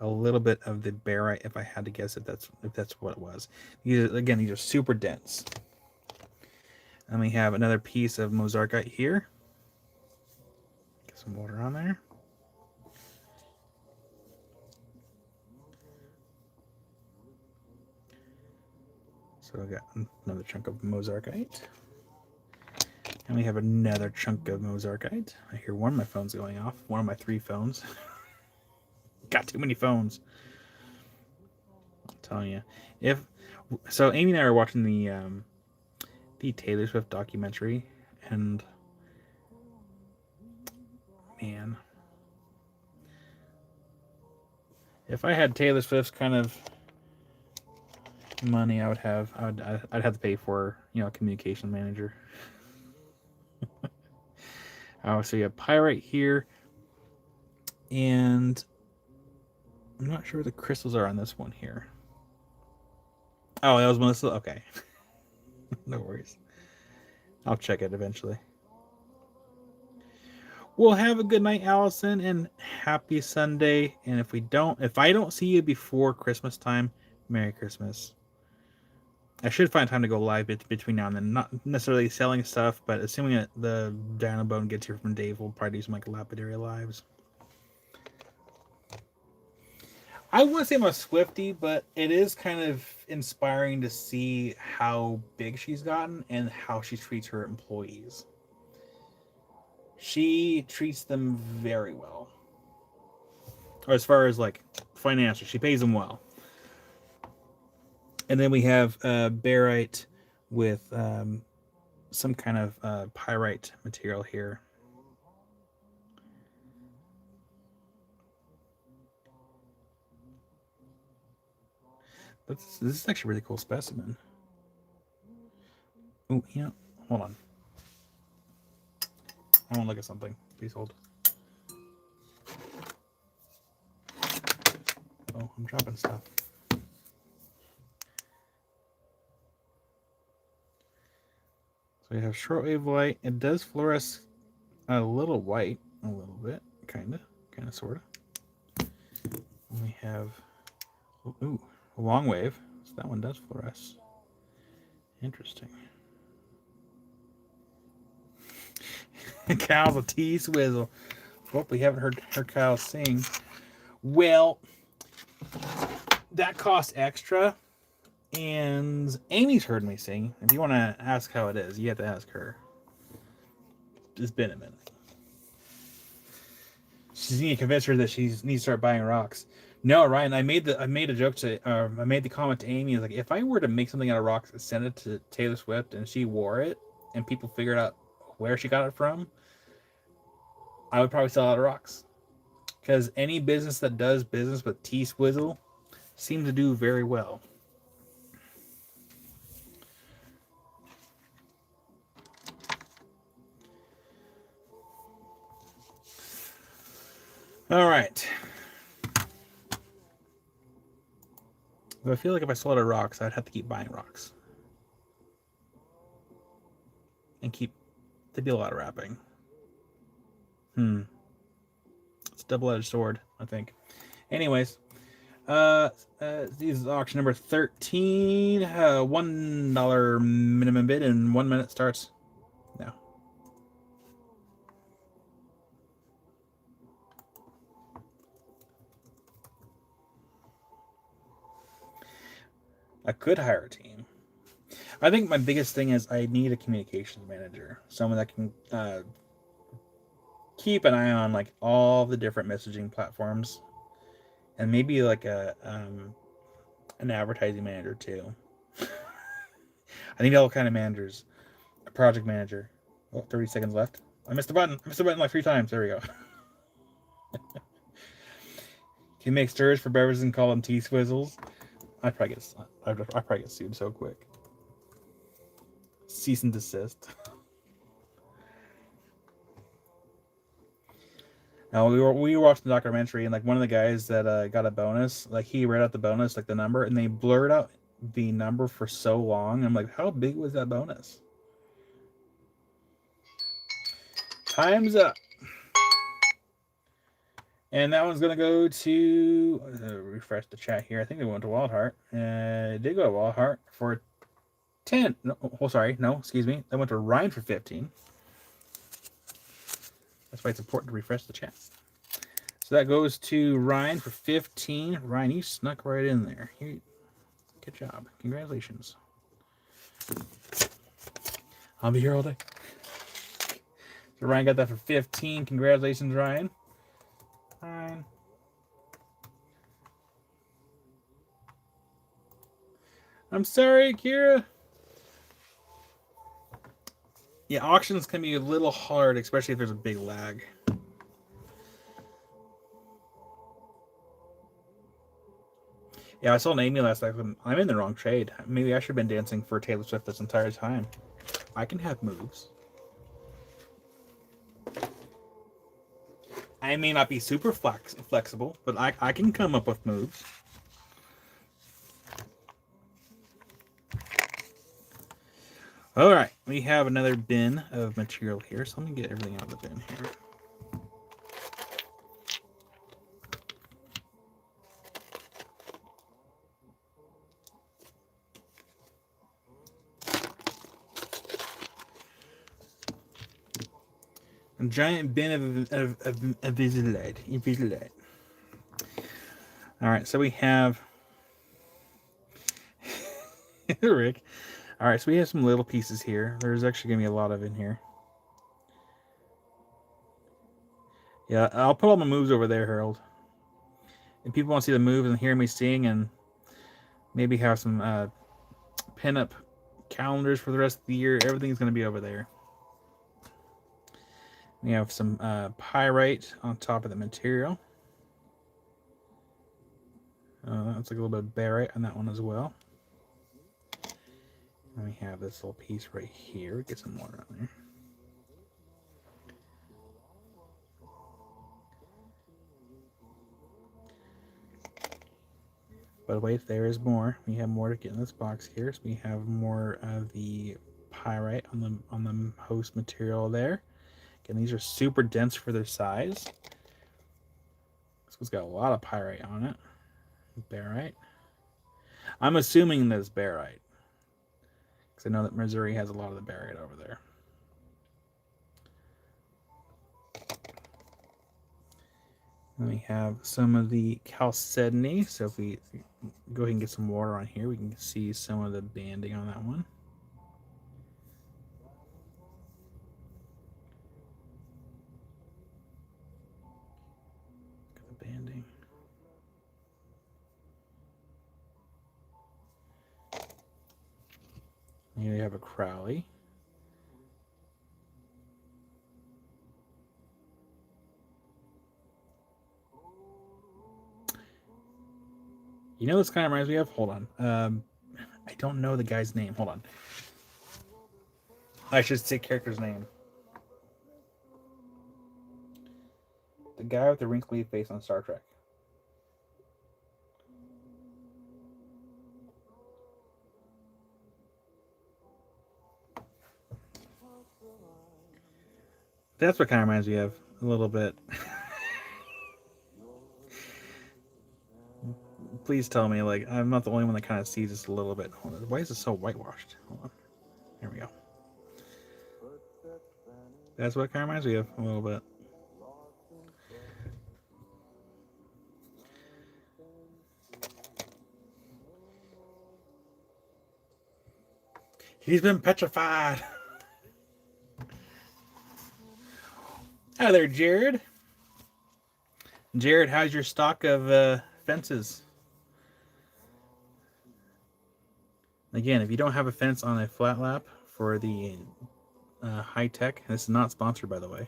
a little bit of the barite, if I had to guess, if that's what it was. These are super dense. And we have another piece of Mozarkite here. Get some water on there. So we got another chunk of Mozarkite. And we have another chunk of Mozarkite. I hear one of my phones going off. One of my 3 phones. Got too many phones. I'm telling you. So Amy and I are watching the Taylor Swift documentary, and man, if I had Taylor Swift's kind of money, I'd have to pay for, you know, a communication manager. So you have pyrite here, and I'm not sure where the crystals are on this one here. Oh, that was Melissa. Okay, no worries. I'll check it eventually. Well, have a good night, Allison, and happy Sunday. And if I don't see you before Christmas time, Merry Christmas. I should find time to go live between now and then. Not necessarily selling stuff, but assuming that the Diana Bone gets here from Dave, we'll probably do some like lapidary lives. I wouldn't say I'm a Swiftie, but it is kind of inspiring to see how big she's gotten and how she treats her employees. She treats them very well. Or as far as like financial, she pays them well. And then we have barite with some kind of pyrite material here. This is actually a really cool specimen. Oh, you know, hold on. I want to look at something. Please hold. Oh, I'm dropping stuff. So we have shortwave light. It does fluoresce a little white, a little bit, kind of, sort of. And we have a long wave. So that one does fluoresce. Interesting. Kyle's a T-swizzle. Hope we haven't heard Kyle sing. Well, that costs extra. And Amy's heard me sing. If you want to ask how it is, you have to ask her. It's been a minute. She's need to convince her that she needs to start buying rocks. No, Ryan, I made the comment to Amy, like, if I were to make something out of rocks and send it to Taylor Swift and she wore it and people figured out where she got it from, I would probably sell out of rocks. Because any business that does business with T-Swizzle seems to do very well. All right. But I feel like if I sold out of rocks, I'd have to keep buying rocks. And there'd be a lot of wrapping. It's a double-edged sword, I think. Anyways, this is auction number 13. $1 minimum bid, and 1 minute starts now. I could hire a team. I think my biggest thing is I need a communications manager, someone that can keep an eye on like all the different messaging platforms, and maybe like an advertising manager too. I need all kind of managers. A project manager. Oh, 30 seconds left. I missed the button. Like 3 times. There we go. Can you make stirs for beverages and call them T-Swizzles? I'd probably get sued so quick. Cease and desist. Now we were watching the documentary, and like one of the guys that got a bonus, like he read out the bonus, like the number, and they blurred out the number for so long. I'm like, how big was that bonus? Time's up. And that one's gonna go to refresh the chat here. I think it went to Wild Heart. It did go to Wild Heart for 10. No, oh, sorry. No, excuse me. That went to Ryan for 15. That's why it's important to refresh the chat. So that goes to Ryan for 15. Ryan, you snuck right in there. Good job. Congratulations. I'll be here all day. So Ryan got that for 15. Congratulations, Ryan. Ryan. I'm sorry, Kira. Yeah, auctions can be a little hard, especially if there's a big lag. Yeah, I saw Amy last night. I'm in the wrong trade. Maybe I should have been dancing for Taylor Swift this entire time. I can have moves. I may not be super flexible, but I can come up with moves. All right, we have another bin of material here, so let me get everything out of the bin here. A giant bin of Invisalign. All right, so we have Rick. All right, so we have some little pieces here. There's actually gonna be a lot of in here. Yeah, I'll put all my moves over there, Harold. If people want to see the moves and hear me sing, and maybe have some pin-up calendars for the rest of the year, everything's gonna be over there. We have some pyrite on top of the material. That's like a little bit of barite on that one as well. And we have this little piece right here. Get some water on there. But wait, there is more. We have more to get in this box here. So we have more of the pyrite on the host material there. Again, these are super dense for their size. This one's got a lot of pyrite on it. Barite. I'm assuming that's barite, because I know that Missouri has a lot of the barite over there. And we have some of the chalcedony. So if we go ahead and get some water on here, we can see some of the banding on that one. Look at the banding. Here we have a Crowley. You know, this kind of reminds me of. Hold on. I don't know the guy's name. Hold on. I should say character's name. The guy with the wrinkly face on Star Trek. That's what kind of reminds me of a little bit. Please tell me, like, I'm not the only one that kind of sees this a little bit. Hold on. Why is it so whitewashed? Hold on. There we go. That's what it kind of reminds me of a little bit. He's been petrified. Hi there, Jared. Jared, how's your stock of fences? Again, if you don't have a fence on a flat lap for the high tech, this is not sponsored, by the way.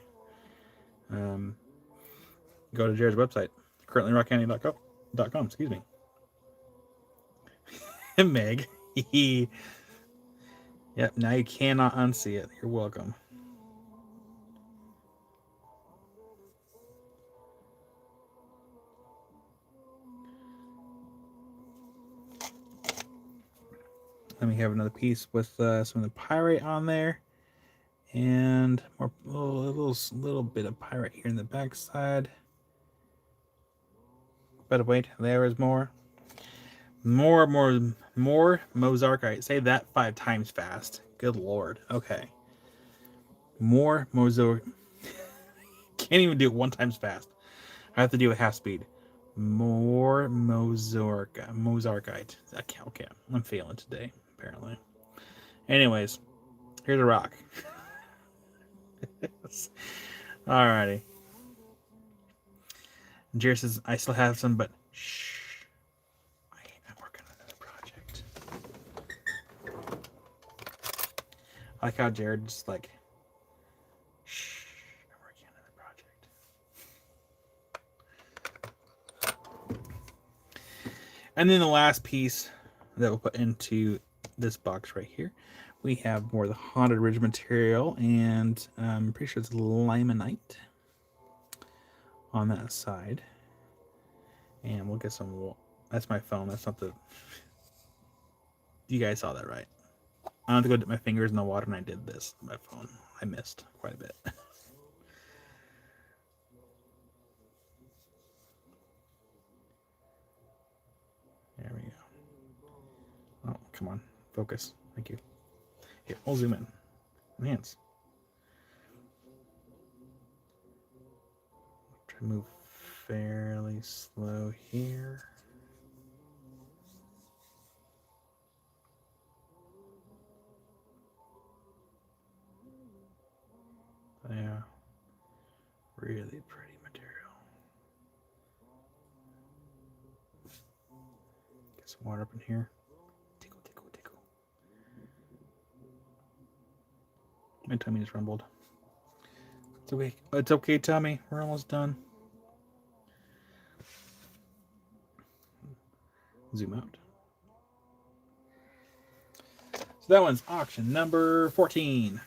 Go to Jared's website, currentlyrockcounty.com. Excuse me. Meg. Yep, now you cannot unsee it. You're welcome. Then we have another piece with some of the pyrite on there, and more little bit of pyrite here in the back side. But wait, there is more. More Mozarkite. Say that 5 times fast. Good lord. Okay. More Mozart. Can't even do it 1 times fast. I have to do it half speed. More Mozarkite. Okay. I'm failing today, apparently. Anyways, here's a rock. Alrighty. Jared says, I still have some, but shh. I'm working on another project. I like how Jared just like, shh. I'm working on another project. And then the last piece that we'll put into this box right here, we have more of the Haunted Ridge material, and I'm pretty sure it's limonite on that side. And we'll get some. That's my phone. That's not the. You guys saw that, right? I don't have to go dip my fingers in the water, and I did this. My phone. I missed quite a bit. There we go. Oh, come on. Focus. Thank you. Here, we'll zoom in. Enhance. Try to move fairly slow here. Yeah. Really pretty material. Get some water up in here. Tickle, tickle, tickle. My tummy just rumbled. It's okay. It's okay, tummy. We're almost done. Zoom out. So that one's auction number 14.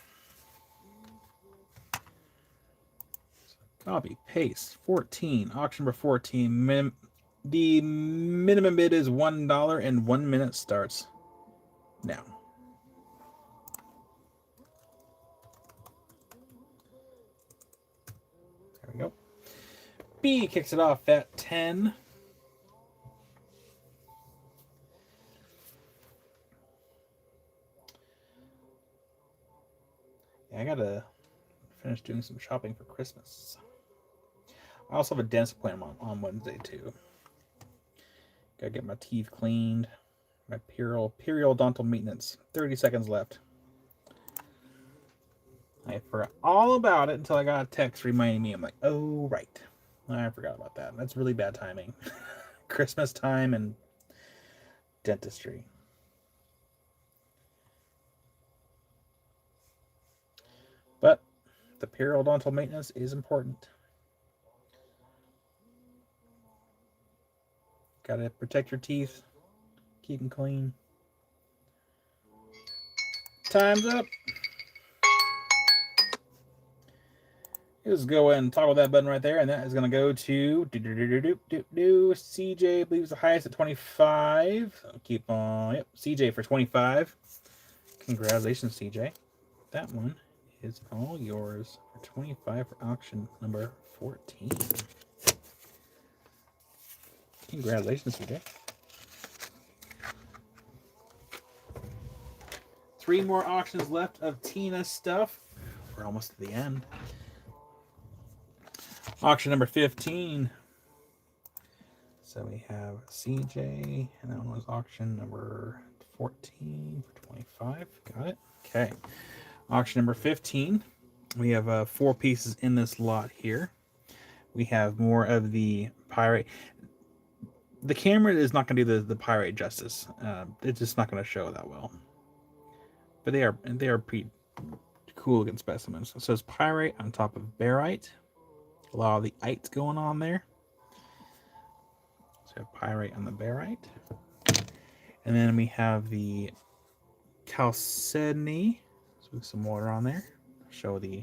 Copy, paste, 14. Auction number 14. The minimum bid is $1 and 1 minute starts now. There we go. B kicks it off at 10. Yeah, I gotta finish doing some shopping for Christmas. I also have a dentist appointment on Wednesday too. Gotta get my teeth cleaned. My periodontal maintenance. 30 seconds left. I forgot all about it until I got a text reminding me. I'm like, oh right, I forgot about that. That's really bad timing. Christmas time and dentistry. But the periodontal maintenance is important. Gotta protect your teeth. Keep them clean. Time's up. Just go ahead and toggle that button right there, and that is going to go to CJ. I believe is the highest at 25. I'll keep on. Yep, CJ for 25. Congratulations, CJ. That one is all yours for 25 for auction number 14. Congratulations, CJ. 3 more auctions left of Tina's stuff. We're almost to the end. Auction number 15. So we have CJ, and that one was auction number 14 for 25. Got it. Okay. Auction number 15. We have 4 pieces in this lot here. We have more of the pyrite. The camera is not going to do the pyrite justice. It's just not going to show that well. But they are pretty cool looking specimens. So it's pyrite on top of barite. A lot of the ites going on there. So we have pyrite on the barite. And then we have the chalcedony. So with some water on there. Show the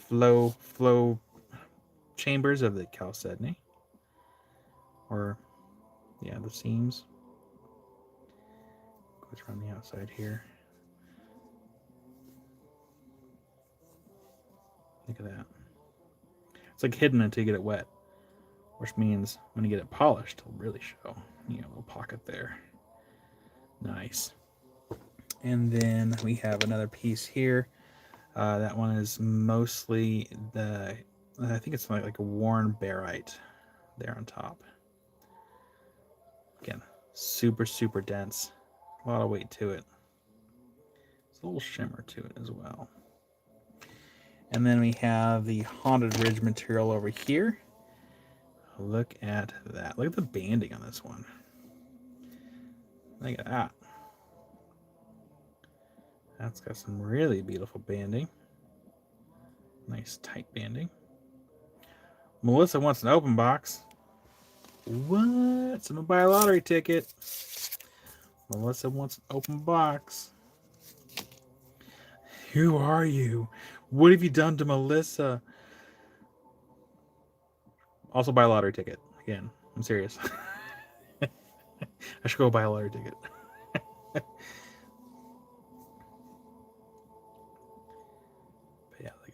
little flow chambers of the chalcedony. Or, yeah, the seams. Goes around the outside here. Look at that. It's like hidden until you get it wet. which means when you get it polished, it'll really show. You know, a little pocket there. Nice. And then we have another piece here. That one is mostly I think it's like a worn barite there on top. Again, super, super dense. A lot of weight to it. There's a little shimmer to it as well. And then we have the Haunted Ridge material over here. Look at that. Look at the banding on this one. Look at that. That's got some really beautiful banding. Nice tight banding. Melissa wants an open box. What? Someone buy a lottery ticket. Melissa wants an open box. Who are you? What have you done to Melissa? Also buy a lottery ticket. Again, I'm serious. I should go buy a lottery ticket. But yeah, look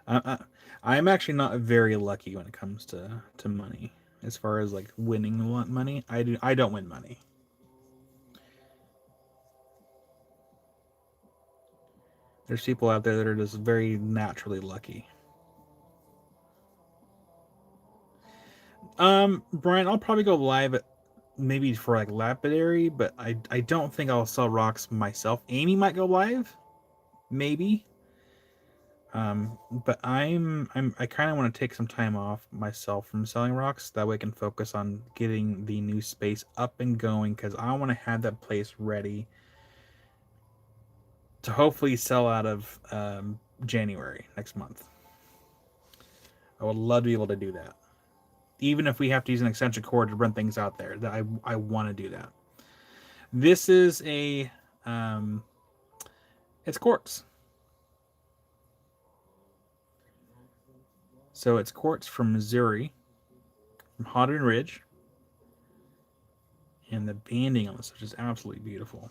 at that. I'm actually not very lucky when it comes to money. As far as like winning money, I don't win money. There's people out there that are just very naturally lucky. Brian, I'll probably go live at maybe for like lapidary, but I don't think I'll sell rocks myself. Amy might go live, maybe. But I kind of want to take some time off myself from selling rocks. That way I can focus on getting the new space up and going, because I want to have that place ready to hopefully sell out of January next month. I would love to be able to do that. Even if we have to use an extension cord to run things out there, that I want to do that. This is a it's quartz. So it's quartz from Missouri, from Haunted Ridge. And the banding on this, which is absolutely beautiful.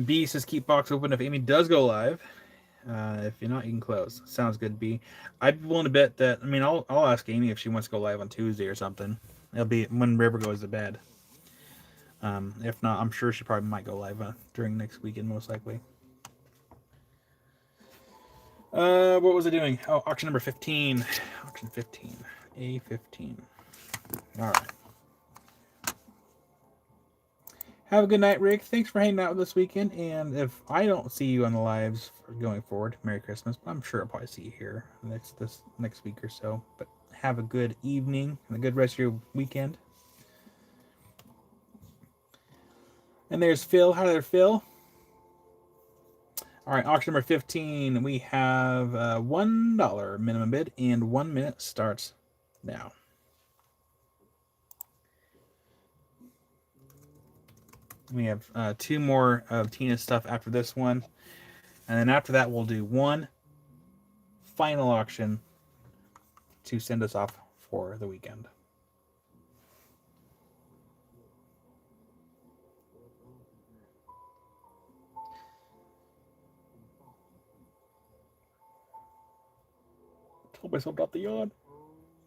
B says keep box open if Amy does go live. If you're not, you can close. Sounds good, B. I'd be willing to bet that. I mean, I'll ask Amy if she wants to go live on Tuesday or something. It'll be when River goes to bed. If not, I'm sure she probably might go live during next weekend, most likely. What was I doing? Oh, auction number 15. Auction 15. A15. All right. Have a good night, Rick. Thanks for hanging out this weekend. And if I don't see you on the lives going forward, Merry Christmas. I'm sure I'll probably see you here this next week or so. But have a good evening and a good rest of your weekend. And there's Phil. Hi there, Phil. All right, auction number 15. We have $1 minimum bid, and 1 minute starts now. We have 2 more of Tina's stuff after this one. And then after that, we'll do one final auction to send us off for the weekend. Told myself not to yawn.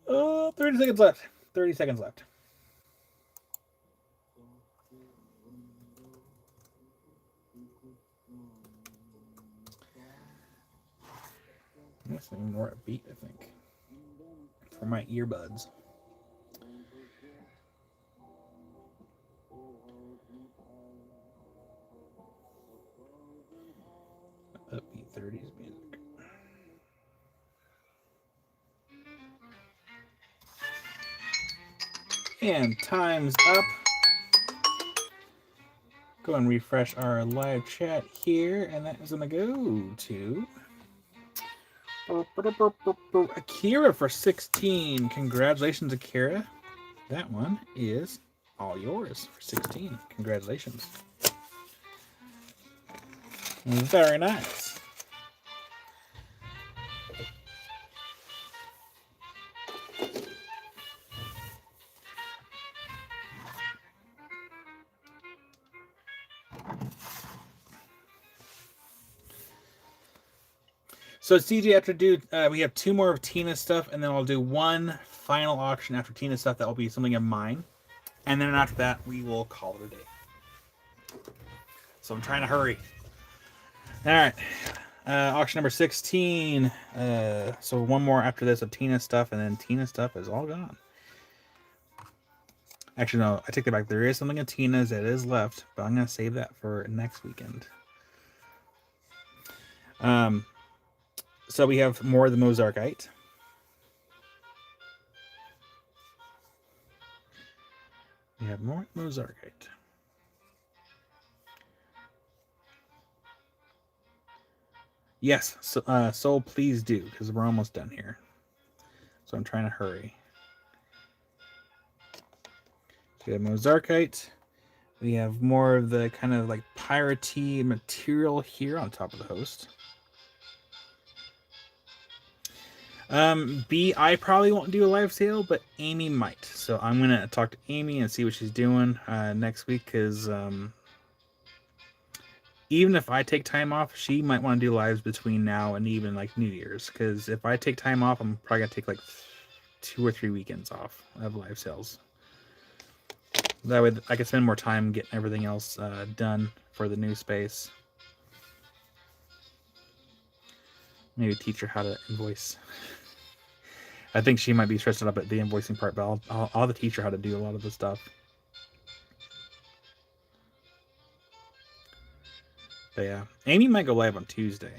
30 seconds left. 30 seconds left. That's even more upbeat, I think, for my earbuds. Upbeat 30s music. And time's up. Go and refresh our live chat here, and that is going to go to Akira for 16. Congratulations, Akira. That one is all yours for 16. Congratulations. Very nice. So CJ, after we have 2 more of Tina's stuff, and then I'll do one final auction after Tina's stuff that will be something of mine. And then after that, we will call it a day. So I'm trying to hurry. All right. Auction number 16. So one more after this of Tina's stuff, and then Tina's stuff is all gone. Actually, no, I take that back. There is something of Tina's that is left, but I'm going to save that for next weekend. So we have more of the Mozarkite. We have more Mozarkite. Yes, so, Soul, please do, because we're almost done here. So I'm trying to hurry. We have Mozarkite. We have more of the kind of like piratey material here on top of the host. B, I probably won't do a live sale, but Amy might. So I'm going to talk to Amy and see what she's doing next week, because even if I take time off, she might want to do lives between now and even like New Year's, because if I take time off, I'm probably going to take like 2 or 3 weekends off of live sales. That way I can spend more time getting everything else done for the new space. Maybe teach her how to invoice. I think she might be stressed out at the invoicing part, but I'll teach her how to do a lot of the stuff. But yeah, Amy might go live on Tuesday.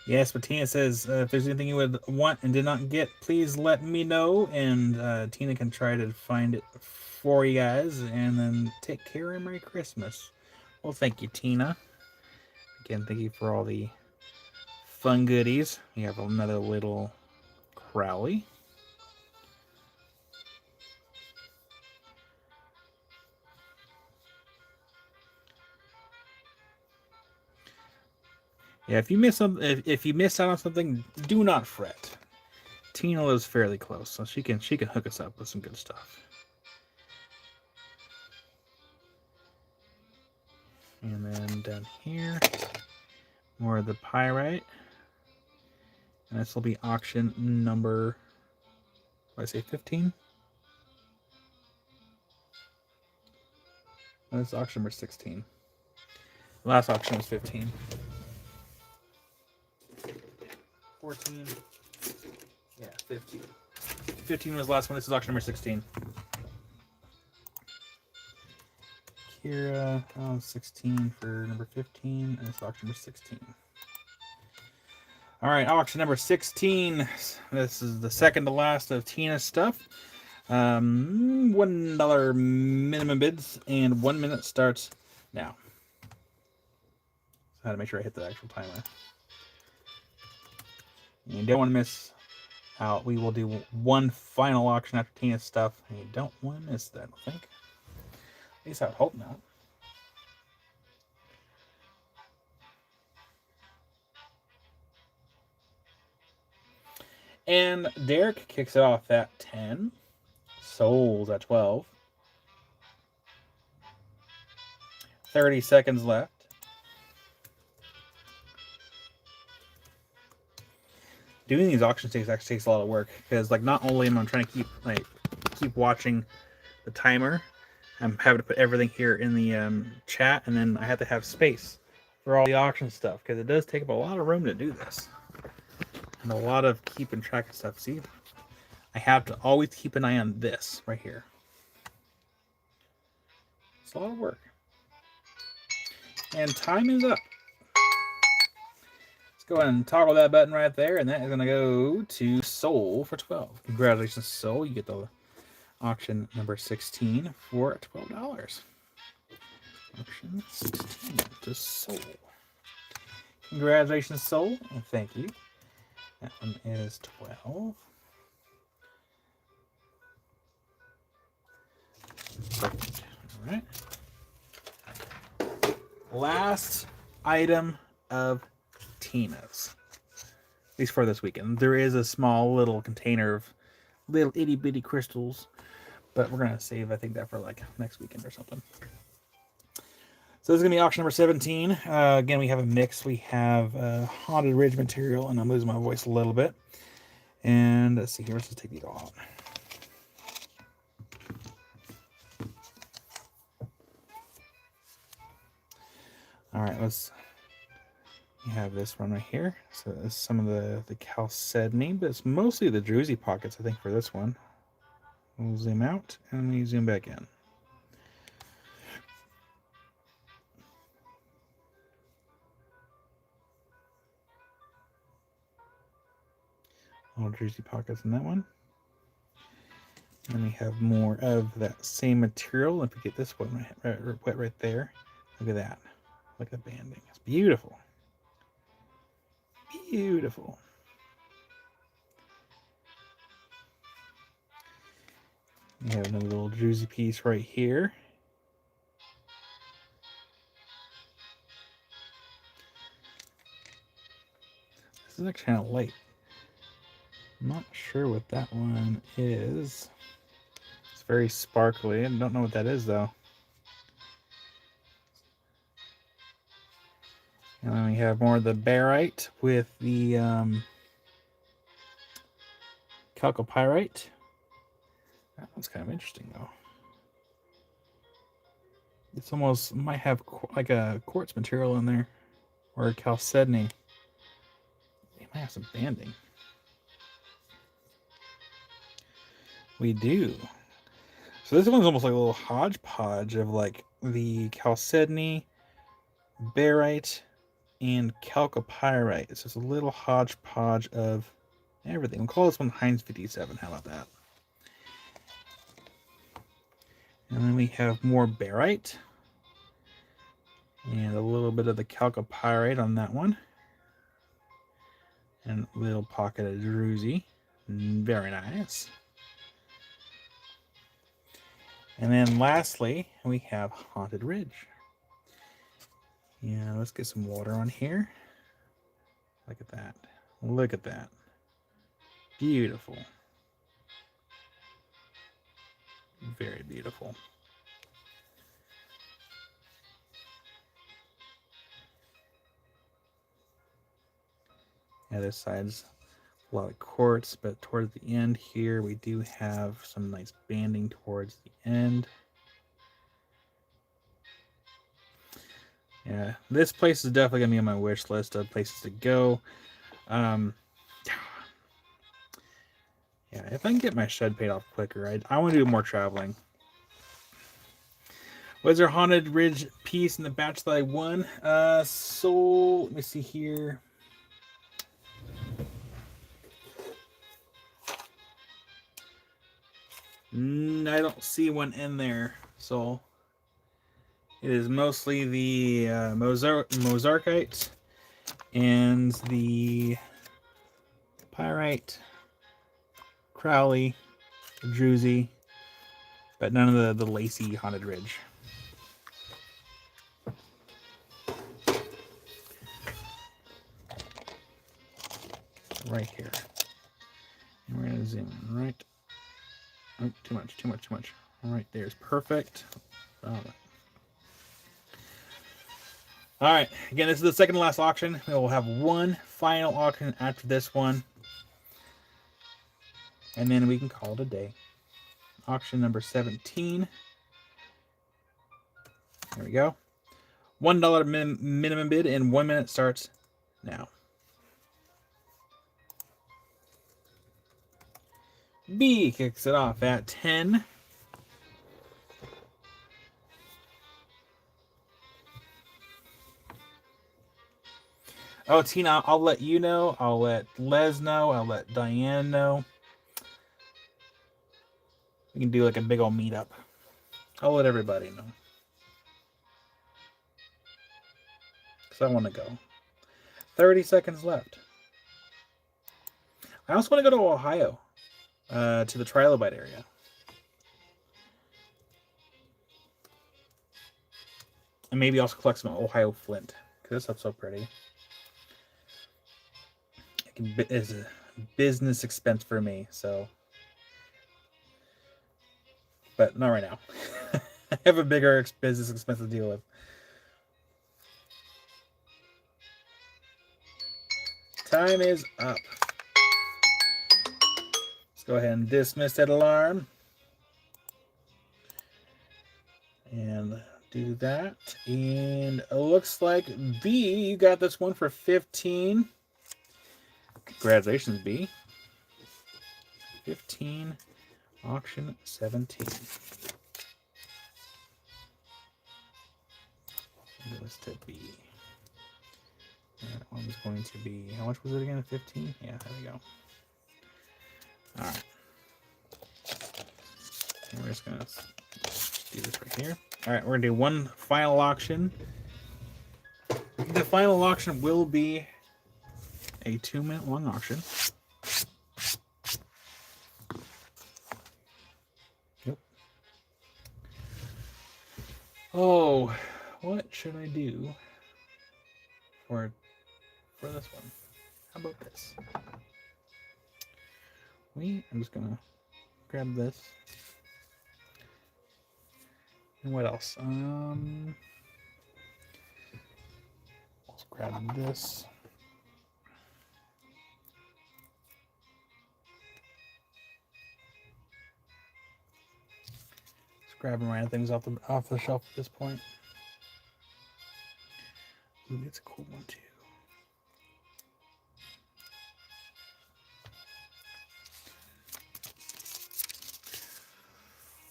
Yes, but Tina says, if there's anything you would want and did not get, please let me know, and Tina can try to find it for you guys, and then take care and Merry Christmas. Well, thank you, Tina. Again, thank you for all the fun goodies. We have another little Crowley. Yeah, if you miss if you missed out on something, do not fret. Tina lives fairly close, so she can hook us up with some good stuff. And then down here, more of the pyrite. And this will be auction number, what did I say, 15? No, this is auction number 16. The last auction was 15. 14. Yeah, 15. 15 was the last one. This is auction number 16. Kira, 16 for number 15, and it's auction number 16. All right, auction number 16. This is the second to last of Tina's stuff. $1 minimum bids, and 1 minute starts now. So I had to make sure I hit the actual timer. You don't want to miss out. We will do one final auction after Tina's stuff, and you don't want to miss that, I don't think. At least I would hope not. And Derek kicks it off at 10. Souls at 12. 30 seconds left. Doing these auction takes actually takes a lot of work, because like not only am I trying to keep watching the timer, I'm having to put everything here in the chat, and then I have to have space for all the auction stuff, because it does take up a lot of room to do this. And a lot of keeping track of stuff. See, I have to always keep an eye on this right here. It's a lot of work. And time is up. Let's go ahead and toggle that button right there, and that is going to go to Soul for 12. Congratulations, Soul. You get the auction number 16 for $12. Auction 16 to Soul. Congratulations, Soul, and thank you. That one is 12. Perfect. All right. Last item of Tina's. At least for this weekend. There is a small little container of little itty bitty crystals, but we're gonna save, I think, that for like next weekend or something. So this is gonna be auction number 17. Again, we have a mix. We have Haunted Ridge material, and I'm losing my voice a little bit. And let's see here. Let's just take these all out. All right, you have this one right here. So this is some of the chalcedony, but it's mostly the druzy pockets, I think, for this one. We'll zoom out and we zoom back in. Little druzy pockets in that one. And we have more of that same material. If we get this one right there, look at that. Look at the banding. It's beautiful. Beautiful. We have another little druzy piece right here. This is actually kind of light. I'm not sure what that one is. It's very sparkly. I don't know what that is, though. And then we have more of the barite with the chalcopyrite. That one's kind of interesting, though. It's almost might have like a quartz material in there, or a chalcedony. It might have some banding. We do. So this one's almost like a little hodgepodge of like the chalcedony, barite, and chalcopyrite. It's just a little hodgepodge of everything. We'll call this one Heinz 57. How about that? And then we have more barite. And a little bit of the chalcopyrite on that one. And a little pocket of druzy. Very nice. And then lastly, we have Haunted Ridge. Yeah, let's get some water on here. Look at that. Look at that. Beautiful. Very beautiful. Yeah, this side's a lot of quartz, but towards the end here, we do have some nice banding towards the end. Yeah, this place is definitely gonna be on my wish list of places to go. Yeah, if I can get my shed paid off quicker, I want to do more traveling. Was there Haunted Ridge piece in the batch that I won? So let me see here. I don't see one in there, so it is mostly the Mozarkite and the Pyrite, Crowley, Druzy, but none of the lacy Haunted Ridge. Right here. And we're going to zoom in right. Oh, too much. All right, there's perfect. All right. Again, this is the second to last auction. We will have one final auction after this one. And then we can call it a day. Auction number 17. There we go. $1 minimum bid and 1 minute starts now. B kicks it off at 10. Oh, Tina, I'll let you know. I'll let Les know. I'll let Diane know. We can do like a big old meetup. I'll let everybody know. Because I want to go. 30 seconds left. I also want to go to Ohio. To the Trilobite area. And maybe also collect some Ohio flint. Because this stuff's so pretty. is a business expense for me. So, but not right now. I have a bigger business expense to deal with. Time is up. Let's go ahead and dismiss that alarm. And do that. And it looks like B, you got this one for 15. Congratulations, B. 15, auction 17. Goes to B. That one's going to be, how much was it again? 15? Yeah, there we go. All right. And we're just going to do this right here. All right, we're going to do one final auction. The final auction will be a 2-minute long auction. Yep. Oh, what should I do for this one? How about this? I'm just gonna grab this. And what else? Let's grab this. Just grabbing random things off the shelf at this point. Ooh, it's a cool one too.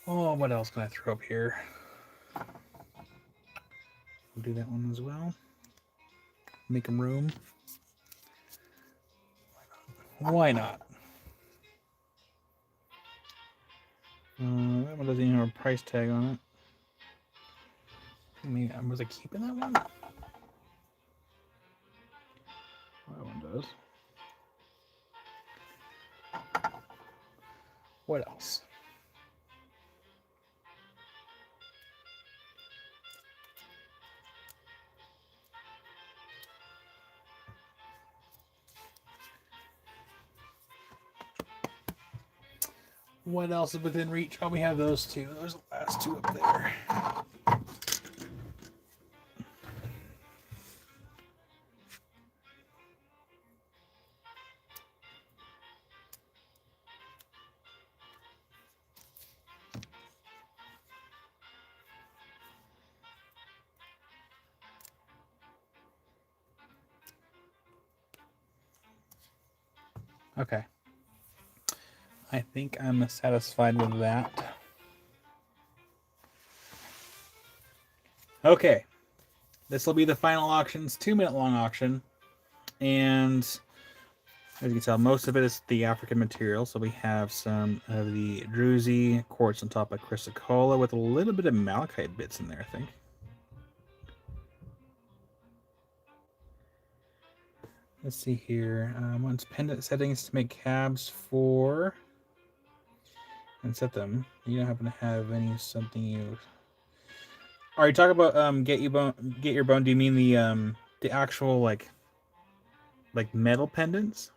Oh, what else can I throw up here? We'll do that one as well. Make them room. Why not? That one doesn't even have a price tag on it. Maybe, was I keeping that one? That one does. What else? What else is within reach? Oh, we have those two. Those are the last two up there. Okay. I think I'm satisfied with that. Okay. This will be the final auction. It's 2-minute long auction. And as you can tell, most of it is the African material. So we have some of the druzy quartz on top of chrysocolla with a little bit of malachite bits in there, I think. Let's see here. Once pendant settings to make cabs for and set them. You don't happen to have any something you. Are you talking about get your bone? Do you mean the actual like metal pendants?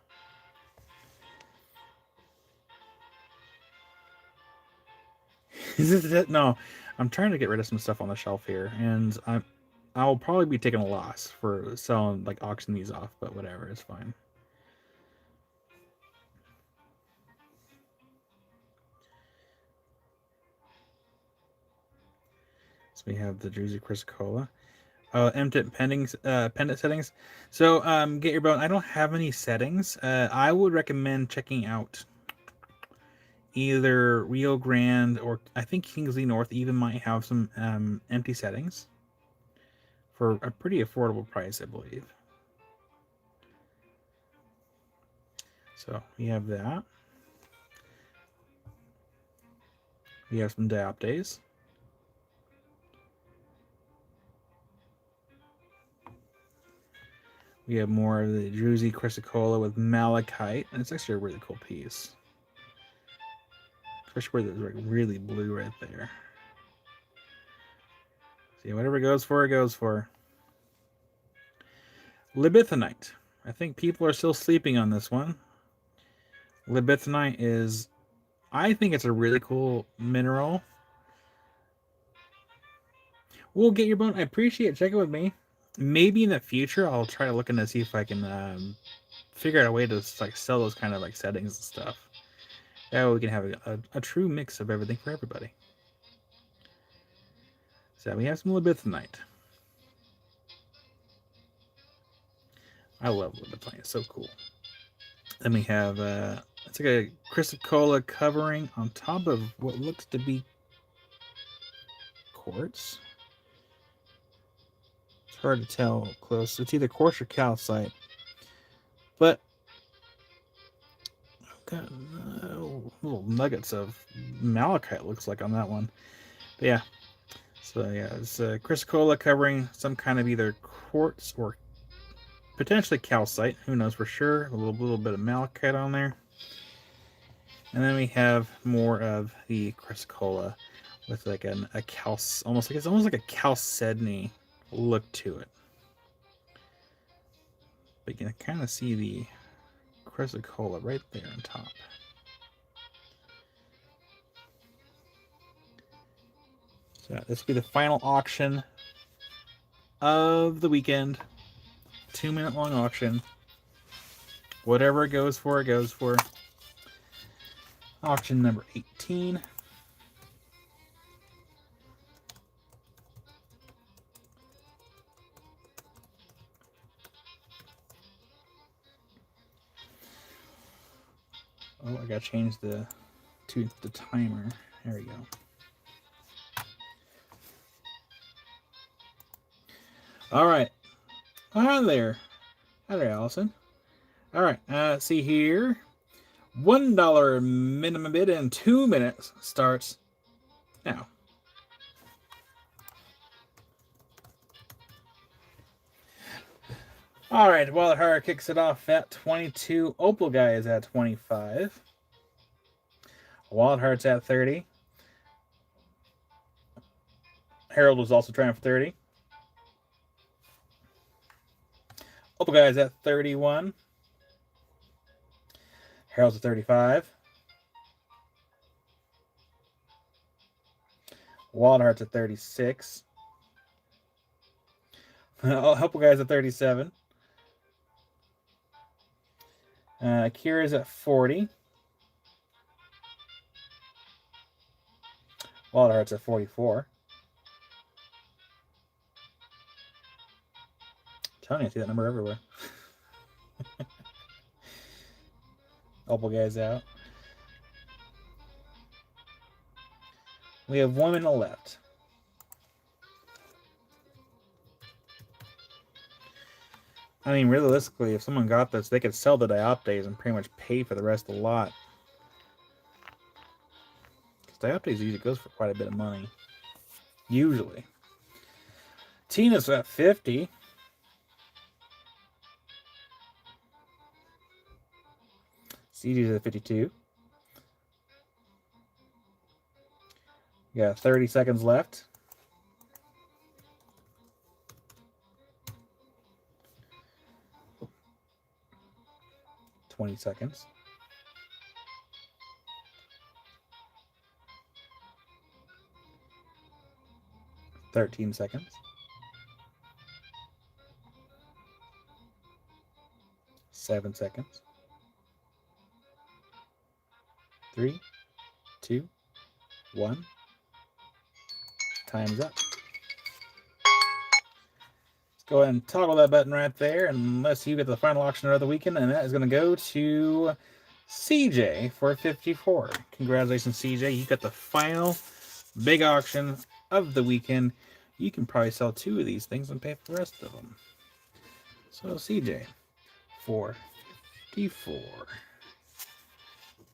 Is this it? No, I'm trying to get rid of some stuff on the shelf here, and I'll probably be taking a loss for selling auctioning these off, but whatever, it's fine. So we have the Druzy Chrysocolla. Pendant settings. So get your bone. I don't have any settings. I would recommend checking out either Rio Grande or I think Kingsley North even might have some empty settings for a pretty affordable price, I believe. So we have that. We have some dioptase. We have more of the Druzy Chrysocolla with malachite, and it's actually a really cool piece. Especially where there's really blue right there. See, whatever goes for, it goes for. Libethenite. I think people are still sleeping on this one. Libethenite is, I think it's a really cool mineral. We'll get your bone. I appreciate it. Check it with me. Maybe in the future, I'll try to look into see if I can figure out a way to like sell those kind of like settings and stuff. That way we can have a true mix of everything for everybody. So we have some Libethenite. I love Libethenite. It's so cool. Then we have it's like a chrysocolla covering on top of what looks to be quartz. It's hard to tell close. It's either quartz or calcite. But I've got little nuggets of malachite looks like on that one. But yeah. So yeah, it's chrysocolla covering some kind of either quartz or potentially calcite. Who knows for sure? A little bit of malachite on there. And then we have more of the chrysocolla with like a almost like a chalcedony look to it. But you can kind of see the chrysocolla right there on top. So this will be the final auction of the weekend. 2-minute long auction. Whatever it goes for, it goes for. Auction number 18. Oh, I gotta change the timer. There we go. All right. Hi there. Hi there, Allison. All right. See here. $1 minimum bid in 2 minutes starts now. All right. Wild Heart kicks it off at 22. Opal Guy is at 25. Wild Heart's at 30. Harold was also trying for 30. Opal Guy is at 31. Harold's at 35. Wild Heart's at 36. Opal Guy's at 37. Kira's at 40. Wild Heart's at 44. I'm telling you, I see that number everywhere. Opal Guy's out. We have 1 minute left. I mean, realistically, if someone got this, they could sell the dioptase and pretty much pay for the rest of the lot. Because dioptase usually goes for quite a bit of money. Usually. Tina's at 50. CG's at 52. We got 30 seconds left. 20 seconds. 13 seconds. 7 seconds. 3, 2, 1. Time's up. Go ahead and toggle that button right there, unless you get the final auction of the weekend, and that is going to go to CJ for 54. Congratulations, CJ. You got the final big auction of the weekend. You can probably sell 2 of these things and pay for the rest of them. So, CJ for 54.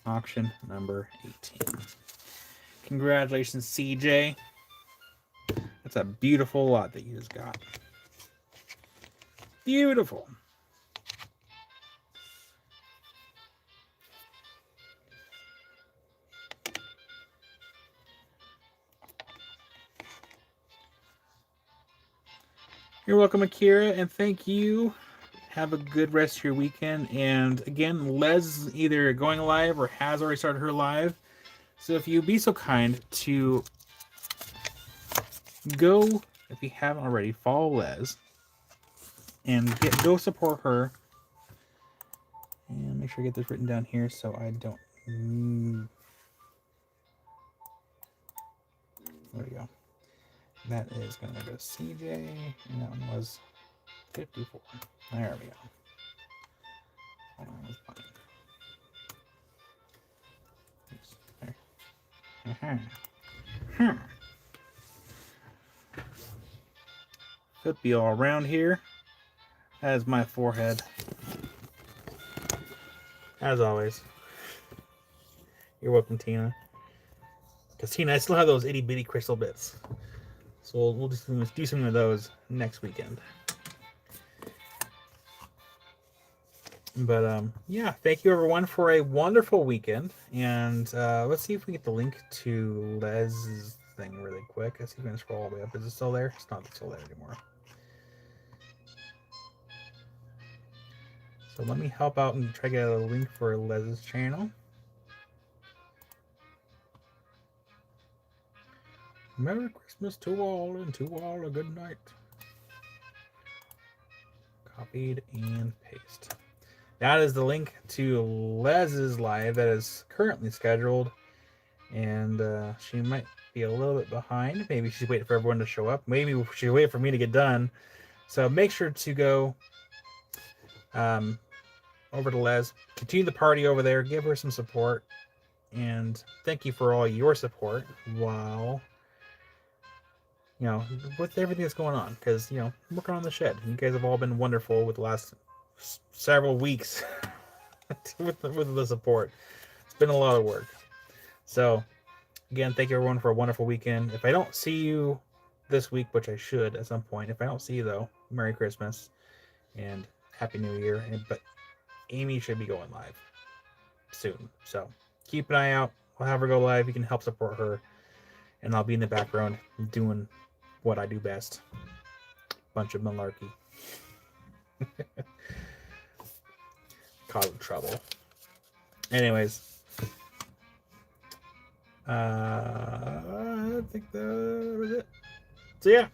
Auction number 18. Congratulations, CJ. That's a beautiful lot that you just got. Beautiful. You're welcome, Akira, and thank you Have a good rest of your weekend. And again, Les is either going live or has already started her live. So if you'd be so kind to go, if you haven't already, follow Les and go support her. And make sure I get this written down here so I don't. There we go. That is going to go CJ, and that one was 54. There we go. That one was fine. There. Could be all around here. That is my forehead. As always. You're welcome, Tina. Because Tina, I still have those itty bitty crystal bits. So we'll just do some of those next weekend. But yeah, thank you everyone for a wonderful weekend. And let's see if we get the link to Les's thing really quick. Let's see if we can scroll all the way up. Is it still there? It's not still there anymore. So let me help out and try to get a link for Les's channel. Merry Christmas to all, and to all a good night. Copied and paste. That is the link to Les's live that is currently scheduled. And she might be a little bit behind. Maybe she's waiting for everyone to show up. Maybe she's waiting for me to get done. So make sure to go over to Les. Continue the party over there. Give her some support. And thank you for all your support while, with everything that's going on. Because, I'm working on the shed. You guys have all been wonderful with the last several weeks with the support. It's been a lot of work. So, again, thank you everyone for a wonderful weekend. If I don't see you this week, which I should at some point, if I don't see you though, Merry Christmas and Happy New Year. But Amy should be going live soon. So keep an eye out. We'll have her go live. You can help support her. And I'll be in the background doing what I do best. Bunch of malarkey. Causing trouble. Anyways. I think that was it. So yeah.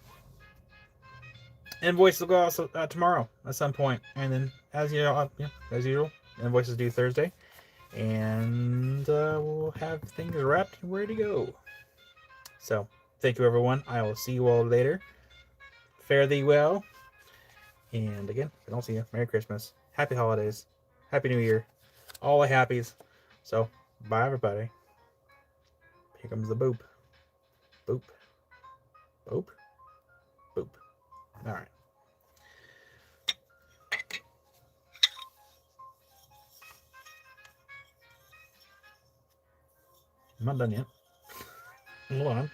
Invoices will go out tomorrow at some point. And then as usual, invoices due Thursday. And we'll have things wrapped and ready to go. So, thank you everyone. I will see you all later. Fare thee well. And again, if I don't see you, Merry Christmas. Happy holidays. Happy New Year. All the happies. So, bye everybody. Here comes the boop. Boop. Boop. Boop. Alright. I'm not done yet. Hold on.